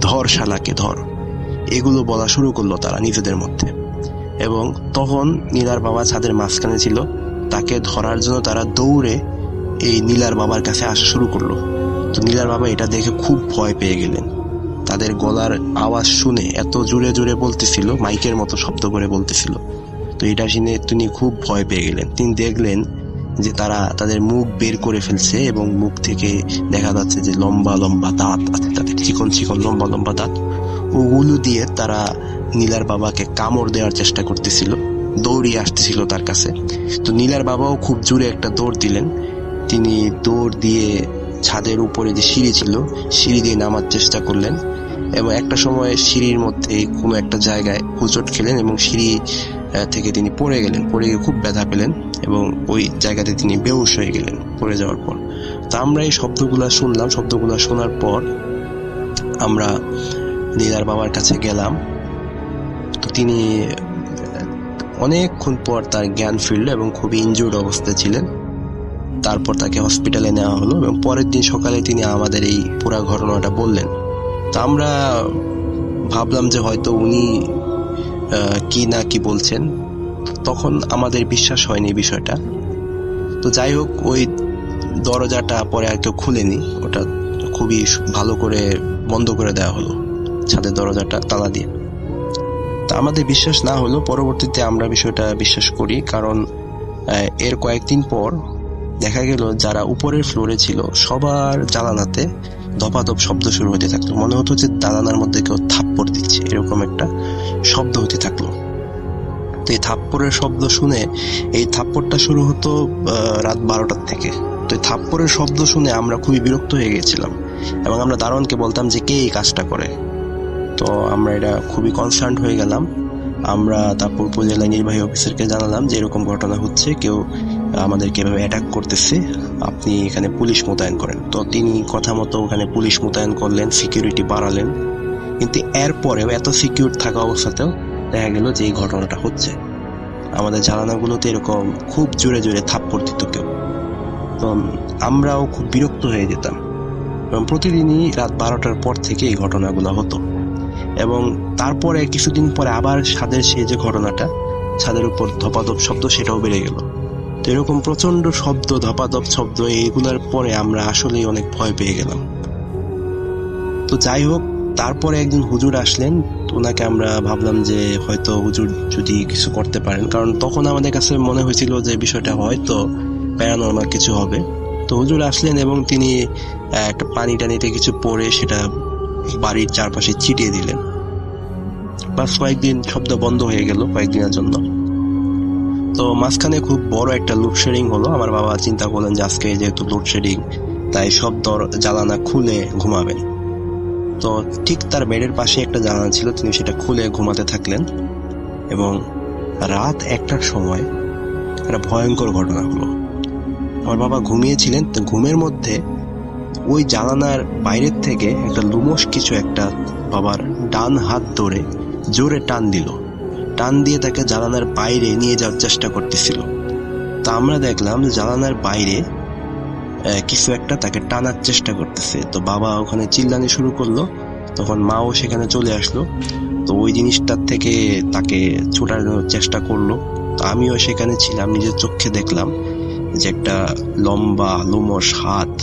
ধর শালাকে ধর। এগুলো বলা শুরু করলো তারা নিজেদের মধ্যে। এবং তখন নীলার বাবা ছাদের মাঝখানে ছিল, তাকে ধরার জন্য তারা দৌড়ে এই নীলার বাবার কাছে আসা শুরু করলো। তো নীলার বাবা এটা দেখে খুব ভয় পেয়ে গেলেন। তাদের গলার আওয়াজ শুনে এত জোরে জোরে বলতেছিল, মাইকের মতো শব্দ করে বলতেছিল। তো এটা শুনে তিনি খুব ভয় পেয়ে গেলেন। তিনি দেখলেন যে তারা তাদের মুখ বের করে ফেলছে এবং মুখ থেকে দেখা যাচ্ছে যে লম্বা লম্বা দাঁত আছে, তাদের চিকন চিকন লম্বা লম্বা দাঁত। ওগুলো দিয়ে তারা নীলার বাবাকে কামড় দেওয়ার চেষ্টা করতেছিল, দৌড়িয়ে আসতেছিল তার কাছে। তো নীলার বাবাও খুব জোরে একটা দৌড় দিলেন। তিনি দৌড় দিয়ে ছাদের উপরে যে সিঁড়ি ছিল, সিঁড়ি দিয়ে নামার চেষ্টা করলেন এবং একটা সময় সিঁড়ির মধ্যে কোনো একটা জায়গায় হোঁচট খেলেন এবং সিঁড়ি থেকে তিনি পড়ে গেলেন। পড়ে গিয়ে খুব ব্যথা পেলেন এবং ওই জায়গাতে তিনি বেহুশ হয়ে গেলেন পড়ে যাওয়ার পর। তো আমরা এই শব্দগুলা শুনলাম। শব্দগুলা শোনার পর আমরা নীলার বাবার কাছে গেলাম। তো তিনি অনেকক্ষণ পর তার জ্ঞান ফিরল এবং খুবই ইনজুর্ড অবস্থায় ছিলেন। তারপর তাকে হসপিটালে নেওয়া হলো এবং পরের দিন সকালে তিনি আমাদের এই পুরা ঘটনাটা বললেন। তো আমরা ভাবলাম যে হয়তো উনি কি না কি বলছেন, তখন আমাদের বিশ্বাস হয়নি বিষয়টা। তো যাই হোক, ওই দরজাটা পরে আর কেউ খুলেনি, ওটা খুবই ভালো করে বন্ধ করে দেওয়া হলো, ছাদের দরজাটা তালা দিয়ে। তা আমাদের বিশ্বাস না হলো, পরবর্তীতে আমরা বিষয়টা বিশ্বাস করি, কারণ এর কয়েকদিন পর দেখা গেল যারা উপরের ফ্লোরে ছিল সবার জানালাতে ধপাধপ শব্দ শুরু হতে থাকলো। মনে হতো যে জানালার মধ্যে কেউ থাপ্পড় দিচ্ছে, এরকম একটা শব্দ হতে থাকলো। তো এই থাপ্পড়ের শব্দ শুনে, এই থাপ্পড়টা শুরু হতো রাত 12টার থেকে। তো এই থাপ্পড়ের শব্দ শুনে আমরা খুবই বিরক্ত হয়ে গেছিলাম এবং আমরা দারোয়ানকে বলতাম যে কে এই কাজটা করে। তো আমরা এটা খুবই কনসার্ন হয়ে গেলাম। আমরা তারপর উপজেলা নির্বাহী অফিসারকে জানালাম যে এরকম ঘটনা হচ্ছে, কেউ আমাদেরকে এভাবে অ্যাটাক করতেছে, আপনি এখানে পুলিশ মোতায়েন করেন। তো তিনি কথা মতো ওখানে পুলিশ মোতায়েন করলেন, সিকিউরিটি বাড়ালেন। কিন্তু এরপরেও এত সিকিউর থাকা অবস্থাতেও দেখা গেল যে এই ঘটনাটা হচ্ছে। আমাদের জানালাগুলোতে এরকম খুব জোরে জোরে থাপ্পড় দিত কেউ। তো আমরাও খুব বিরক্ত হয়ে যেতাম এবং প্রতিদিনই রাত 12টার পর থেকে এই ঘটনাগুলো হতো। এবং তারপরে কিছুদিন পরে আবার ছাদের সেই যে ঘটনাটা, ছাদের উপর ধপাধপ শব্দ, সেটাও বেড়ে গেল। তো এরকম প্রচন্ড শব্দ, ধপাধপ শব্দ, এইগুলোর পরে আমরা আসলেই অনেক ভয় পেয়ে গেলাম। তো যাই হোক, তারপরে একদিন হুজুর আসলেন। ওনাকে আমরা ভাবলাম যে হয়তো হুজুর যদি কিছু করতে পারেন, কারণ তখন আমাদের কাছে মনে হয়েছিল যে বিষয়টা হয়তো প্যারানর্মাল কিছু হবে। তো হুজুর আসলেন এবং তিনি একটা পানি টানিতে কিছু পরে সেটা বাড়ির চারপাশে ছিটিয়ে দিলেন। বাস কয়েকদিন শব্দ বন্ধ হয়ে গেল কয়েকদিনের জন্য। তো মাঝখানে খুব বড় একটা লোডশেডিং হলো। আমার বাবা চিন্তা করলেন যে আজকে যেহেতু লোডশেডিং, তাই সব জানালা খুলে ঘুমাবেন। তো ঠিক তার বেডের পাশে একটা জানালা ছিল, তিনি সেটা খুলে ঘুমাতে থাকলেন এবং রাত 1টার সময় একটা ভয়ঙ্কর ঘটনা হলো। আমার বাবা ঘুমিয়েছিলেন, তো ঘুমের মধ্যে ওই জানালার বাইরের থেকে একটা লুমস কিছু একটা বাবার ডান হাত ধরে জোরে টান দিল। টান দিয়ে তাকে জানালার বাইরে নিয়ে যাওয়ার চেষ্টা করতেছিল। তা আমরা দেখলাম যে জানালার বাইরে কিছু একটা তাকে টানার চেষ্টা করতেছে। তো বাবা ওখানে চিল্লানি শুরু করলো, তখন মাও সেখানে চলে আসলো। তো ওই জিনিসটার থেকে তাকে ছুটানোর চেষ্টা করলো। তো আমিও সেখানে ছিলাম, নিজের চোখে দেখলাম যে একটা লম্বা লোমশ হাত,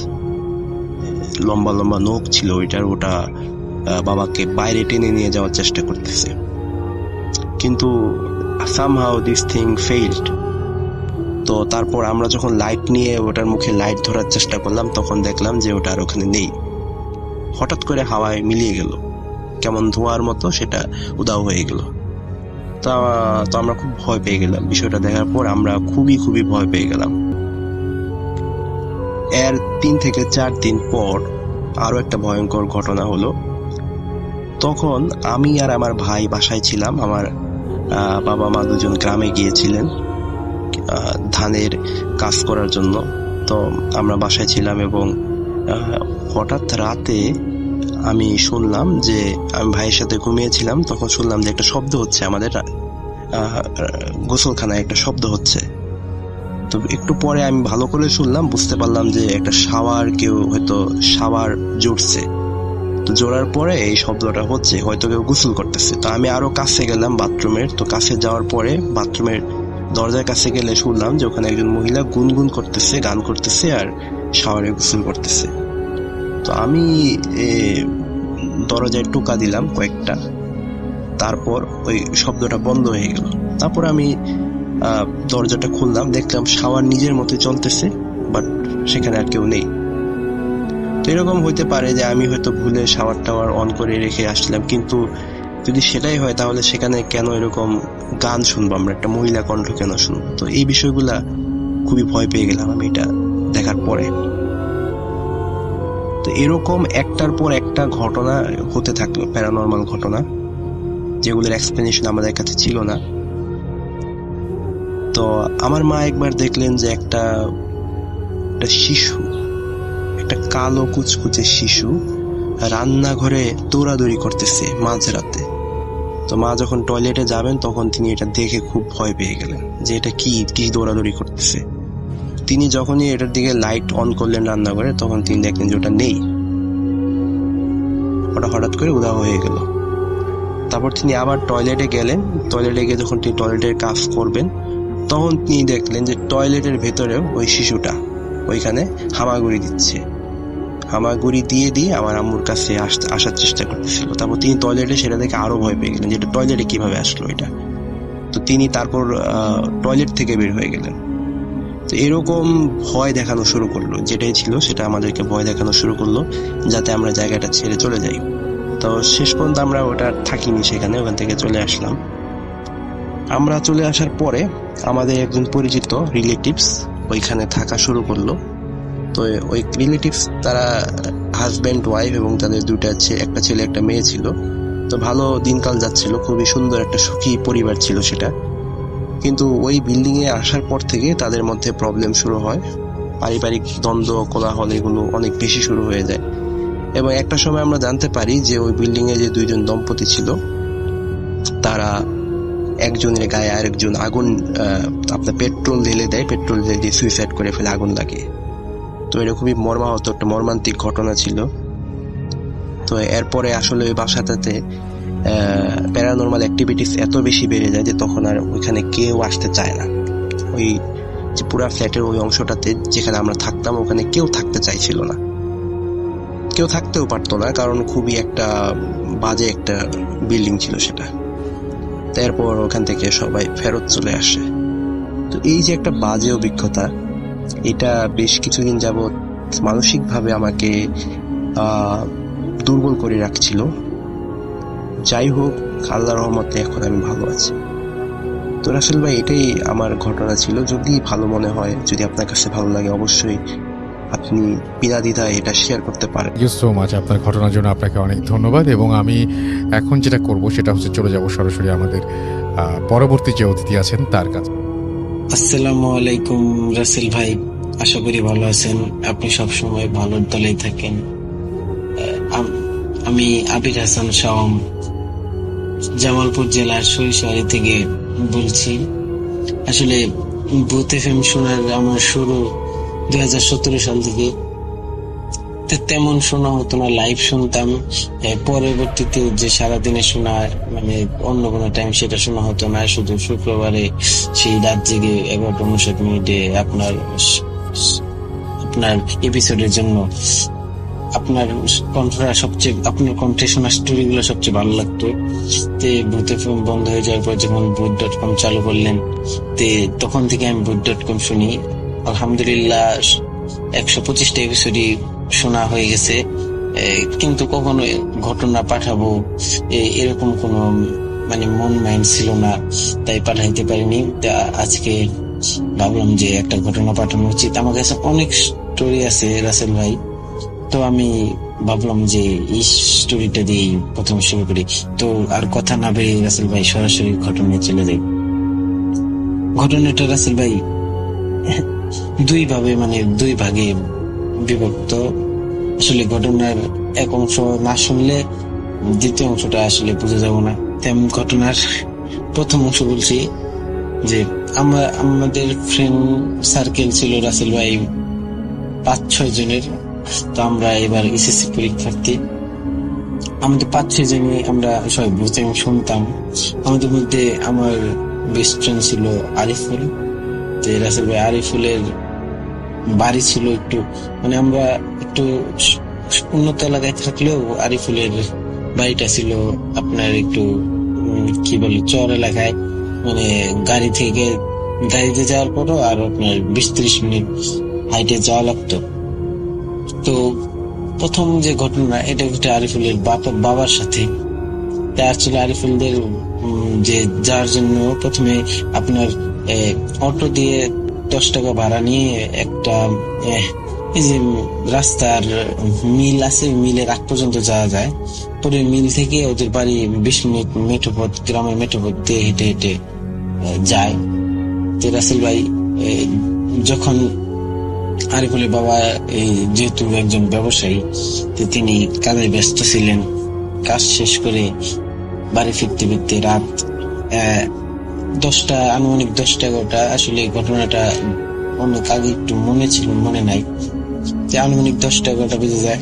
লম্বা লম্বা নখ ছিল ওটা বাবাকে বাইরে টেনে নিয়ে যাওয়ার চেষ্টা করতেছে। কিন্তু somehow this thing failed। তো তারপর আমরা যখন লাইট নিয়ে ওটার মুখে লাইট ধরার চেষ্টা করলাম, তখন দেখলাম যে ওটা আর ওখানে নেই। হঠাৎ করে হাওয়ায় মিলিয়ে গেল, কেমন ধোঁয়ার মতো সেটা উধাও হয়ে গেল। তো আমরা খুব ভয় পেয়ে গেলাম। বিষয়টা দেখার পর আমরা খুবই ভয় পেয়ে গেলাম। এর 3 থেকে 4 দিন পর আরো একটা ভয়ঙ্কর ঘটনা হলো। তখন আমি আর আমার ভাই বাসায় ছিলাম। আমার বাবা মা দুজন গ্রামে গিয়েছিলেন ধানের কাজ করার জন্য। তো আমরা বাসায় ছিলাম এবং হঠাৎ রাতে আমি শুনলাম যে, আমি ভাইয়ের সাথে ঘুমিয়েছিলাম, তখন শুনলাম যে একটা শব্দ হচ্ছে, আমাদের গোসলখানায় একটা শব্দ হচ্ছে। তো একটু পরে আমি ভালো করে শুনলাম, বুঝতে পারলাম যে একটা কেউ হয়তো শাওয়ার জুড়ছে। তো জোড়ার পরে এই শব্দটা হচ্ছে, হয়তো কেউ গোসল করতেছে। তো আমি আরো কাছে গেলাম বাথরুমের। তো কাছে যাওয়ার পরে বাথরুমের দরজার কাছে গেলে শুনলাম যে ওখানে একজন মহিলা গুনগুন করতেছে, গান করতেছে আর শাওয়ারে গোসল করতেছে। তো আমি দরজায় টোকা দিলাম কয়েকটা, তারপর ওই শব্দটা বন্ধ হয়ে গেল। তারপর আমি দরজাটা খুললাম, দেখলাম শাওয়ার নিজের মতো চলতেছে, বাট সেখানে আর কেউ নেই। তো এরকম হইতে পারে যে আমি হয়তো ভুলে শাওয়ার টাওয়ার অন করে রেখে আসলাম, কিন্তু যদি সেটাই হয় তাহলে সেখানে কেন এরকম গান শুনবো আমরা, একটা মহিলা কণ্ঠ কেন শুনবো? তো এই বিষয়গুলা খুবই ভয় পেয়ে গেলাম আমি এটা দেখার পরে। তো এরকম একটার পর একটা ঘটনা হতে থাকলো, প্যারানর্মাল ঘটনা, যেগুলোর এক্সপ্লেনেশন আমাদের কাছে ছিল না। তো আমার মা একবার দেখলেন যে একটা শিশু, একটা কালো কুচকুচে শিশু রান্নাঘরে দৌড়াদৌড়ি করতেছে মাঝরাতে। তো মা যখন টয়লেটে যাবেন তখন তিনি এটা দেখে খুব ভয় পেয়ে গেলেন যে এটা কি দৌড়াদৌড়ি করতেছে। তিনি যখনই এটার দিকে লাইট অন করলেন রান্নাঘরে, তখন তিনি দেখলেন যে ওটা নেই, ওটা হঠাৎ করে উধাও হয়ে গেল। তারপর তিনি আবার টয়লেটে গেলেন। টয়লেটে গিয়ে যখন তিনি টয়লেটের কাজ করবেন, তখন তিনি দেখলেন যে টয়লেটের ভেতরেও ওই শিশুটা ওইখানে হামাগুড়ি দিচ্ছে। হামাগুড়ি দিয়ে আমার আম্মুর কাছে আসার চেষ্টা করতেছিল। তারপর তিনি টয়লেটে সেটা দেখে আরো ভয় পেয়ে গেলেন যে এটা টয়লেটে কিভাবে আসলো এটা। তো তিনি তারপর টয়লেট থেকে বের হয়ে গেলেন। তো এরকম ভয় দেখানো শুরু করলো, যেটাই ছিল সেটা আমাদেরকে ভয় দেখানো শুরু করলো, যাতে আমরা জায়গাটা ছেড়ে চলে যাই। তো শেষ পর্যন্ত আমরা ওটা থাকিনি সেখানে, ওখান থেকে চলে আসলাম। আমরা চলে আসার পরে আমাদের একজন পরিচিত রিলেটিভস ওইখানে থাকা শুরু করলো। তো ওই রিলেটিভস তারা হাজব্যান্ড ওয়াইফ এবং তাদের একটা ছেলে একটা মেয়ে ছিল। তো ভালো দিনকাল যাচ্ছিল, খুবই সুন্দর একটা সুখী পরিবার ছিল সেটা। কিন্তু ওই বিল্ডিং এ আসার পর থেকে তাদের মধ্যে প্রবলেম শুরু হয়, পারিবারিক দ্বন্দ্ব কোলাহল এগুলো অনেক বেশি শুরু হয়ে যায়। এবং একটা সময় আমরা জানতে পারি যে ওই বিল্ডিং এ যে 2জন দম্পতি ছিল, তারা একজনের গায়ে আরেকজন আগুন আপনার পেট্রোল ঢেলে দেয়, পেট্রোল ঢেলে দিয়ে সুইসাইড করে ফেলে, আগুন লাগে। তো এটা খুবই মর্মাহত একটা মর্মান্তিক ঘটনা ছিল। তো এরপরে আসলে ওই বাসাটাতে প্যারানর্মাল অ্যাক্টিভিটিস এত বেশি বেড়ে যায় যে তখন আর ওইখানে কেউ আসতে চায় না। ওই যে পুরা ফ্ল্যাটের ওই অংশটাতে যেখানে আমরা থাকতাম, ওখানে কেউ থাকতে চাইছিল না, কেউ থাকতেও পারতো না, কারণ খুবই একটা বাজে একটা বিল্ডিং ছিল সেটা। তারপর ওখান থেকে সবাই ফেরত চলে আসে। তো এই যে একটা বাজে অভিজ্ঞতা, এটা বেশ কিছুদিন যাবৎ মানসিকভাবে আমাকে দুর্বল করে রাখছিল। যাই হোক, আল্লাহর রহমতে এখন আমি ভালো আছি। তো রাসেল ভাই, এটাই আমার ঘটনা ছিল। যদি ভালো মনে হয়, যদি আপনার কাছে ভালো লাগে, অবশ্যই আপনি বিনাদ্বিধায় এটা শেয়ার করতে পারেন। Thank you so much. আপনার ঘটনার জন্য আপনাকে অনেক ধন্যবাদ এবং আমি এখন যেটা করব সেটা হচ্ছে চলে যাব সরাসরি আমাদের পরবর্তী যে অতিথি আছেন তার কাছে। আসসালামু আলাইকুম রাসেল ভাই, আশা করি ভালো আছেন। আপনি সবসময় ভালোর দলেই থাকেন। আমি আবির হাসান শাওম, জামালপুর জেলার সরিষাবাড়ি থেকে বলছি। আসলে ভূত এফএম শোনার আমার শুরু 2017 সাল থেকে। তেমন শোনা হতো না, লাইভ শুনতাম। পরবর্তীতে যে সারাদিনে শোনা মানে অন্য কোনো টাইম সেটা শোনা হতো না, শুধু শুক্রবারে সেই রাত জেগে 11:59 আপনার এপিসোডের জন্য আপনার আপনার কণ্ঠে শোনা স্টোরি গুলো সবচেয়ে ভালো লাগতো। ভূত এফএম বন্ধ হয়ে যাওয়ার পর যখন ভূত.com চালু করলেন, তখন থেকে আমি ভূত.com শুনি। আলহামদুলিল্লাহ 125টা এপিসোডই শোনা হয়ে গেছে, কিন্তু কখনো ঘটনা পাঠাবো এরকম কোনো মানে মন মাইন্ড ছিল না, তাই পাঠাইতে পারিনি। আজকে ভাবলাম যে একটা ঘটনা পাঠানো উচিত। আমার কাছে অনেক স্টোরি আছে রাসেল ভাই, তো আমি ভাবলাম যে এই স্টোরিটা দিয়ে প্রথমে শুরু করি। তো আর কথা না বেরিয়ে রাসেল ভাই সরাসরি ঘটনায় চলে যাই। ঘটনাটা রাসেল ভাই দুই ভাগে বিভক্ত। আসলে ঘটনার এক অংশ না শুনলে দ্বিতীয় অংশটা আসলে বুঝে যাব না। তেমন ঘটনার প্রথম অংশ বলছি যে আমাদের ফ্রেন্ড সার্কেল ছিল রাসেল ভাই 5-6 জনের। তো আমরা এবার এসএসসি পরীক্ষার্থী, আমাদের 5-6 জনে আমরা সবাই বুঝতে শুনতাম। আমাদের মধ্যে আমার বেস্ট ফ্রেন্ড ছিল আরিফুল। তো রাসেল ভাই আরিফুলের বাড়ি ছিল একটু মানে আমরা একটু উন্নত এলাকায় থাকলেও আরিফুলের বাড়িটা ছিল আপনার একটু কি বলে চর এলাকায়, মানে গাড়িতে যাওয়ার পরও আর আপনার 20-30 মিনিট হাইটে যাওয়া লাগতো। তো প্রথম যে ঘটনা এটা ঘটে আরিফুলের বাবার সাথে। ছিল আরিফুলদের যে যার জন্য প্রথমে আপনার অটো দিয়ে 10 টাকা ভাড়া নিয়ে একটা এই যে রাস্তার মিল আছে, মিলের আগ পর্যন্ত যাওয়া যায়। পরে মিল থেকে ওদের বাড়ি 20 মিনিট মেঠোপথ, গ্রামের মেঠোপথ দিয়ে হেঁটে হেঁটে যায়। তো রাসেল ভাই যখন আরিফুলের বাবা যেহেতু একজন ব্যবসায়ী, তো তিনি কাজে ব্যস্ত ছিলেন। কাজ শেষ করে বাড়ি ফিরতে ফিরতে রাত আনুমানিক 10টা-11টা। আসলে ঘটনাটা অনেক আগে একটু মনে ছিল, মনে নাই। আনুমানিক 10টা-11টা বেজে যায়।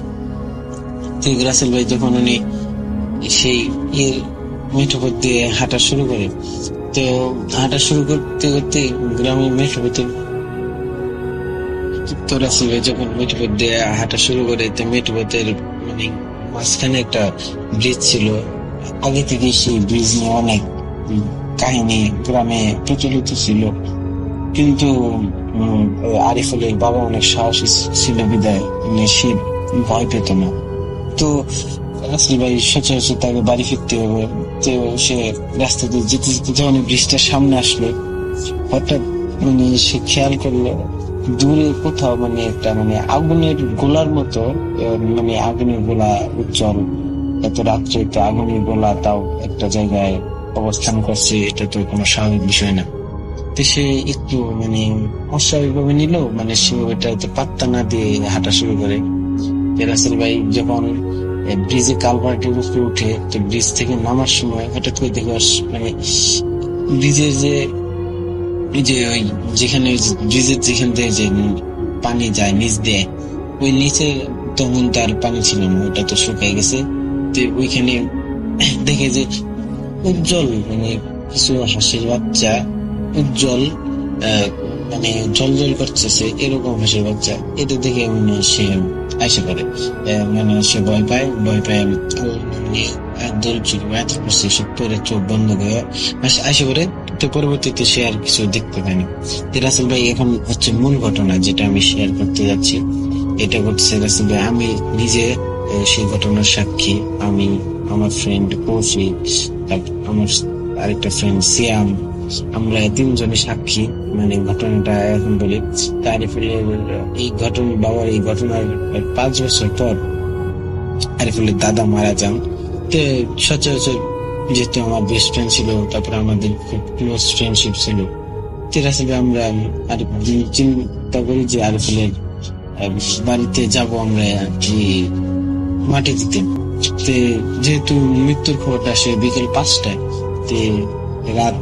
ঠিক রাসেল ভাই যখন উনি সেই মেঠোপথ দিয়ে হাঁটা শুরু করে, তো হাঁটা শুরু করতে করতে গ্রামের মেঠোপথে তো রাসেল ভাই যখন মেঠোপথ দিয়ে হাঁটা শুরু করে, তো মেঠোপথের মানে মাঝখানে একটা ব্রিজ ছিল। আগে থেকে সেই ব্রিজ নিয়ে অনেক কাহিনী গ্রামে প্রচলিত ছিল, কিন্তু আরিফুলের বাবা অনেক সাহসী ছিল বিদায় সে ভয় পেত না। তো রাসেল ভাই সচরাচর তাকে বাড়ি ফিরতে হবে। তো সে রাস্তাতে যেতে যেতে যখন ব্রিজটার সামনে আসলো, হঠাৎ মানে সে খেয়াল করলো দূরে কোথাও মানে একটা মানে আগুনের গোলার মতো, মানে আগুনের গোলা উজ্জ্বল। এত রাত্রে তো আগুনের গোলা, তাও একটা জায়গায় অবস্থান করছে, এটা তো কোনো স্বাভাবিক বিষয় না। তো সে একটু মানে অস্বাভাবিক ভাবে নিল, মানে সে ওইটাতে পাত্তা না দিয়ে হাঁটা শুরু করে। রাসেল ভাই যখন ব্রিজে কালভার্টের উপরে উঠে, তো ব্রিজ থেকে নামার সময় হঠাৎ করে দেখে মানে ব্রিজের ওই যেখানে ব্রিজের যেখান থেকে যে পানি যায় নিচ দিয়ে, ওই নিচে তখন তার পানি ছিল না, ওটা তো শুকাই গেছে। তো ওইখানে দেখে যে উজ্জ্বল মানে কিছু হাঁসের বাচ্চা উজ্জ্বল মানে জল করতেছে, এরকম হাঁসের বাচ্চা। এটা দেখে মানে সে আইসে করে, মানে সে ভয় পায় সব পরে চোখ বন্ধ করে আইসে করে। তো পরবর্তীতে সে আর কিছু দেখতে পায়নি। রাসেল ভাই এখন হচ্ছে মূল ঘটনা যেটা আমি শেয়ার করতে যাচ্ছি। এটা ঘটছে রাসেল ভাই, আমি নিজে সেই ঘটনার সাক্ষী। আমি, আমার ফ্রেন্ড কৌশিক, আমার আরেকটা ফ্রেন্ড সিয়াম, আমরা তিনজনই সাক্ষী, মানে ঘটনাটা এখন বলি। আরিফুলের এই ঘটনা, বাবার এই ঘটনার 5 বছর পর আরিফুলের দাদা মারা যান। তো সচরাচর যেহেতু আমার বেস্ট ফ্রেন্ড ছিল, তারপরে আমাদের খুব ক্লোজ ফ্রেন্ডশিপ ছিল, রাসেল ভাই আমরা চিন্তা করি যে আরিফুলের বাড়িতে যাব আমরা কি মাটি দিতে। যেহেতু মৃত্যুর খবরটা আসে বিকেল 5টায়, রাত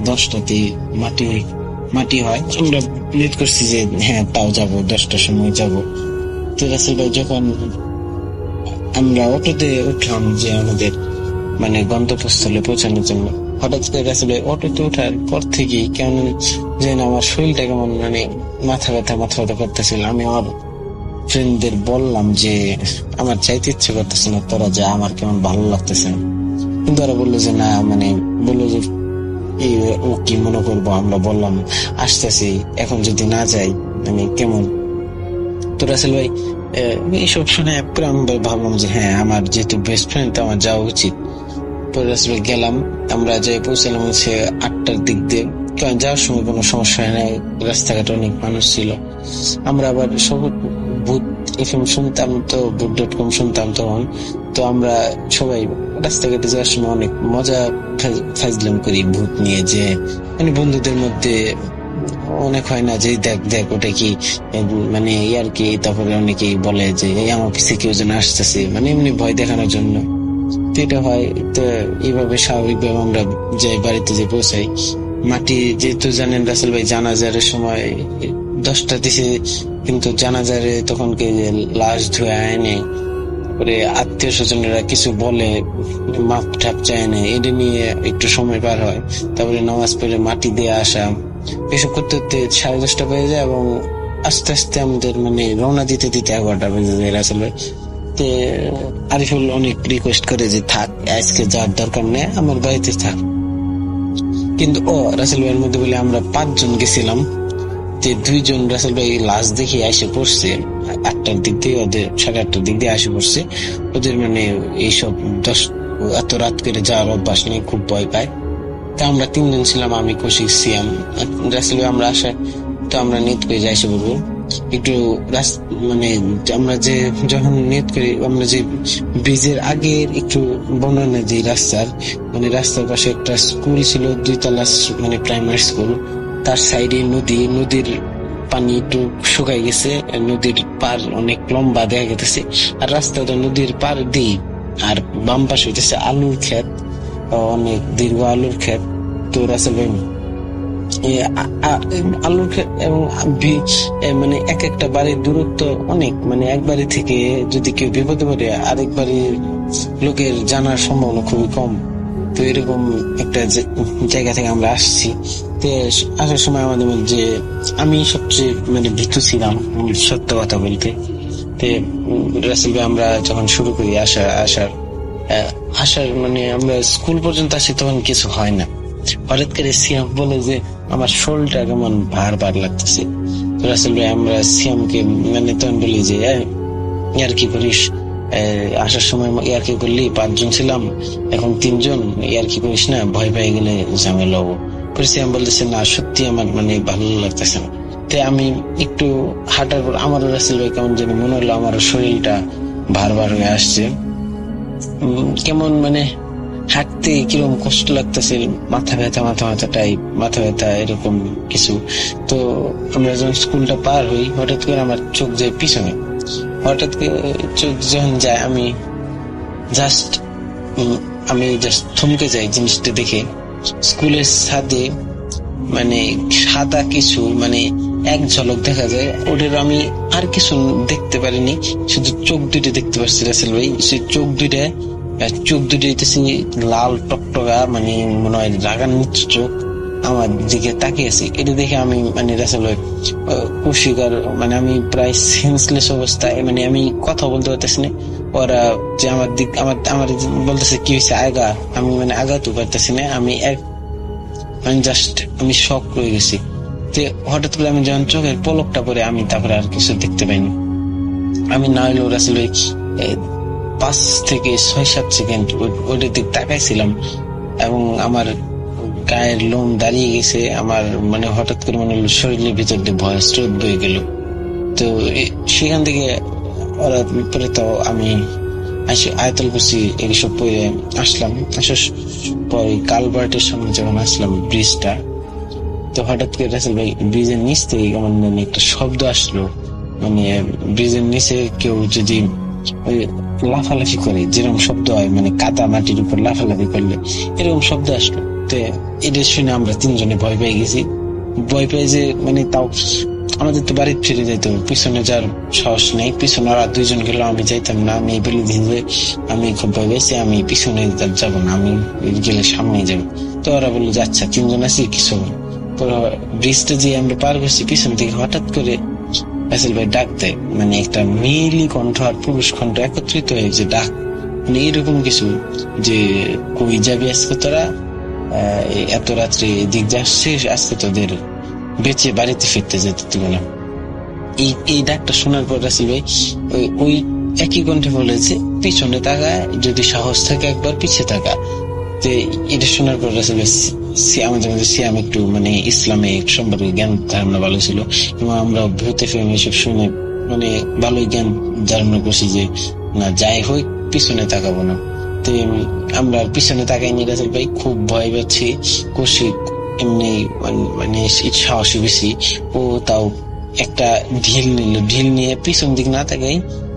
10টাতে মাটি হয়। আমরা প্লেট করছি যে হ্যাঁ তাও যাবো, 10টার সময় যাব। তো রাসেল ভাই যখন আমরা অটোতে উঠলাম যে আমাদের মানে গন্তব্যস্থলে পৌঁছানোর জন্য, হঠাৎ করে রাসেল ভাই অটোতে ওঠার পর থেকেই কেমন যেন আমার শরীরটা কেমন মানে মাথা ব্যথা করতেছিল। আমি আমার ফ্রেন্ডদের বললাম যে আমার চাইতে ইচ্ছে করতেছে না, তোরা যা, আমার কেমন ভালো লাগতেছে না। কিন্তু ওরা বললো যে না, মানে বললো যে এই ও কি মনে করবো। আমরা বললাম আসতেছি, এখন যদি না যাই মানে কেমন। তো রাসেল ভাই এইসব শুনে আমি ভাবলাম যে হ্যাঁ আমার যেহেতু বেস্ট ফ্রেন্ড, তো আমার যাওয়া উচিত। তো রাসেল ভাই গেলাম, আমরা যাই পৌঁছালাম হচ্ছে 8টার দিক দিয়ে। যাওয়ার সময় কোনো সমস্যা হয় না, রাস্তাঘাটে অনেক মানুষ ছিল। আমরা আবার সব ভূত এফএম শুনতাম, তো ভূত.com শুনতাম তখন। তো আমরা সবাই রাস্তাঘাটে যাওয়ার সময় অনেক মজা ফাজলাম করি ভূত নিয়ে, যে মানে বন্ধুদের মধ্যে অনেক হয় না যে দেখ ওটা কি মানে ইয়ার কি। তারপরে অনেকেই বলে যে আমার পিছিয়ে কেউ যেন আসতেছে, মানে এমনি ভয় দেখানোর জন্য। তো এটা হয়। তো এইভাবে স্বাভাবিকভাবে আমরা যাই, বাড়িতে যে পৌঁছাই। মাটি যেহেতু জানেন রাসেল ভাই জানাজারের সময় 10টা দিছে, কিন্তু জানাজারে তখন কে লাশ ধুয়ে আয়নে, তারপরে আত্মীয় স্বজনেরা কিছু বলে, মাপ ঠাপ চায় না, এটা নিয়ে একটু সময় পার হয়। তারপরে নামাজ পড়ে মাটি দিয়ে আসা, এসব করতে করতে 10:30 বেজে যায়, এবং আস্তে আস্তে আমাদের মানে রওনা দিতে 11টা বেজে যায় রাসেল ভাই। আরিফুল অনেক রিকোয়েস্ট করে যে থাক, আজকে যাওয়ার দরকার নেই, আমার বাড়িতে থাক। কিন্তু রাসেল ভাইয়ের মধ্যে বলে আমরা 5 জন গেছিলাম, 2 জন রাসেল ভাই লাশ দেখে এসে পড়ছে 8টার দিক দিয়ে, ওদের 8:30টার দিক দিয়ে এসে পড়ছে। ওদের মানে এইসব এত রাত করে যাওয়ার অভ্যাস নেই, খুব ভয় পায়। তা আমরা 3 জন ছিলাম, আমি কৌশিক সিয়াম। রাসেল ভাই আমরা আসা, তো আমরা নিয়ত করে যাই এসে পড়বো একটু মানে আমরা যে যখন নিয়ত করি, আমরা যে ব্রিজের আগের একটু বর্ণনা দিই রাস্তার, মানে রাস্তার পাশে একটা স্কুল ছিল, 2 তলা মানে প্রাইমারি স্কুল। তার সাইডে নদীর পানি একটু শুকাই গেছে, নদীর পার অনেক লম্বা দেখা গেছে, আর রাস্তাটা নদীর পার দিয়ে। আর বাম পাশে হইতেছে আলুর ক্ষেত, অনেক দীর্ঘ আলুর ক্ষেত। তো রাসেল ভাই আলুর ক্ষেত এবং মানে এক একটা বাড়ির দূরত্ব অনেক, মানে এক বাড়ি থেকে যদি কেউ বিপদে পড়ে আরেক বাড়ির লোকের জানার সম্ভাবনা খুবই কম। তো এরকম একটা জায়গা থেকে আমরা আসছি। তো আসার সময় আমাদের মধ্যে আমি সবচেয়ে মানে ভীতু ছিলাম, সত্য কথা বলতে। তো রাসেল ভাই আমরা যখন শুরু করি আসার মানে আমরা স্কুল পর্যন্ত আসি, তখন কিছু হয় না। হঠাৎ করে সিয়াম বলে যে আমার শরীরটা কেমন ভার লাগতেছে। রাসেল ভাই আমরা সিয়ামকে মানে তখন বলি যে ইয়ার কি করিস, আসার সময় ইয়ার কি করলি, 5 জন ছিলাম, এখন 3 জন, ইয়ার কি করিস না, ভয় পেয়ে গেলে ঝামেলা হবো। সিয়াম বলতেছে না সত্যি আমার মানে ভালো লাগতেছে না। তো আমি একটু হাঁটার পর আমারও রাসেল ভাই কেমন যেন মনে হলো আমার শরীরটা ভার হয়ে আসছে, কেমন মানে হাঁটতে কিরকম কষ্ট লাগতেছে, মাথা ব্যথা এরকম কিছু। তো আমরা যখন স্কুলটা পার হই, হঠাৎ করে আমার চোখ যায় পিছনে। হঠাৎ করে চোখ যখন যায়, আমি জাস্ট থমকে যাই জিনিসটা দেখে। স্কুলের ছাদে মানে সাদা কিছু মানে এক ঝলক দেখা যায়, ওদের আমি আর কিছু দেখতে পারিনি, শুধু চোখ দুটো দেখতে পাচ্ছি রাসেল ভাই। সেই চোখ দুটো হইতেছে লাল টকটকা, মানে মনে হয় রাগান্বিত চোখ আমার দিকে তাকিয়েছে। এটা দেখে আমি মানে রাসেল ভাই কুশিকার, মানে আমি প্রায় সেন্সলেস অবস্থায়, মানে আমি কথা বলতে পারতেছি না। ওরা যে আমার দিক আমার বলতেছে কি হয়েছে আগা, আমি মানে আগাতেও পারতেছি না, আমি শক হয়ে গেছি। তো হঠাৎ করে আমি যখন চোখের পলকটা পরে, আমি তারপরে আর কিছু দেখতে পাইনি। আমি না হইলেও রাসেল ভাই 5 থেকে 6-7 সেকেন্ড ওইটার দিক তাকাইছিলাম, এবং আমার গায়ের লোম দাঁড়িয়ে গেছে আমার, মানে হঠাৎ করে মানে শরীরের ভিতর দিয়ে ভয় স্রোত বয়ে গেল। তো সেখান থেকে ওরা পরে তো আমি আয়তাল কুরসি এইসব পরে আসলাম। আসার পরে কালভার্টের সামনে যখন আসলাম ব্রিজটা, তো হঠাৎ করে রাসেল ভাই ব্রিজের নিচ থেকে আমার মানে একটা শব্দ আসলো, মানে ব্রিজের নিচে কেউ যদি ওই লাফালাফি করে যেরকম শব্দ হয়, মানে কাদা মাটির উপর লাফালাফি করলে এরকম শব্দ আসলো। তো এটা শুনে আমরা তিনজনে ভয় পেয়ে গেছি। ভয় পেয়ে যে মানে তাও আমাদের তো বাড়িতে ফিরে যাইতো, পিছনে যার সাহস নেই। পিছনে আর দুইজন গেল, আমি যাইতাম না। আমি বলে দিই যে আমি খুব ভয় পেয়েছি, আমি পিছনে যাবো না, আমি গেলে সামনেই যাবো। তো ওরা বললো যে আচ্ছা তিনজন আছি কিছু। ব্রিজটা যে আমরা পার করছি, পিছন থেকে হঠাৎ করে রাসেল ভাই ডাক দেয়, মানে একটা মেয়েলি কণ্ঠ আর পুরুষ কণ্ঠ একত্রিত হয়েছে ডাক, মানে এরকম কিছু যে কই যাবি আজকে তোরা, এত রাত্রে এদিক যাচ্ছিস, আজকে তোদের বেঁচে বাড়িতে ফিরতে যেতে দিবে না। এই ডাকটা শোনার পর রাসেল ভাই ওই একই কণ্ঠে বলেছে পিছনে তাকায়, যদি সাহস থাকে একবার পিছিয়ে থাকা। তো এটা শোনার পর রাসেল ভাই আমাদের মধ্যে সিয়াম একটু মানে ইসলামে সম্পর্কে জ্ঞান ধারণা ভালো ছিল, এবং আমরা ভূতে ফেমে এসব শুনে মানে ভালোই জ্ঞান ধারণা করছি যে না যাই হোক পিছনে তাকাবো না। তো আমরা পিছনে তাকাইনি, রাসেল ভাই খুব ভয় পাচ্ছি, কৌশিক এমনি মানে সাহসী বেশি, ও তাও একটা ঢিল নিল, ঢিল নিয়ে পিছন দিক না তাকাই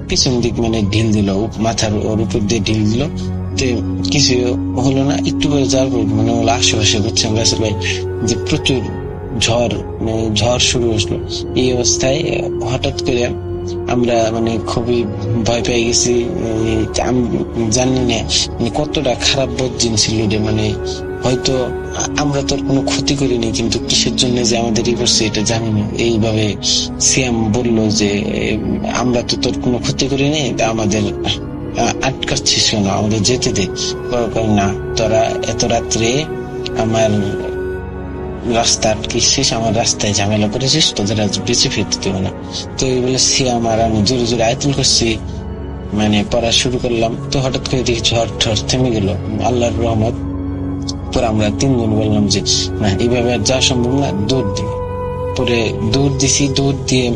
পিছন দিক মানে ঢিল দিল, মাথার ওর উপর দিয়ে ঢিল দিল। কিছু হলো না। একটু করে যাওয়ার পর মানে আশেপাশে বুঝছেন রাসেল ভাই যে প্রচুর ঝড় শুরু হলো। এই অবস্থায় হঠাৎ করে আমরা মানে খুবই ভয় পেয়ে গেছি। আমি জানি না মানে কতটা খারাপ বজ্জিন ছিল রে, মানে হয়তো আমরা তোর কোনো ক্ষতি করিনি, কিন্তু কিসের জন্য যে আমাদের ই করছে এটা জানি না। এইভাবে সিয়াম বললো যে আমরা তো তোর কোনো ক্ষতি করিনি, আমাদের আটকাচ্ছিস কেন, আমাদের যেতে দে। না, তোরা এত রাত্রে আমার রাস্তা আটকেছিস, আমার রাস্তায় ঝামেলা করেছিস, তোদের আজ বেঁচে ফিরতে দেবো না। তো এই বলে সিয়াম আর আমি জোরে জোরে আয়াতুল করছি মানে পড়া শুরু করলাম। তো হঠাৎ করে দেখি ঝড় থেমে গেল, আল্লাহর রহমত। পরে আমরা তিনজন বললাম যে না এইভাবে আর যাওয়া সম্ভব না, দৌড় দিই। পরে দৌড় দিছি, দৌড় দিয়ে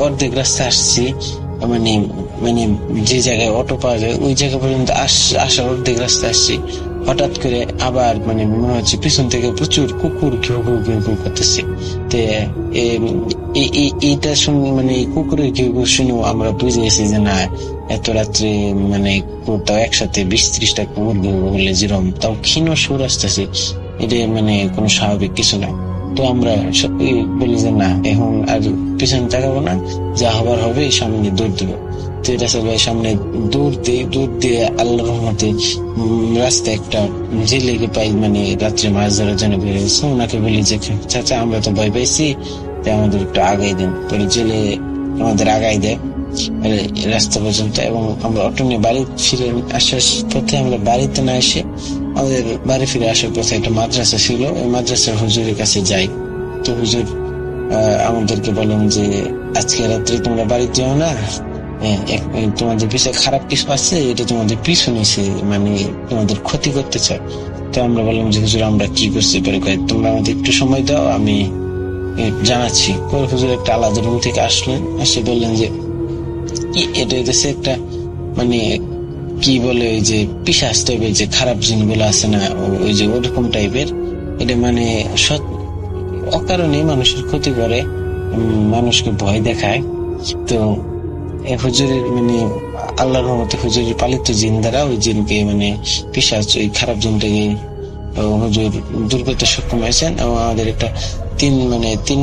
অর্ধেক রাস্তা আসছি, মানে মানে যে জায়গায় অটো পাওয়া যায় ওই জায়গা পর্যন্ত আসার অর্ধেক রাস্তা আসছি। হঠাৎ করে আবার মানে মনে হচ্ছে পিছন থেকে প্রচুর কুকুর ঘেউ ঘেউ ঘেউ ঘেউ করতেছে। তো এইটা শুনে মানে কুকুরের ঘেউ ঘেউ শুনেও আমরা বুঝে গেছি যে না এত রাত্রে মানে তাও একসাথে 20-30টা কুকুর ঘেউ হলে যেরকম তাও ক্ষীণ সুর আসতেছে, এটা মানে কোনো স্বাভাবিক কিছু না। তো আমরা বলি যে না এখন আর পিছনে তাকাবো না, যা হবার হবে সামনে দৌড় দেবো। তো রাসেল ভাই সামনে দৌড় দিয়ে আল্লাহর রহমতে রাস্তায় একটা জেলেকে পাই, মানে রাত্রে মাছ ধরার জন্য বেরিয়েছে। ওনাকে বলি যে চাচা আমরা তো ভয় পাইছি, তাই আমাদের একটু আগাই দেন। পরে জেলে আমাদের আগাই দেয় রাস্তা পর্যন্ত, এবং আমরা অটো নিয়ে বাড়ি ফিরে আসার পথে আমরা বাড়িতে না এসে আমাদের বাড়ি ফিরে আসার পথে একটা মাদ্রাসা ছিল, ওই মাদ্রাসার হুজুরের কাছে যাই। তো হুজুর আমাদেরকে বলেন যে আজকে রাত্রে তোমরা বাড়িতে যাও না, তোমাদের পিছনে খারাপ কিছু আছে, এটা তোমাদের পিছু নিছে, মানে তোমাদের ক্ষতি করতে চায়। তো আমরা বললাম যে হুজুর আমরা কি করছি? পরে তোমরা আমাদের একটু সময় দাও, আমি জানাচ্ছি। পরে হুজুর একটা আলাদা রুম থেকে আসলেন, এসে বললেন যে এটা হইতেছে একটা মানে কি বলে ওই যে পিশাচ টাইপের যে খারাপ জিনগুলো আছে না, ওই যে ওরকম টাইপের। এটা মানে অকারণে মানুষের ক্ষতি করে, মানুষকে ভয় দেখায়। তো হুজুরের মানে আল্লাহর রহমতে হুজুরের পালিত জিন দ্বারা ওই জিনকে মানে পিশাচ ওই খারাপ জিনটাকে হুজুর দূর করতে সক্ষম হয়েছেন। এবং আমাদের একটা তিন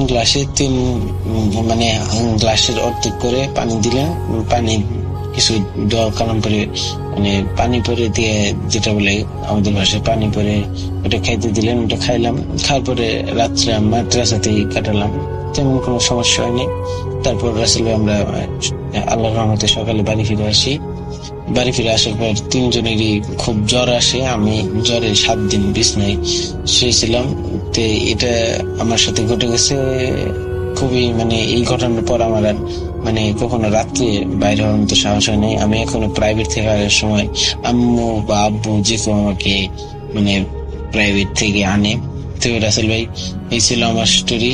গ্লাসের অর্ধেক করে পানি দিলেন, পানি কিছু দোয়া কালাম করে মানে পানি পরে দিয়ে, যেটা বলে আমাদের ভাষায় পানি পরে ওটা খাইতে দিলেন, ওটা খাইলাম। খাওয়ার পরে রাত্রে মাদ্রাসাতেই কাটালাম, তেমন কোনো সমস্যা হয়নি। তারপর রাসেল ভাই আমরা আল্লাহর রহমতে সকালে বাড়ি ফিরে আসি। বাড়ি ফিরে আসার পর তিনজনেরই খুব জ্বর আসে, আমি জ্বরে 7 দিন বিছনায় শুয়েছিলাম। তো এটা আমার সাথে ঘটে গেছে খুবই মানে এই ঘটনার পর আমার আর মানে কখনো রাত্রে বাইরে হওয়ার মতো সাহস হয় নাই। আমি এখনো প্রাইভেট থেকে আসার সময় আম্মু বা আব্বু যে কেউ আমাকে মানে প্রাইভেট থেকে আনে, তো রাসেল ভাই, এই ছিল আমার স্টোরি।